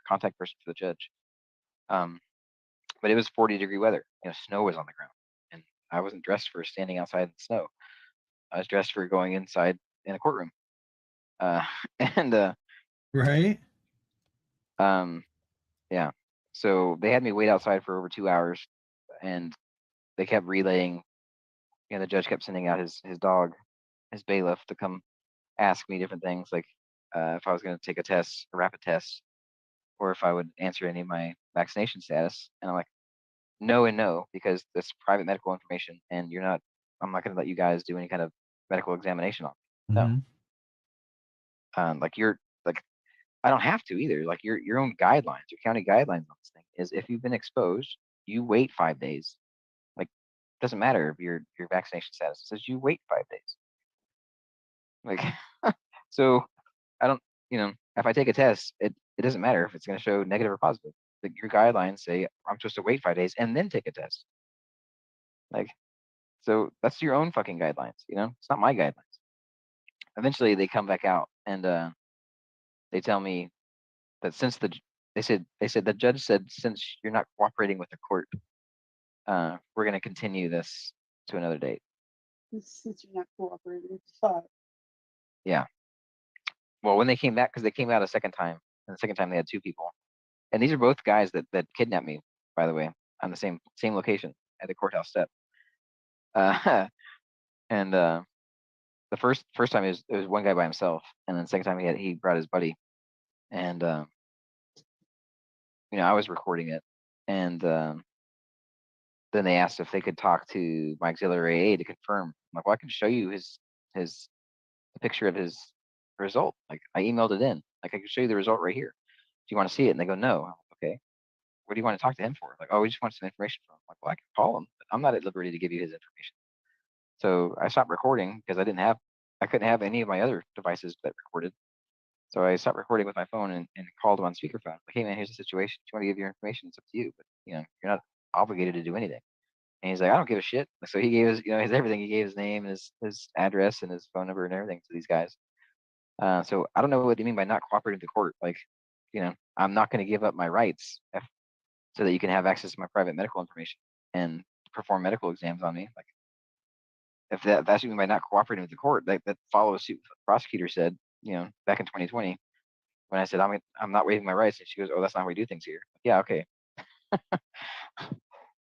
E: contact person for the judge. But it was 40-degree weather. Snow was on the ground, and I wasn't dressed for standing outside in the snow. I was dressed for going inside in a courtroom.
G: Right.
E: Yeah. So they had me wait outside for over 2 hours, and they kept relaying. The judge kept sending out his dog, his bailiff, to come ask me different things, like if I was going to take a rapid test, or if I would answer any of my vaccination status. And I'm like, no and no, because that's private medical information, and I'm not going to let you guys do any kind of medical examination on me. No. Like, I don't have to either. Like, your own guidelines, your county guidelines on this thing is, if you've been exposed, you wait 5 days. Like, doesn't matter if your vaccination status says you wait 5 days. Like, so I don't, if I take a test, it doesn't matter if it's going to show negative or positive. Like, your guidelines say I'm supposed to wait 5 days and then take a test. Like, so that's your own fucking guidelines. It's not my guidelines. Eventually they come back out, and they tell me that they said the judge said, since you're not cooperating with the court, we're going to continue this to another date.
H: Since you're not cooperating, fuck.
E: Yeah. Well, when they came back, because they came out a second time, and the second time they had 2 people, and these are both guys that kidnapped me, by the way, on the same location at the courthouse step. And the first time it was one guy by himself, and then the second time he brought his buddy, and I was recording it, and then they asked if they could talk to my auxiliary aide to confirm. I'm like, well, I can show you the picture of his result. Like, I emailed it in. Like, I can show you the result right here. Do you want to see it? And they go, no. I'm like, okay. What do you want to talk to him for? Like, oh, we just want some information from him. I'm like, well, I can call him, but I'm not at liberty to give you his information. So I stopped recording because I couldn't have any of my other devices that recorded. So I stopped recording with my phone and called him on speakerphone. Like, hey man, here's the situation. If you want to give your information, it's up to you. But you're not obligated to do anything. And he's like, I don't give a shit. So he gave his everything. He gave his name and his address and his phone number and everything to these guys. So I don't know what you mean by not cooperating with the court. Like, I'm not going to give up my rights so that you can have access to my private medical information and perform medical exams on me. Like, if that's what you mean by not cooperating with the court, that follows suit. The prosecutor said, back in 2020, when I said I'm not waiving my rights, and she goes, oh, that's not how we do things here. Yeah, okay.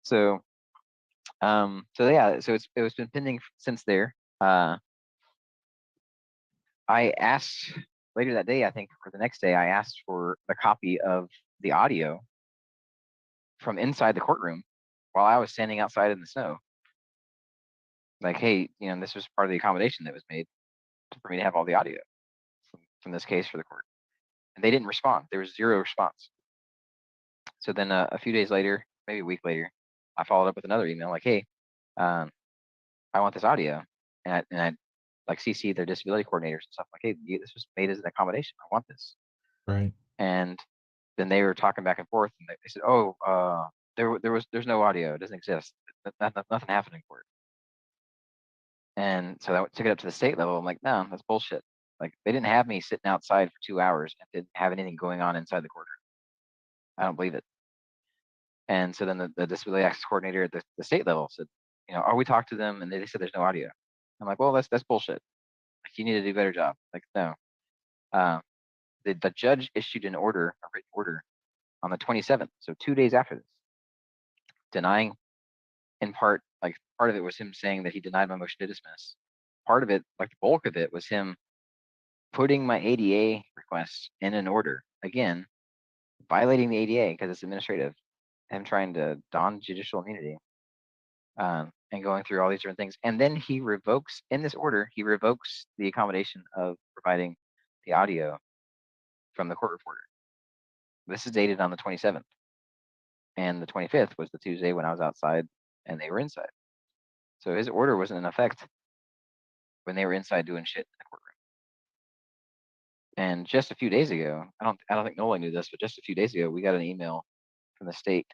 E: So yeah, so it's been pending since there. I asked later that day, I think, or the next day, I asked for a copy of the audio from inside the courtroom while I was standing outside in the snow. Like, hey, this was part of the accommodation that was made. for me to have all the audio from this case for the court. And they didn't respond. There was zero response. So then a few days later, maybe a week later, I followed up with another email like, hey, I want this audio. And I like CC their disability coordinators and stuff like, hey, this was made as an accommodation. I want this.
G: Right.
E: And then they were talking back and forth, and they said, oh, there's no audio. It doesn't exist. Nothing happened in court. And so I took it up to the state level. I'm like, no, that's bullshit. Like, they didn't have me sitting outside for 2 hours and didn't have anything going on inside the courtroom. I don't believe it. And so then the disability access coordinator at the state level said, we talked to them and they said there's no audio. I'm like, well, that's bullshit. Like, you need to do a better job. Like, no. The judge issued a written order on the 27th, so 2 days after this, denying, in part of it was him saying that he denied my motion to dismiss. Part of it, like the bulk of it, was him putting my ADA request in an order, again, violating the ADA because it's administrative, him trying to don judicial immunity, and going through all these different things. And then he revokes, in this order, he revokes the accommodation of providing the audio from the court reporter. This is dated on the 27th. And the 25th was the Tuesday when I was outside and they were inside. So his order wasn't in effect when they were inside doing shit in the courtroom. And just a few days ago, I don't think Noli knew this, but just a few days ago, we got an email from the state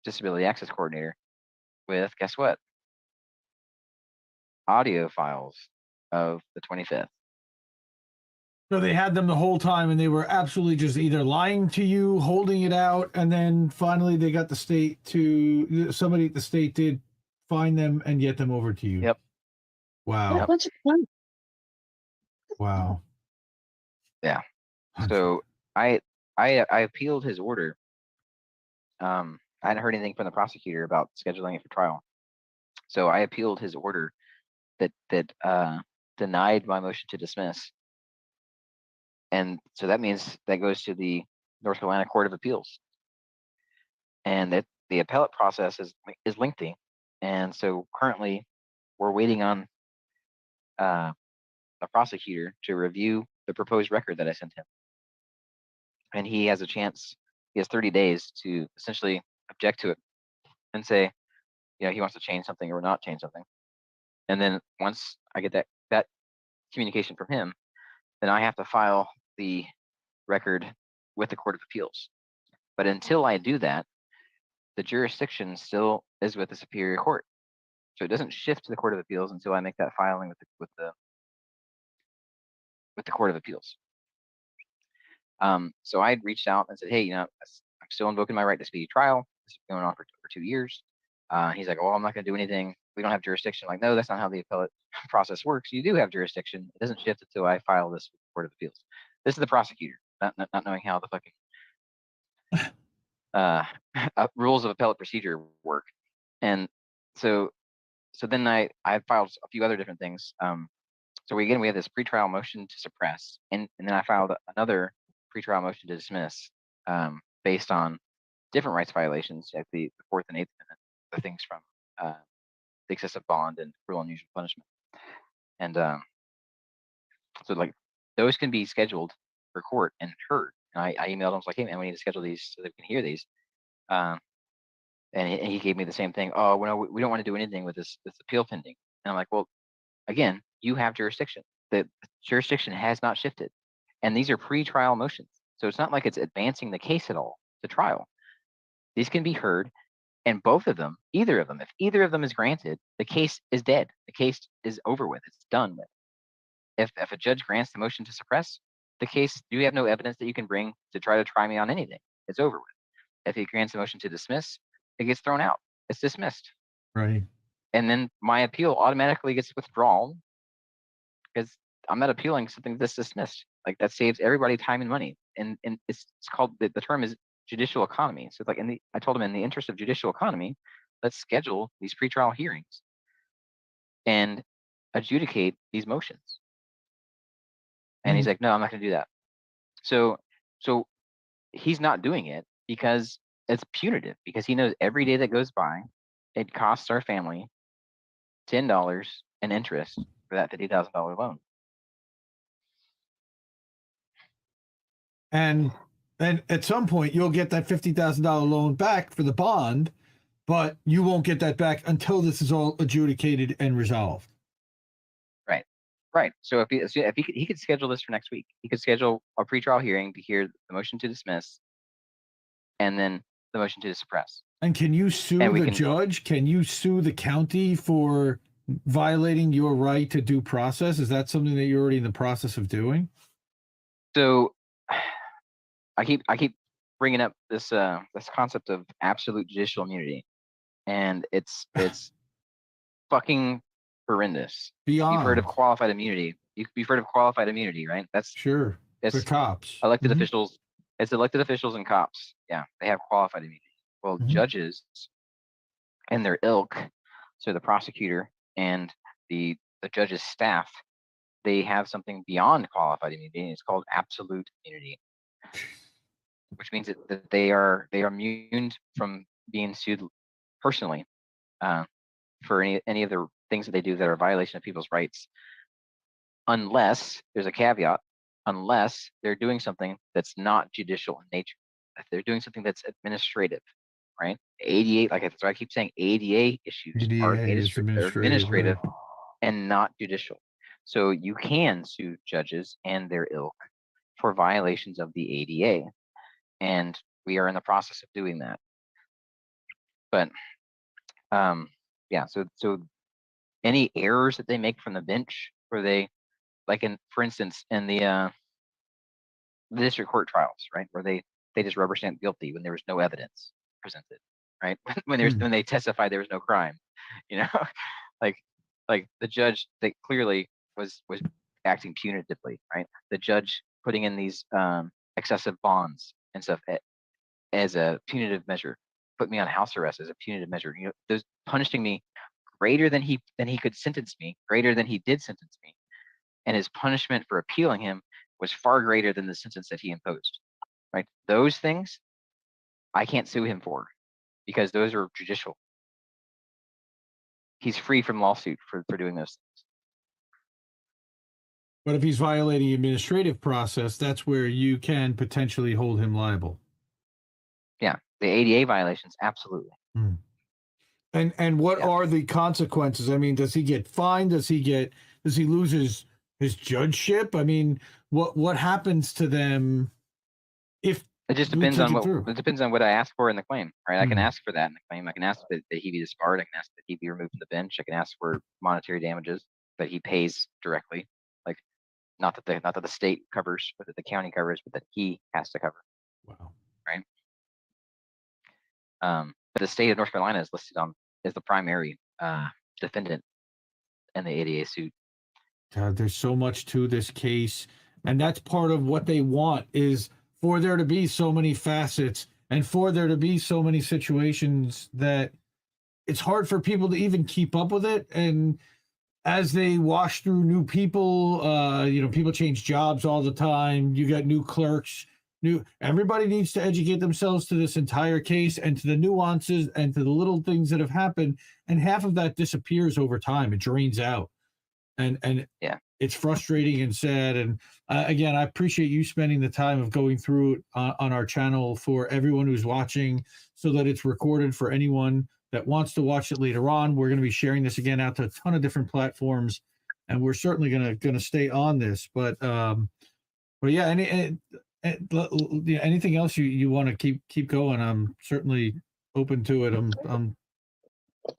E: disability access coordinator with, guess what? Audio files of the 25th.
G: So they had them the whole time, and they were absolutely just either lying to you, holding it out, and then finally they got the state to, somebody at the state did find them and get them over to you.
E: Yep.
G: Wow.
E: Yep.
H: Bunch of fun.
G: Wow.
E: Yeah. So I appealed his order. I hadn't heard anything from the prosecutor about scheduling it for trial. So I appealed his order that denied my motion to dismiss. And so that means that goes to the North Carolina Court of Appeals. And that the appellate process is lengthy. And so currently we're waiting on a prosecutor to review the proposed record that I sent him. And he has 30 days to essentially object to it and say, he wants to change something or not change something. And then once I get that communication from him, then I have to file the record with the Court of Appeals. But until I do that, the jurisdiction still is with the Superior Court. So it doesn't shift to the Court of Appeals until I make that filing with the Court of Appeals. So I had reached out and said, hey, I'm still invoking my right to speedy trial. This has been going on for 2 years. He's like, well, I'm not going to do anything. We don't have jurisdiction. I'm like, no, that's not how the appellate process works. You do have jurisdiction. It doesn't shift until I file this with the Court of Appeals. This is the prosecutor, not knowing how the fucking rules of appellate procedure work. And so then I filed a few other different things. So we have this pretrial motion to suppress, and then I filed another pretrial motion to dismiss based on different rights violations, like the Fourth and Eighth Amendment, the things from the excessive bond and cruel and unusual punishment. And so like those can be scheduled for court and heard. And I emailed him, I was like, hey man, we need to schedule these so that we can hear these. And he gave me the same thing. Oh, well, we don't want to do anything with this appeal pending. And I'm like, well, again, you have jurisdiction. The jurisdiction has not shifted. And these are pre-trial motions. So it's not like it's advancing the case at all to trial. These can be heard, and either of them, if either of them is granted, the case is dead. The case is over with. It's done with. If a judge grants the motion to suppress the case, you have no evidence that you can bring to try to try me on anything. It's over with. If he grants the motion to dismiss, it gets thrown out. It's dismissed.
G: Right.
E: And then my appeal automatically gets withdrawn because I'm not appealing something that's dismissed. Like that saves everybody time and money. And it's called, the term is judicial economy. So it's like I told him, in the interest of judicial economy, let's schedule these pretrial hearings and adjudicate these motions. And he's like, no, I'm not going to do that. So he's not doing it because it's punitive, because he knows every day that goes by, it costs our family $10 and interest for that $50,000 loan.
G: And at some point you'll get that $50,000 loan back for the bond, but you won't get that back until this is all adjudicated and resolved.
E: Right. So if he could schedule this for next week, he could schedule a pretrial hearing to hear the motion to dismiss, and then the motion to suppress.
G: And can you sue the judge? Can you sue the county for violating your right to due process? Is that something that you're already in the process of doing?
E: So I keep bringing up this concept of absolute judicial immunity, and it's fucking horrendous.
G: Beyond.
E: You've heard of qualified immunity. You've heard of qualified immunity, right? That's
G: sure.
E: It's
G: for cops,
E: elected officials. It's elected officials and cops. Yeah, they have qualified immunity. Well, judges and their ilk, so the prosecutor and the judge's staff, they have something beyond qualified immunity, and it's called absolute immunity, which means that they are immune from being sued personally for any of the things that they do that are a violation of people's rights, unless there's a caveat, unless they're doing something that's not judicial in nature. If they're doing something that's administrative, right? ADA, that's why I keep saying ADA issues are administrative and not judicial. So you can sue judges and their ilk for violations of the ADA, and we are in the process of doing that. But yeah, so any errors that they make from the bench, where they, for instance, in the district court trials, right, where they just rubber stamp guilty when there was no evidence presented, right? when they testified there was no crime, like the judge that clearly was acting punitively, right? The judge putting in these excessive bonds and stuff as a punitive measure, put me on house arrest as a punitive measure. Those punishing me greater than he could sentence me, greater than he did sentence me, and his punishment for appealing him was far greater than the sentence that he imposed. Right? Those things I can't sue him for, because those are judicial. He's free from lawsuit for doing those things.
G: But if he's violating the administrative process, that's where you can potentially hold him liable.
E: Yeah, the ADA violations, absolutely.
G: And what are the consequences? I mean, does he get fined? Does he lose his judgeship? I mean, what happens to them if
E: it just depends on what I ask for in the claim, right? I can ask for that in the claim. I can ask that he be disbarred. I can ask that he be removed from the bench. I can ask for monetary damages that he pays directly, like not that the state covers, but that the county covers, but that he has to cover.
G: Wow.
E: Right. But the state of North Carolina is listed as the primary defendant in the ADA suit.
G: God, there's so much to this case, and that's part of what they want, is for there to be so many facets and for there to be so many situations that it's hard for people to even keep up with it. And as they wash through new people, people change jobs all the time. You got new clerks. Everybody needs to educate themselves to this entire case and to the nuances and to the little things that have happened. And half of that disappears over time. It drains out. And
E: yeah,
G: it's frustrating and sad. And again, I appreciate you spending the time of going through it on our channel for everyone who's watching, so that it's recorded for anyone that wants to watch it later on. We're going to be sharing this again out to a ton of different platforms, and we're certainly going to stay on this. But yeah, anything else you want to keep going? I'm certainly open to it. I'm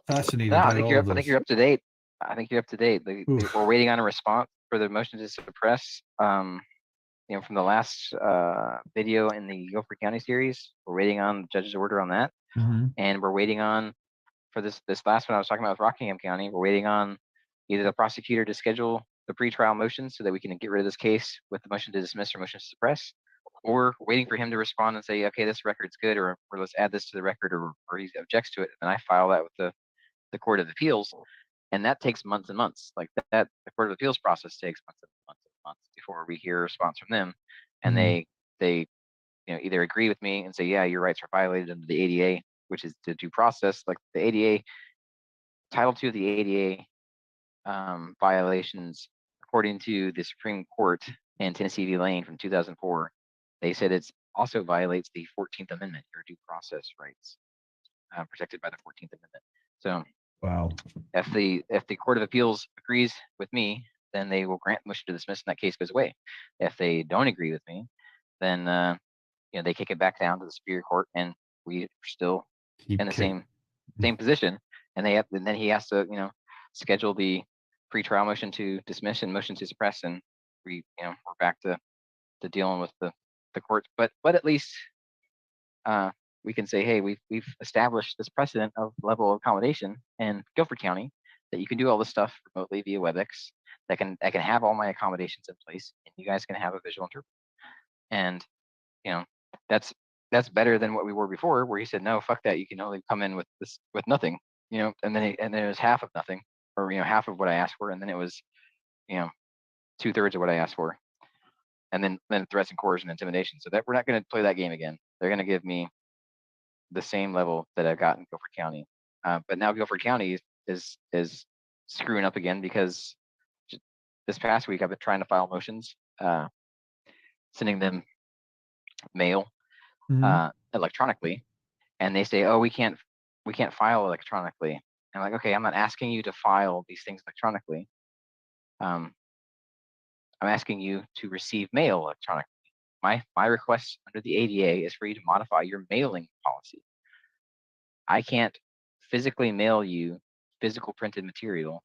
G: fascinated.
E: No, I think you're up to date. I think you're up to date. We're waiting on a response for the motion to suppress. From the last video in the Guilford County series, we're waiting on the judge's order on that, and we're waiting on for this last one I was talking about with Rockingham County. We're waiting on either the prosecutor to schedule the pretrial motion so that we can get rid of this case with the motion to dismiss or motion to suppress, or waiting for him to respond and say, okay, this record's good, or let's add this to the record, or he objects to it, and I file that with the Court of Appeals. And that takes months and months. Like that, the Court of Appeals process takes months and months and months before we hear a response from them. And they either agree with me and say, yeah, your rights are violated under the ADA, which is the due process. Like the ADA, Title II of the ADA violations, according to the Supreme Court in Tennessee v. Lane from 2004. They said it also violates the 14th Amendment, your due process rights, protected by the 14th Amendment. So
F: Wow.
E: if the Court of Appeals agrees with me, then they will grant motion to dismiss, and that case goes away. If they don't agree with me, then they kick it back down to the Superior Court, and we are still
F: Keep
E: in the
F: kick-
E: same position. And then he has to schedule the pretrial motion to dismiss and motion to suppress, and we're back to dealing with the courts. But at least we can say, hey, we've established this precedent of level of accommodation in Guilford County that you can do all this stuff remotely via WebEx. That can have all my accommodations in place, and you guys can have a visual interpreter. And that's better than what we were before, where he said, no, fuck that, you can only come in with nothing, and then it was half of nothing, or half of what I asked for, and then it was 2/3 of what I asked for, and then threats and coercion and intimidation. So that we're not going to play that game again. They're going to give me the same level that I've got in Guilford County. But now Guilford County is screwing up again, because this past week I've been trying to file motions, sending them mail electronically, and they say, oh, we can't file electronically. I'm like, okay, I'm not asking you to file these things electronically. I'm asking you to receive mail electronically. My request under the ADA is for you to modify your mailing policy. I can't physically mail you physical printed material,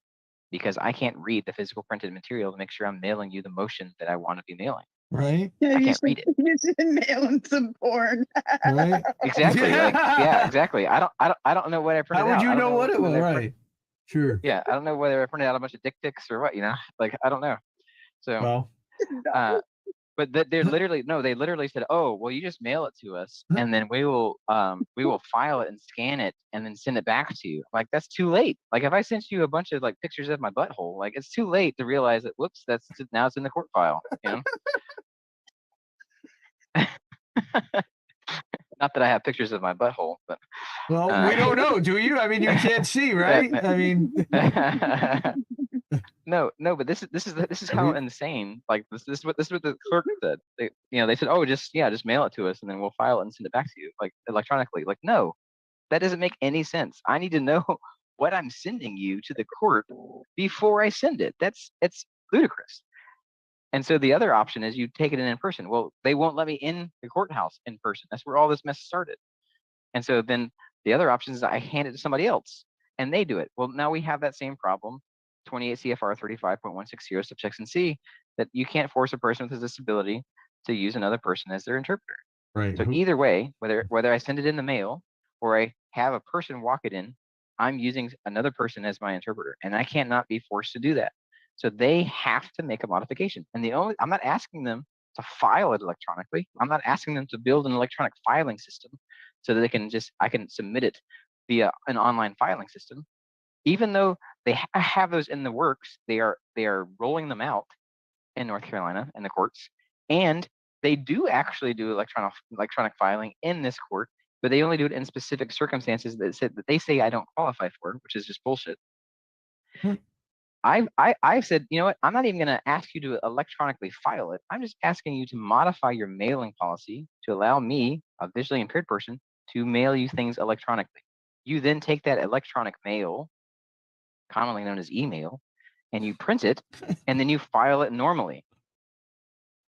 E: because I can't read the physical printed material to make sure I'm mailing you the motion that I want to be mailing.
F: Right.
H: Yeah,
E: I
H: you
E: can't
H: should,
E: read it.
H: you should mail him some porn.
F: Right.
E: Exactly.
F: Yeah.
E: Exactly. I don't know what I printed
F: How would
E: out.
F: you
E: I don't
F: know what it was?
E: whether I
F: Right. Sure.
E: Yeah, I don't know whether I printed out a bunch of dick pics or what, like, I don't know. So,
F: Well,
E: but they literally said, oh, well, you just mail it to us, and then we will file it and scan it and then send it back to you. I'm like, that's too late. Like, if I sent you a bunch of like pictures of my butthole, like, it's too late to realize that, whoops, now it's in the court file, Not that I have pictures of my butthole, but
F: well, we don't know, do you? I mean, you can't see, right? I mean,
E: no, but this is how insane. Like, this is what the clerk said. They said, oh, just mail it to us, and then we'll file it and send it back to you, like, electronically. Like, no, that doesn't make any sense. I need to know what I'm sending you to the court before I send it. It's ludicrous. And so the other option is you take it in person. Well, they won't let me in the courthouse in person. That's where all this mess started. And so then the other option is I hand it to somebody else, and they do it. Well, now we have that same problem, 28 CFR 35.160 subsection C, that you can't force a person with a disability to use another person as their interpreter.
F: right.
E: So either way, whether I send it in the mail or I have a person walk it in, I'm using another person as my interpreter, and I cannot be forced to do that. So they have to make a modification. And I'm not asking them to file it electronically. I'm not asking them to build an electronic filing system so that I can submit it via an online filing system. Even though they have those in the works, they are rolling them out in North Carolina in the courts, and they do actually do electronic filing in this court, but they only do it in specific circumstances that they say I don't qualify for, which is just bullshit. I've said, you know what? I'm not even going to ask you to electronically file it. I'm just asking you to modify your mailing policy to allow me, a visually impaired person, to mail you things electronically. You then take that electronic mail, commonly known as email, and you print it, and then you file it normally.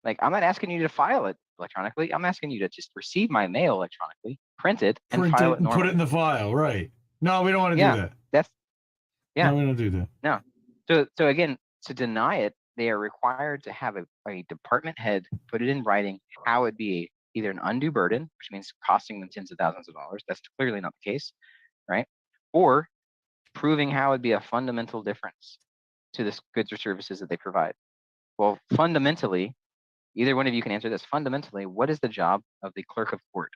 E: Like, I'm not asking you to file it electronically. I'm asking you to just receive my mail electronically, print it, and file it
F: and
E: normally.
F: put it in the file, right? No, we don't want to do that. No, we don't do that.
E: No. So again, to deny it, they are required to have a department head put it in writing how it'd be either an undue burden, which means costing them tens of thousands of dollars. That's clearly not the case, right? Or proving how it'd be a fundamental difference to the goods or services that they provide. Well, fundamentally, either one of you can answer this. Fundamentally, what is the job of the clerk of court?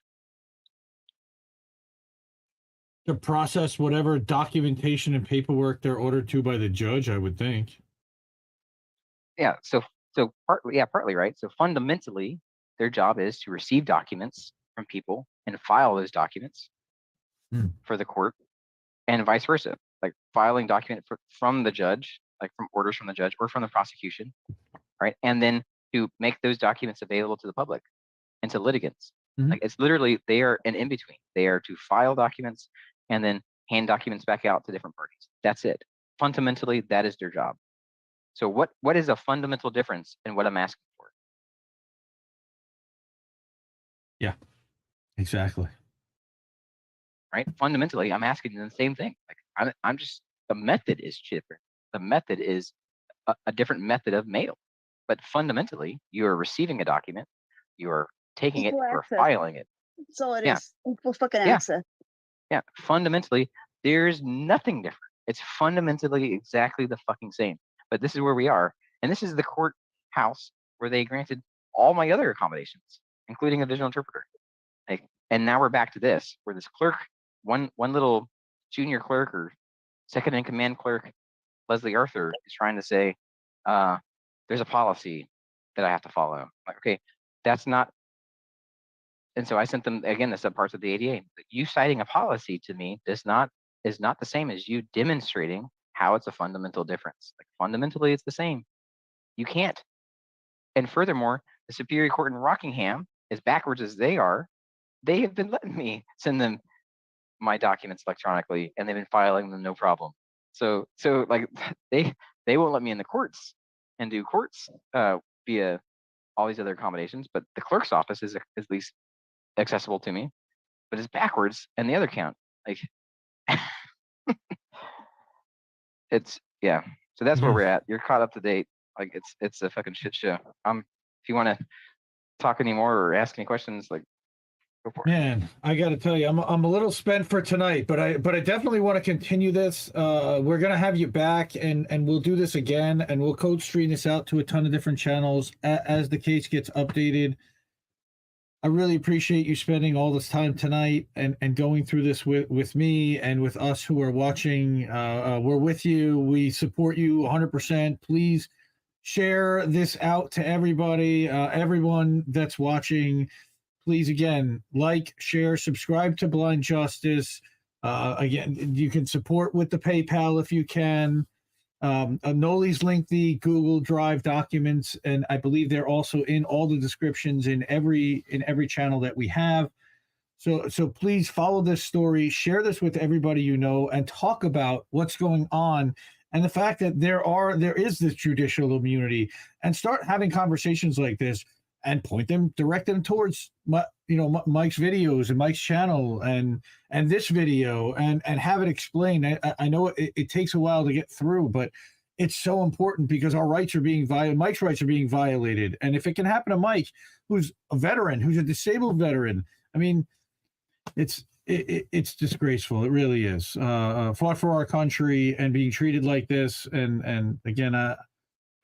G: To process whatever documentation and paperwork they're ordered to by the judge, I would think.
E: Yeah. So partly right. So fundamentally, their job is to receive documents from people and file those documents for the court, and vice versa. Like, filing document from the judge like from orders from the judge or from the prosecution, right? And then to make those documents available to the public and to litigants. Like it's literally, they are an in-between. They are to file documents and then hand documents back out to different parties. That's it. Fundamentally, that is their job. So what is a fundamental difference in what I'm asking for?
G: Yeah, exactly.
E: Right? Fundamentally, I'm asking the same thing. Like I'm just, the method is different. The method is a different method of mail. But fundamentally, you are receiving a document, you are taking
H: Equal
E: it, you are
H: access.
E: filing it.
H: That's all it
E: Yeah.
H: is. Equal fucking
E: Yeah.
H: access.
E: Yeah. Fundamentally, there's nothing different. It's fundamentally exactly the fucking same. But this is where we are. And this is the courthouse where they granted all my other accommodations, including a visual interpreter. Like, and now we're back to this, where this clerk, one little junior clerk or second in command clerk, Leslie Arthur, is trying to say, there's a policy that I have to follow. I'm like, okay, that's not. And so I sent them again the subparts of the ADA. You citing a policy to me is not the same as you demonstrating how it's a fundamental difference. Like fundamentally, it's the same. You can't. And furthermore, the Superior Court in Rockingham, as backwards as they are, they have been letting me send them my documents electronically, and they've been filing them no problem. So like they won't let me in the courts and do courts via all these other accommodations, but the clerk's office is at least accessible to me, but it's backwards and the other count. Like it's yeah. So that's where we're at. You're caught up to date. Like it's a fucking shit show. If you want to talk anymore or ask any questions, like go for it.
G: Man, I got to tell you, I'm a little spent for tonight, but I definitely want to continue this. We're gonna have you back, and we'll do this again, and we'll code stream this out to a ton of different channels as the case gets updated. I really appreciate you spending all this time tonight and going through this with me and with us who are watching. We're with you. We support you 100%. Please share this out to everybody, everyone that's watching. Please, again, like, share, subscribe to Blind Justice. Again, you can support with the PayPal if you can. Noli's linked the Google Drive documents, and I believe they're also in all the descriptions in every channel that we have. So please follow this story, share this with everybody you know, and talk about what's going on and the fact that there is this judicial immunity, and start having conversations like this and direct them towards Mike's videos and Mike's channel and this video and have it explained. I know it takes a while to get through, but it's so important because our rights are being violated. Mike's rights are being violated. And if it can happen to Mike, who's a veteran, who's a disabled veteran, I mean, it's disgraceful. It really is. Fought for our country and being treated like this. And again,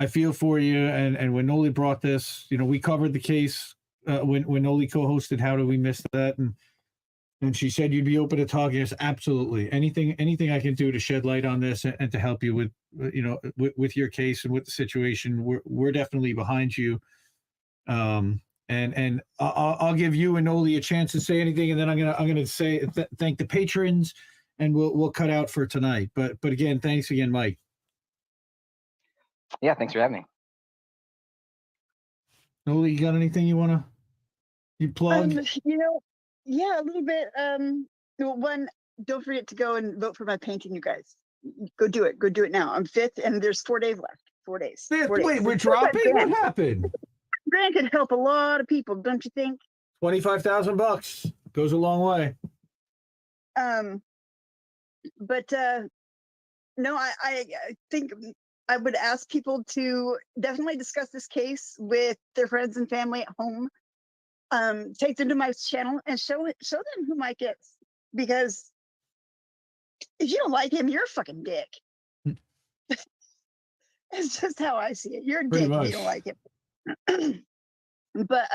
G: I feel for you. And when Noli brought this, we covered the case when Noli co-hosted How Did We Miss That? And she said you'd be open to talking. Yes, absolutely. Anything I can do to shed light on this and to help you with your case and with the situation, we're definitely behind you. And I'll give you and Noli a chance to say anything, and then I'm gonna say thank the patrons, and we'll cut out for tonight. But again, thanks again, Mike.
E: Yeah, thanks for having me.
G: Noli, you got anything you plug?
H: Yeah, a little bit. One, don't forget to go and vote for my painting, you guys. Go do it. Go do it now. I'm 5th, and there's 4 days left. 4 days. 4 days.
G: Wait, we're dropping? What happened?
H: Grant could help a lot of people, don't you think?
G: $25,000 goes a long way.
H: But no, I think I would ask people to definitely discuss this case with their friends and family at home. Take them to my channel and show them who Mike is, because if you don't like him, you're a fucking dick. It's just how I see it. You're a dick if you don't like him. But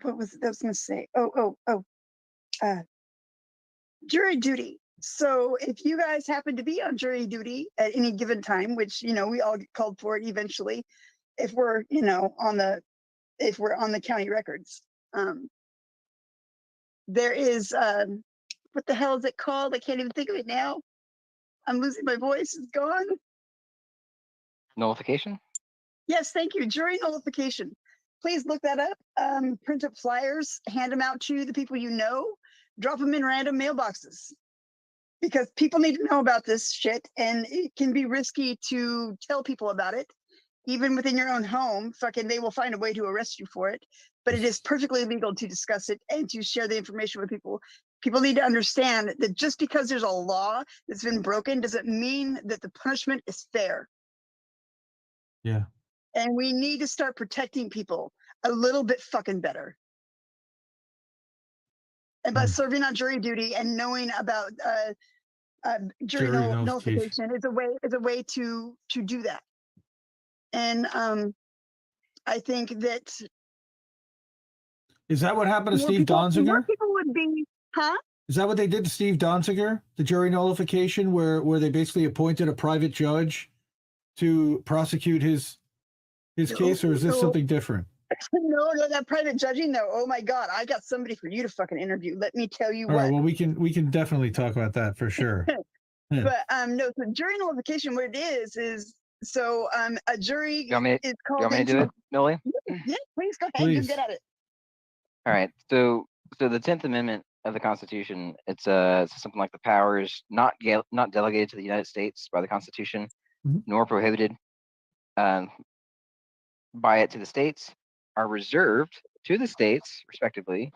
H: what was I was going to say? Jury duty. So if you guys happen to be on jury duty at any given time, which we all get called for it eventually, if we're on the county records, there is what the hell is it called? I can't even think of it now. I'm losing my voice. It's gone.
E: Nullification?
H: Yes, thank you. Jury nullification. Please look that up. Print up flyers, hand them out to the people you know, drop them in random mailboxes. Because people need to know about this shit, and it can be risky to tell people about it. Even within your own home, fucking they will find a way to arrest you for it. But it is perfectly legal to discuss it and to share the information with people. People need to understand that just because there's a law that's been broken doesn't mean that the punishment is fair.
F: Yeah.
H: And we need to start protecting people a little bit fucking better. And by serving on jury duty and knowing about jury nullification is a way to do that. And I think that
F: is that what happened to Steve Donziger?
H: More people would be, huh?
F: Is that what they did to Steve Donziger? The jury nullification, where they basically appointed a private judge to prosecute his case, or is this something different?
H: No, that private judging though. Oh my God, I got somebody for you to fucking interview. Let me tell you
F: All
H: what.
F: right, well, we can definitely talk about that for sure.
H: But no, so jury nullification, what it is so a jury is called.
E: You want me to do it, Noli?
H: Yeah, please go ahead. You get at it.
E: All right. So the 10th Amendment of the Constitution, it's something like the powers not delegated to the United States by the Constitution, nor prohibited by it to the states, are reserved to the states, respectively.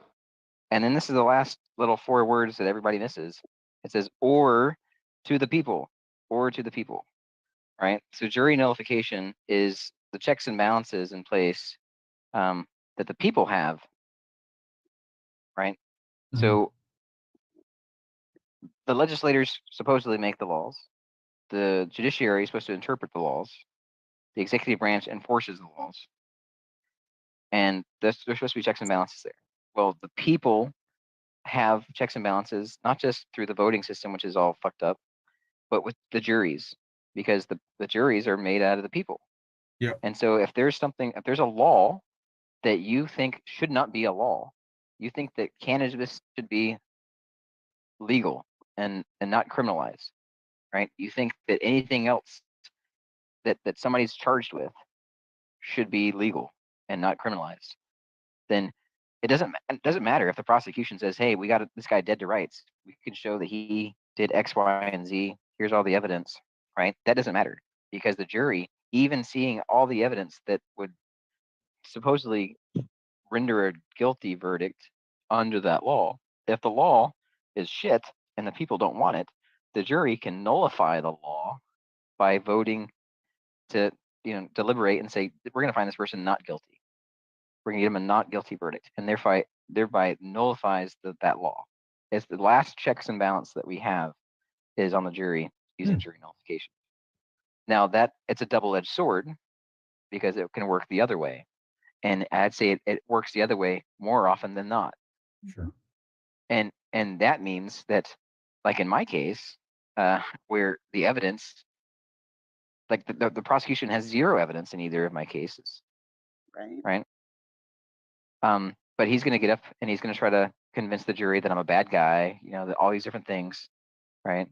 E: And then this is the last little 4 words that everybody misses. It says, or to the people, right? So jury nullification is the checks and balances in place that the people have, right? So the legislators supposedly make the laws. The judiciary is supposed to interpret the laws. The executive branch enforces the laws. And there's supposed to be checks and balances there. Well, the people have checks and balances, not just through the voting system, which is all fucked up, but with the juries, because the juries are made out of the people.
F: Yeah.
E: And so if there's a law that you think should not be a law, you think that cannabis should be legal and not criminalized, right? You think that anything else that somebody's charged with should be legal and not criminalized, then it doesn't matter if the prosecution says, hey, we got this guy dead to rights. We can show that he did X, Y, and Z. Here's all the evidence, right? That doesn't matter, because the jury, even seeing all the evidence that would supposedly render a guilty verdict under that law, if the law is shit and the people don't want it, the jury can nullify the law by voting to deliberate and say, we're going to find this person not guilty. We're going to give them a not guilty verdict, and thereby nullifies that law. It's the last checks and balance that we have is on the jury using jury nullification. Now that it's a double-edged sword, because it can work the other way, and I'd say it works the other way more often than not.
F: Sure.
E: And that means that, like in my case, where the evidence, like the prosecution has zero evidence in either of my cases, right? But he's going to get up and he's going to try to convince the jury that I'm a bad guy, all these different things, right?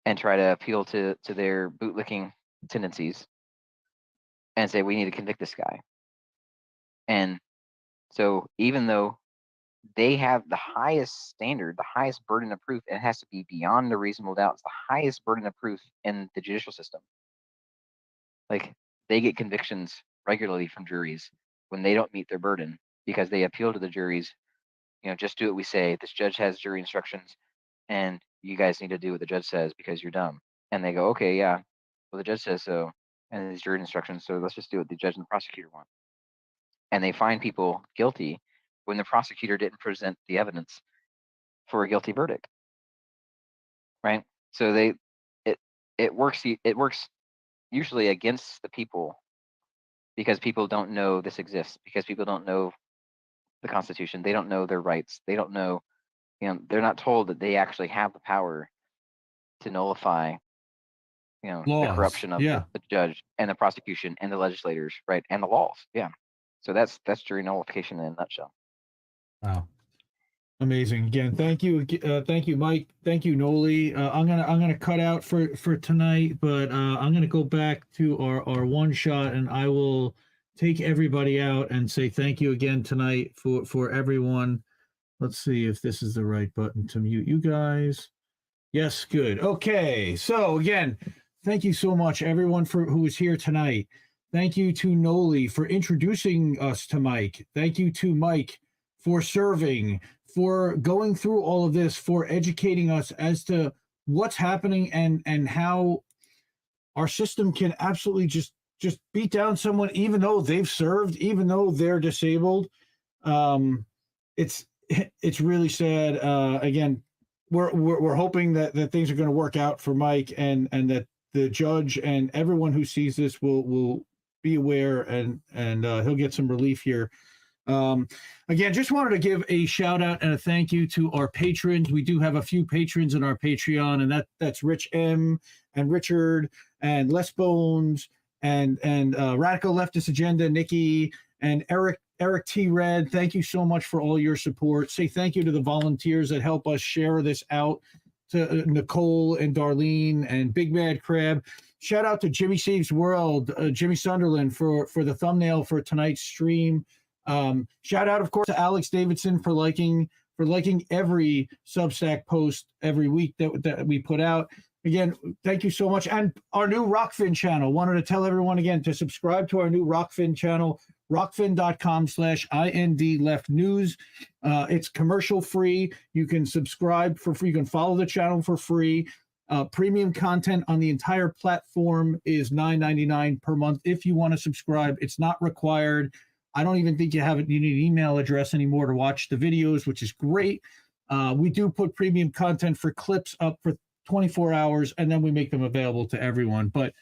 E: And try to appeal to their bootlicking tendencies and say, we need to convict this guy. And so even though they have the highest standard, the highest burden of proof, it has to be beyond a reasonable doubt. It's the highest burden of proof in the judicial system. Like, they get convictions regularly from juries when they don't meet their burden, because they appeal to the juries, just do what we say. This judge has jury instructions, and you guys need to do what the judge says because you're dumb. And they go, okay, yeah, well, the judge says so, and these jury instructions, so let's just do what the judge and the prosecutor want. And they find people guilty when the prosecutor didn't present the evidence for a guilty verdict, right? So it works usually against the people, because people don't know this exists, because people don't know the Constitution. They don't know their rights. They don't know, they're not told that they actually have the power to nullify,
F: laws.
E: The corruption of the judge and the prosecution and the legislators, right? And the laws. Yeah. So that's jury nullification in a nutshell.
F: Wow. Amazing. Again, thank you, Mike. Thank you, Noli. I'm gonna cut out for tonight, but I'm gonna go back to our one shot, and I will take everybody out and say thank you again tonight for everyone. Let's see if this is the right button to mute you guys. Yes, good. Okay, so again, thank you so much, everyone, for who was here tonight. Thank you to Noli for introducing us to Mike. Thank you to Mike for serving, for going through all of this, for educating us as to what's happening and how our system can absolutely just beat down someone, even though they've served, even though they're disabled. It's really sad. Again, we're hoping that things are going to work out for Mike, and that the judge and everyone who sees this will be aware, and he'll get some relief here. Again, just wanted to give a shout out and a thank you to our patrons. We do have a few patrons in our Patreon, and that's Rich M and Richard and Les Bones and Radical Leftist Agenda, Nikki and Eric T. Red. Thank you so much for all your support. Say thank you to the volunteers that help us share this out, to Nicole and Darlene and Big Mad Crab. Shout out to Jimmy Saves World, Jimmy Sunderland for the thumbnail for tonight's stream. Shout out, of course, to Alex Davidson for liking every Substack post every week that we put out. Again, thank you so much. And our new Rockfin channel. Wanted to tell everyone again to subscribe to our new Rockfin channel, rockfin.com/IndLeftNews. It's commercial free. You can subscribe for free. You can follow the channel for free. Premium content on the entire platform is $9.99 per month. If you want to subscribe, it's not required. I don't even think you need an email address anymore to watch the videos, which is great. We do put premium content for clips up for 24 hours, and then we make them available to everyone. But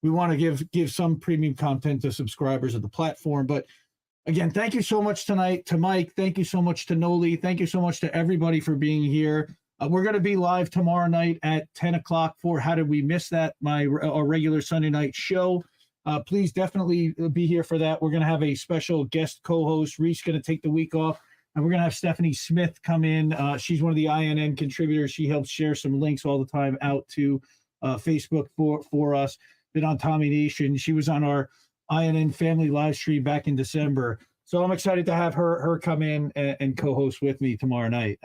F: we want to give some premium content to subscribers of the platform. But again, thank you so much tonight to Mike. Thank you so much to Noli. Thank you so much to everybody for being here. We're going to be live tomorrow night at 10 o'clock for How Did We Miss That, our regular Sunday night show. Please definitely be here for that. We're going to have a special guest co-host. Reese going to take the week off, and we're going to have Stephanie Smith come in. She's one of the INN contributors. She helps share some links all the time out to Facebook for us. Been on Tommy Nation. She was on our INN family live stream back in December. So I'm excited to have her come in and co-host with me tomorrow night.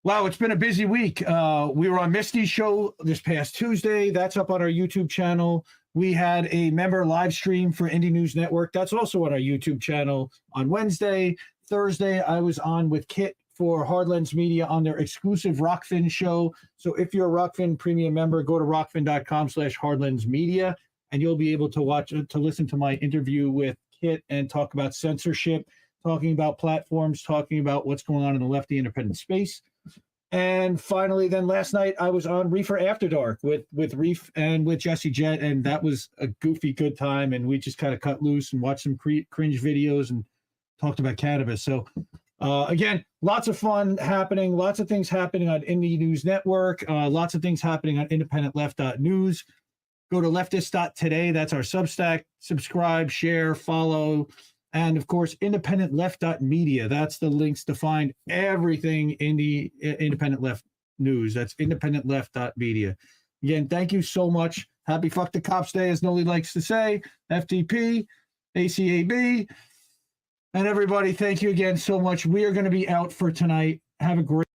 F: Wow, it's been a busy week. We were on Misty's show this past Tuesday. That's up on our YouTube channel. We had a member live stream for IndieNews Network. That's also on our YouTube channel on Wednesday. Thursday, I was on with Kit for Hardlens Media on their exclusive Rockfin show. So if you're a Rockfin premium member, go to rockfin.com/hardlensmedia, and you'll be able to listen to my interview with Kit and talk about censorship, talking about platforms, talking about what's going on in the lefty independent space. And finally, then last night I was on Reefer After Dark with Reef and with Jesse Jett, and that was a goofy good time. And we just kind of cut loose and watched some cringe videos and talked about cannabis. So again, lots of fun happening, lots of things happening on IndieNews Network, lots of things happening on IndependentLeft.news. Go to leftist.today. That's our Substack. Subscribe, share, follow. And of course, IndependentLeft.media. That's the links to find everything in the Independent Left News. That's IndependentLeft.media. Again, thank you so much. Happy Fuck the Cops Day, as Noli likes to say. FTP, ACAB. And everybody, thank you again so much. We are going to be out for tonight. Have a great